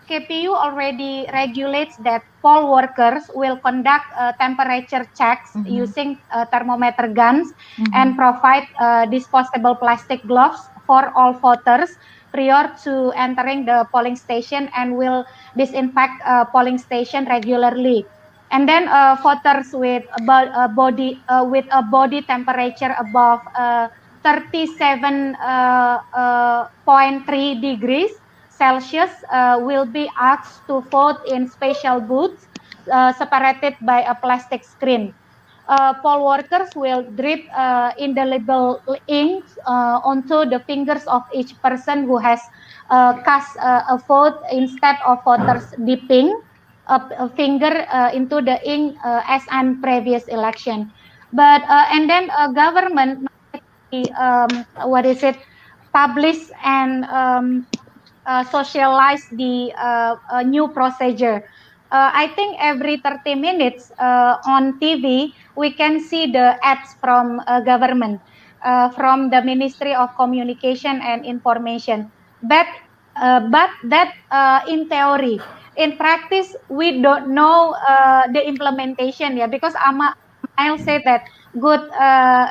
KPU already regulates that poll workers will conduct temperature checks using thermometer guns and provide disposable plastic gloves for all voters prior to entering the polling station, and will disinfect polling station regularly. And then voters with a body temperature above 37.3 degrees Celsius will be asked to vote in special booths separated by a plastic screen. Poll workers will drip indelible ink onto the fingers of each person who has cast a vote, instead of voters dipping a finger into the ink as in previous election. But and then government what is it publish and socialize the new procedure. I think every 30 minutes on TV, we can see the ads from government, from the Ministry of Communication and Information. But, but that in theory, in practice, we don't know the implementation, yeah, because Amael said that good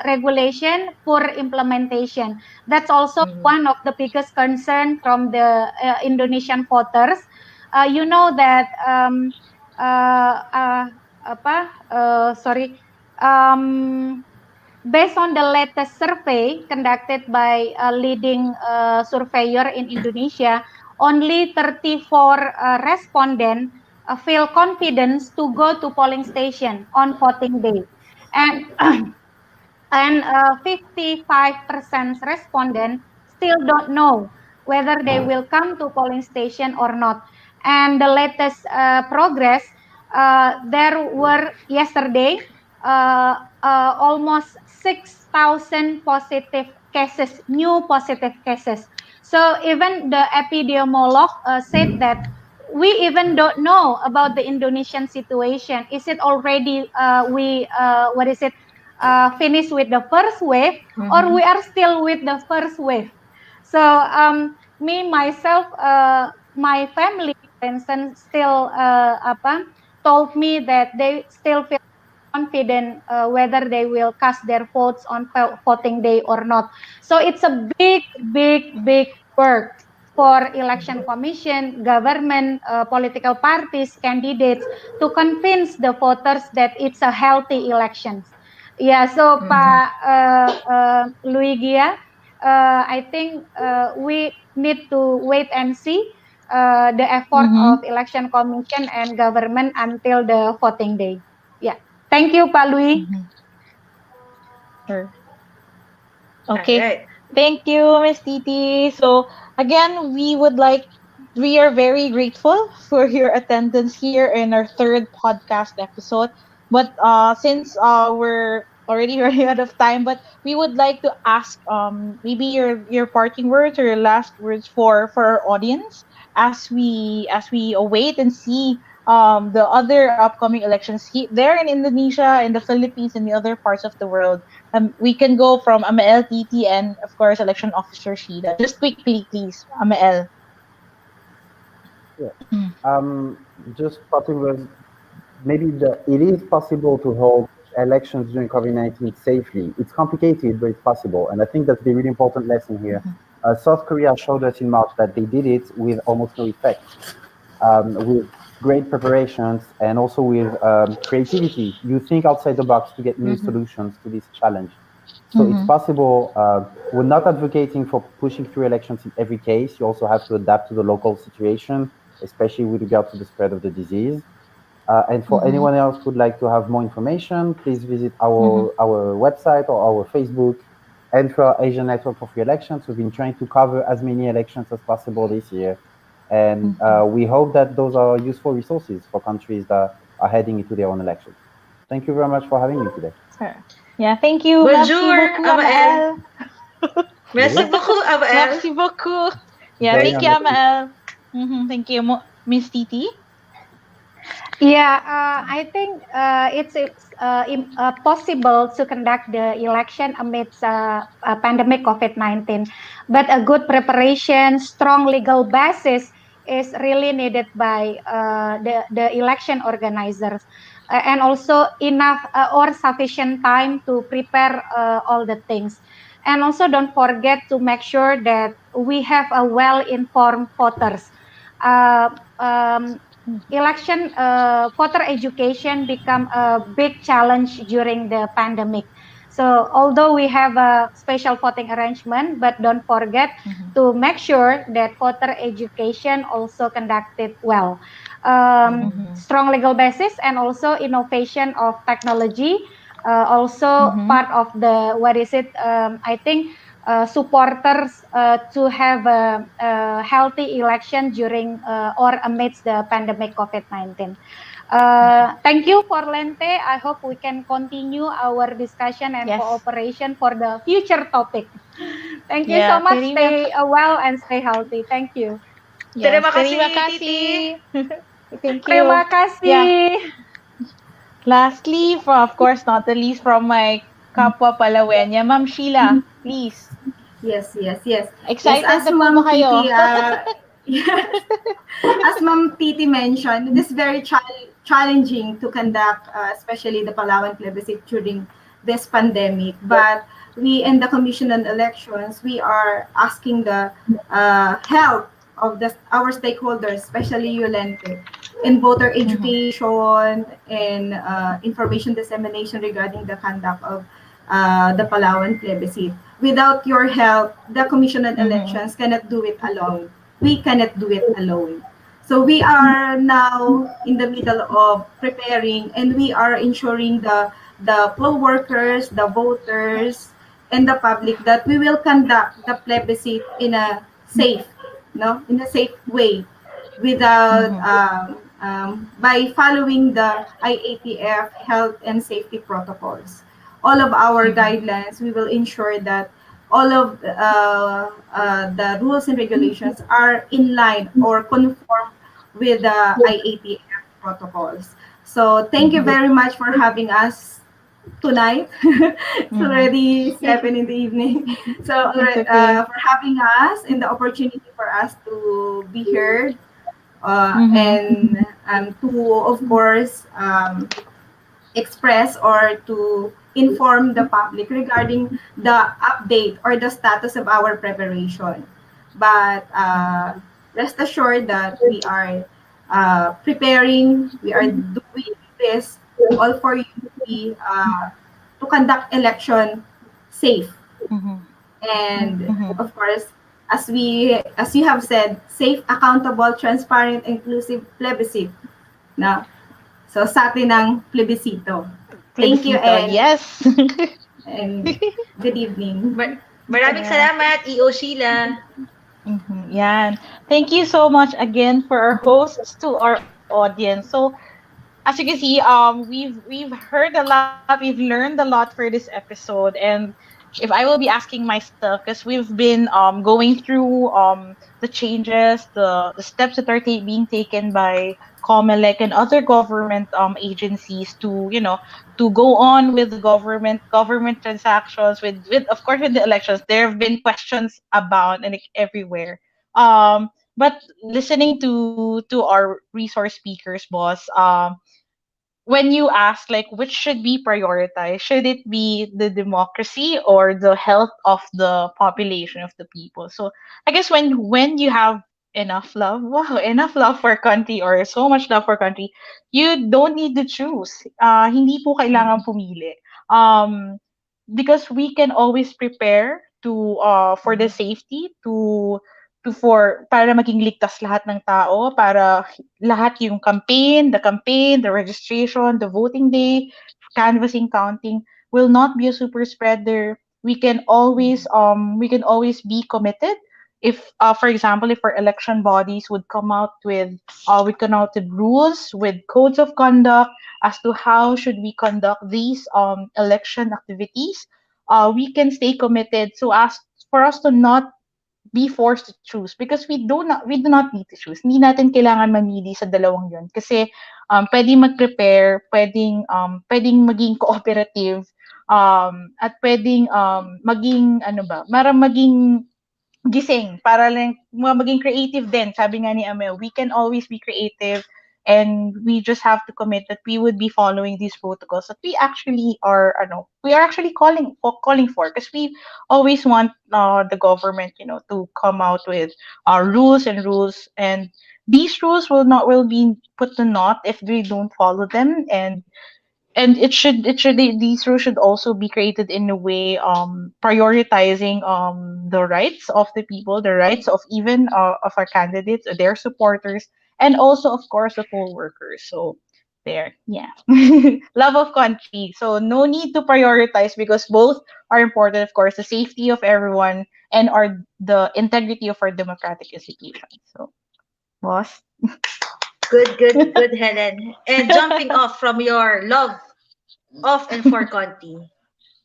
regulation, poor implementation. That's also one of the biggest concern from the Indonesian voters. You know that sorry, based on the latest survey conducted by a leading surveyor in Indonesia, only 34 respondents feel confident to go to polling station on voting day, and and 55% respondent still don't know whether they will come to polling station or not. And the latest progress, there were yesterday almost 6,000 positive cases, new positive cases. So even the epidemiolog said that we even don't know about the Indonesian situation. Is it already what is it finish with the first wave, or we are still with the first wave? So me myself, my family, for instance, still told me that they still feel confident whether they will cast their votes on voting day or not. So it's a big work for election commission, government, political parties, candidates to convince the voters that it's a healthy elections. Yeah, so Pak Luigia, I think we need to wait and see the effort of election commission and government until the voting day. Yeah. Thank you, Pak Louis. Sure. Okay. Thank you, Miss Titi. So again, we are very grateful for your attendance here in our third podcast episode. But since we're already running out of time, but we would like to ask maybe your parting words or your last words for our audience as we await and see the other upcoming elections there in Indonesia, in the Philippines, and the other parts of the world. We can go from Amael, Titi, and of course, Election Officer Sheila. Just quickly, please, Amael. Yeah. Just starting with maybe it is possible to hold elections during COVID-19 safely. It's complicated, but it's possible. And I think that's the really important lesson here. South Korea showed us in March that they did it with almost no effect, with great preparations and also with creativity. You think outside the box to get new solutions to this challenge. So it's possible. We're not advocating for pushing through elections in every case. You also have to adapt to the local situation, especially with regard to the spread of the disease. And for anyone else who'd like to have more information, please visit our website or our Facebook, ANFREL Asian Network for Free Elections. We've been trying to cover as many elections as possible this year. And we hope that those are useful resources for countries that are heading into their own elections. Thank you very much for having me today. Yeah, thank you. Bonjour, Merci beaucoup, Amael. Merci beaucoup, Amael. Merci beaucoup. Yeah, thank you, Amael. Thank you, Miss Titi. Yeah, I think it's possible to conduct the election amidst pandemic COVID-19, but a good preparation, strong legal basis is really needed by the election organizers, and also enough or sufficient time to prepare all the things. And also don't forget to make sure that we have a well-informed voters. Uh, um, Election voter education become a big challenge during the pandemic. So although we have a special voting arrangement, but don't forget to make sure that voter education also conducted well. Strong legal basis and also innovation of technology, also part of the what is it? I think supporters to have a healthy election during or amidst the pandemic COVID-19. Thank you for Lente. I hope we can continue our discussion and cooperation for the future topic. Thank you so Yeah, much. Stay well and stay healthy. Thank you. yes, Terima terima kasih, Titi. kasih. Thank you. Terima Yeah. kasih. Lastly, of course, not the least, from my kapwa Palawenya, Ma'am Sheila, please. Yes, yes, yes. Yes, Excited as na po ba Ma'am kayo? Titi, yes, as Ma'am Titi mentioned, it is very challenging to conduct, especially the Palawan plebiscite during this pandemic. But we in the Commission on Elections, we are asking the help of our stakeholders, especially LENTE, in voter education and information dissemination regarding the conduct of the Palawan plebiscite. Without your help, the Commission on Elections cannot do it alone. We cannot do it alone. So we are now in the middle of preparing, and we are ensuring the poll workers, the voters, and the public that we will conduct the plebiscite in a safe, no, in a safe way, without by following the IATF health and safety protocols. All of our guidelines, we will ensure that all of the rules and regulations are in line or conform with the IATF protocols. So thank you very much for having us tonight. It's already 7 in the evening. So for having us and the opportunity for us to be heard, and to, of course, express or to inform the public regarding the update or the status of our preparation. But rest assured that we are preparing, we are doing this all for you to conduct election safe. And of course, as you have said, safe, accountable, transparent, inclusive plebiscite. No? So sa atin ang plebisito. Thank you Plebiscito, yes. and good evening. Maraming salamat, EO Sheila. Yan. Thank you so much again for our hosts to our audience. So as you can see, we've heard a lot, we've learned a lot for this episode, and if I will be asking myself, because we've been going through the changes, the steps that are being taken by COMELEC and other government agencies to to go on with the government transactions with of course with the elections. There have been questions about and like, everywhere. But listening to our resource speakers, boss, when you ask like which should be prioritized, should it be the democracy or the health of the population of the people? So I guess when you have enough love, wow, enough love for country or so much love for country, you don't need to choose. Hindi po kailangan pumili. Because we can always prepare to for the safety to for para maging ligtas lahat ng tao, para lahat yung campaign, the registration, the voting day, canvassing, counting will not be a super spreader. We can always be committed if for example if our election bodies would come out with rules with codes of conduct as to how should we conduct these election activities, we can stay committed so as for us to not be forced to choose because we do not need to choose. Hindi natin kailangan mamili sa dalawang yun kasi pwedeng mag-prepare, pwedeng maging cooperative, at pwedeng maging maging gising para lang maging creative din. Sabi nga ni Amel, we can always be creative and we just have to commit that we would be following these protocols that we are actually calling for because we always want the government to come out with rules and these rules will be put to naught if we don't follow them and these rules should also be created in a way prioritizing the rights of the people, the rights of even of our candidates, their supporters, and also of course the poll workers. So there, yeah. Love of country, so no need to prioritize because both are important, of course, the safety of everyone and the integrity of our democratic institutions. So boss. Good, Helen. And jumping off from your love of and for Conti,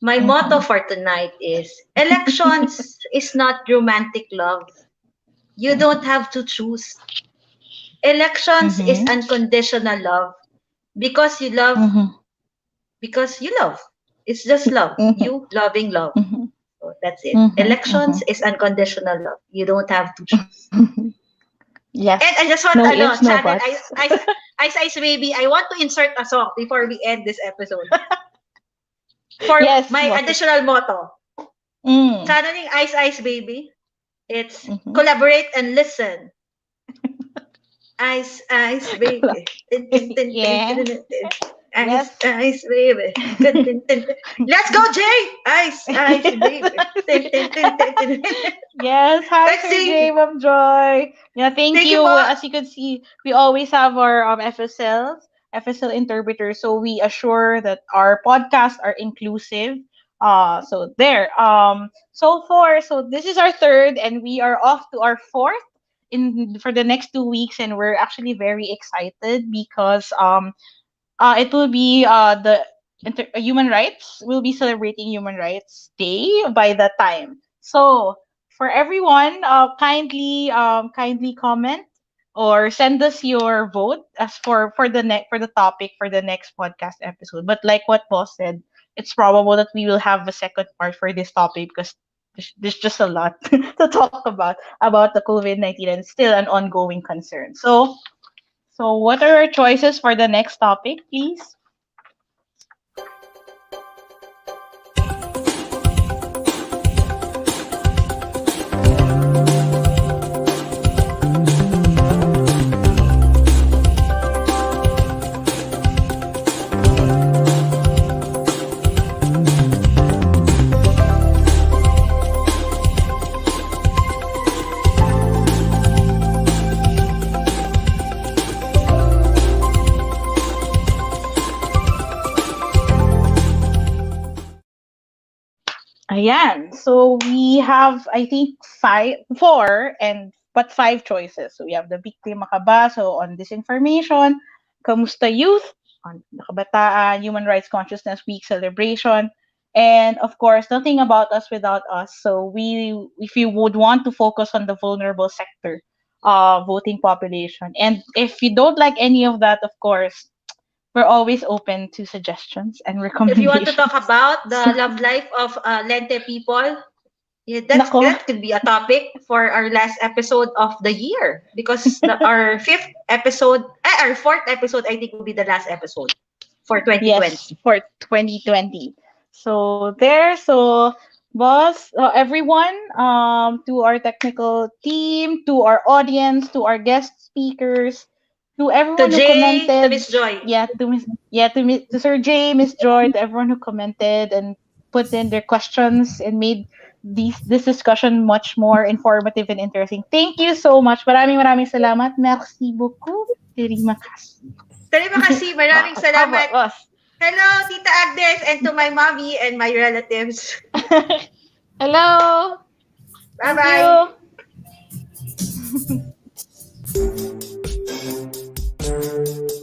my motto for tonight is elections is not romantic love. You don't have to choose. Elections is unconditional love because you love because you love. It's just love. You loving love. So that's it. Elections is unconditional love. You don't have to choose. Yes. And I just want no channel ifs, no buts. Ice Baby. I want to insert a song before we end this episode. For my additional motto. Channeling Ice Baby. It's collaborate and listen. Ice Baby. Ice Baby. Let's go, Jay! Ice Baby. Yes, hi Sir Jay, Ma'am Joy. Yeah, thank you. As you can see, we always have our FSL interpreters, so we assure that our podcasts are inclusive. So there. So this is our third, and we are off to our fourth for the next 2 weeks, and we're actually very excited because it will be human rights. We'll be celebrating Human Rights Day by that time. So for everyone, kindly comment or send us your vote as for the topic for the next podcast episode. But like what Boss said, it's probable that we will have a second part for this topic because there's just a lot to talk about the COVID-19 and still an ongoing concern. So what are our choices for the next topic, please? Ayan. So we have, I think, five choices. So we have the Biktima ka ba? So on disinformation, Kamusta Youth, on Kabataan, Human Rights Consciousness Week celebration, and of course, Nothing About Us Without Us. So if you would want to focus on the vulnerable sector, voting population, and if you don't like any of that, of course, we're always open to suggestions and recommendations. If you want to talk about the love life of Lente people, that could be a topic for our last episode of the year because our fourth episode, I think, will be the last episode for 2020. Yes, for 2020. So boss, everyone, to our technical team, to our audience, to our guest speakers, to everyone who commented, to Miss Joy, to Sir Jay, Miss Joy, to everyone who commented and put in their questions and made this discussion much more informative and interesting. Thank you so much. Maraming salamat. Merci beaucoup. Terima kasih. Terima kasih. Maraming salamat. Hello, Tita Agnes, and to my mommy and my relatives. Hello. Bye-bye. Thank you.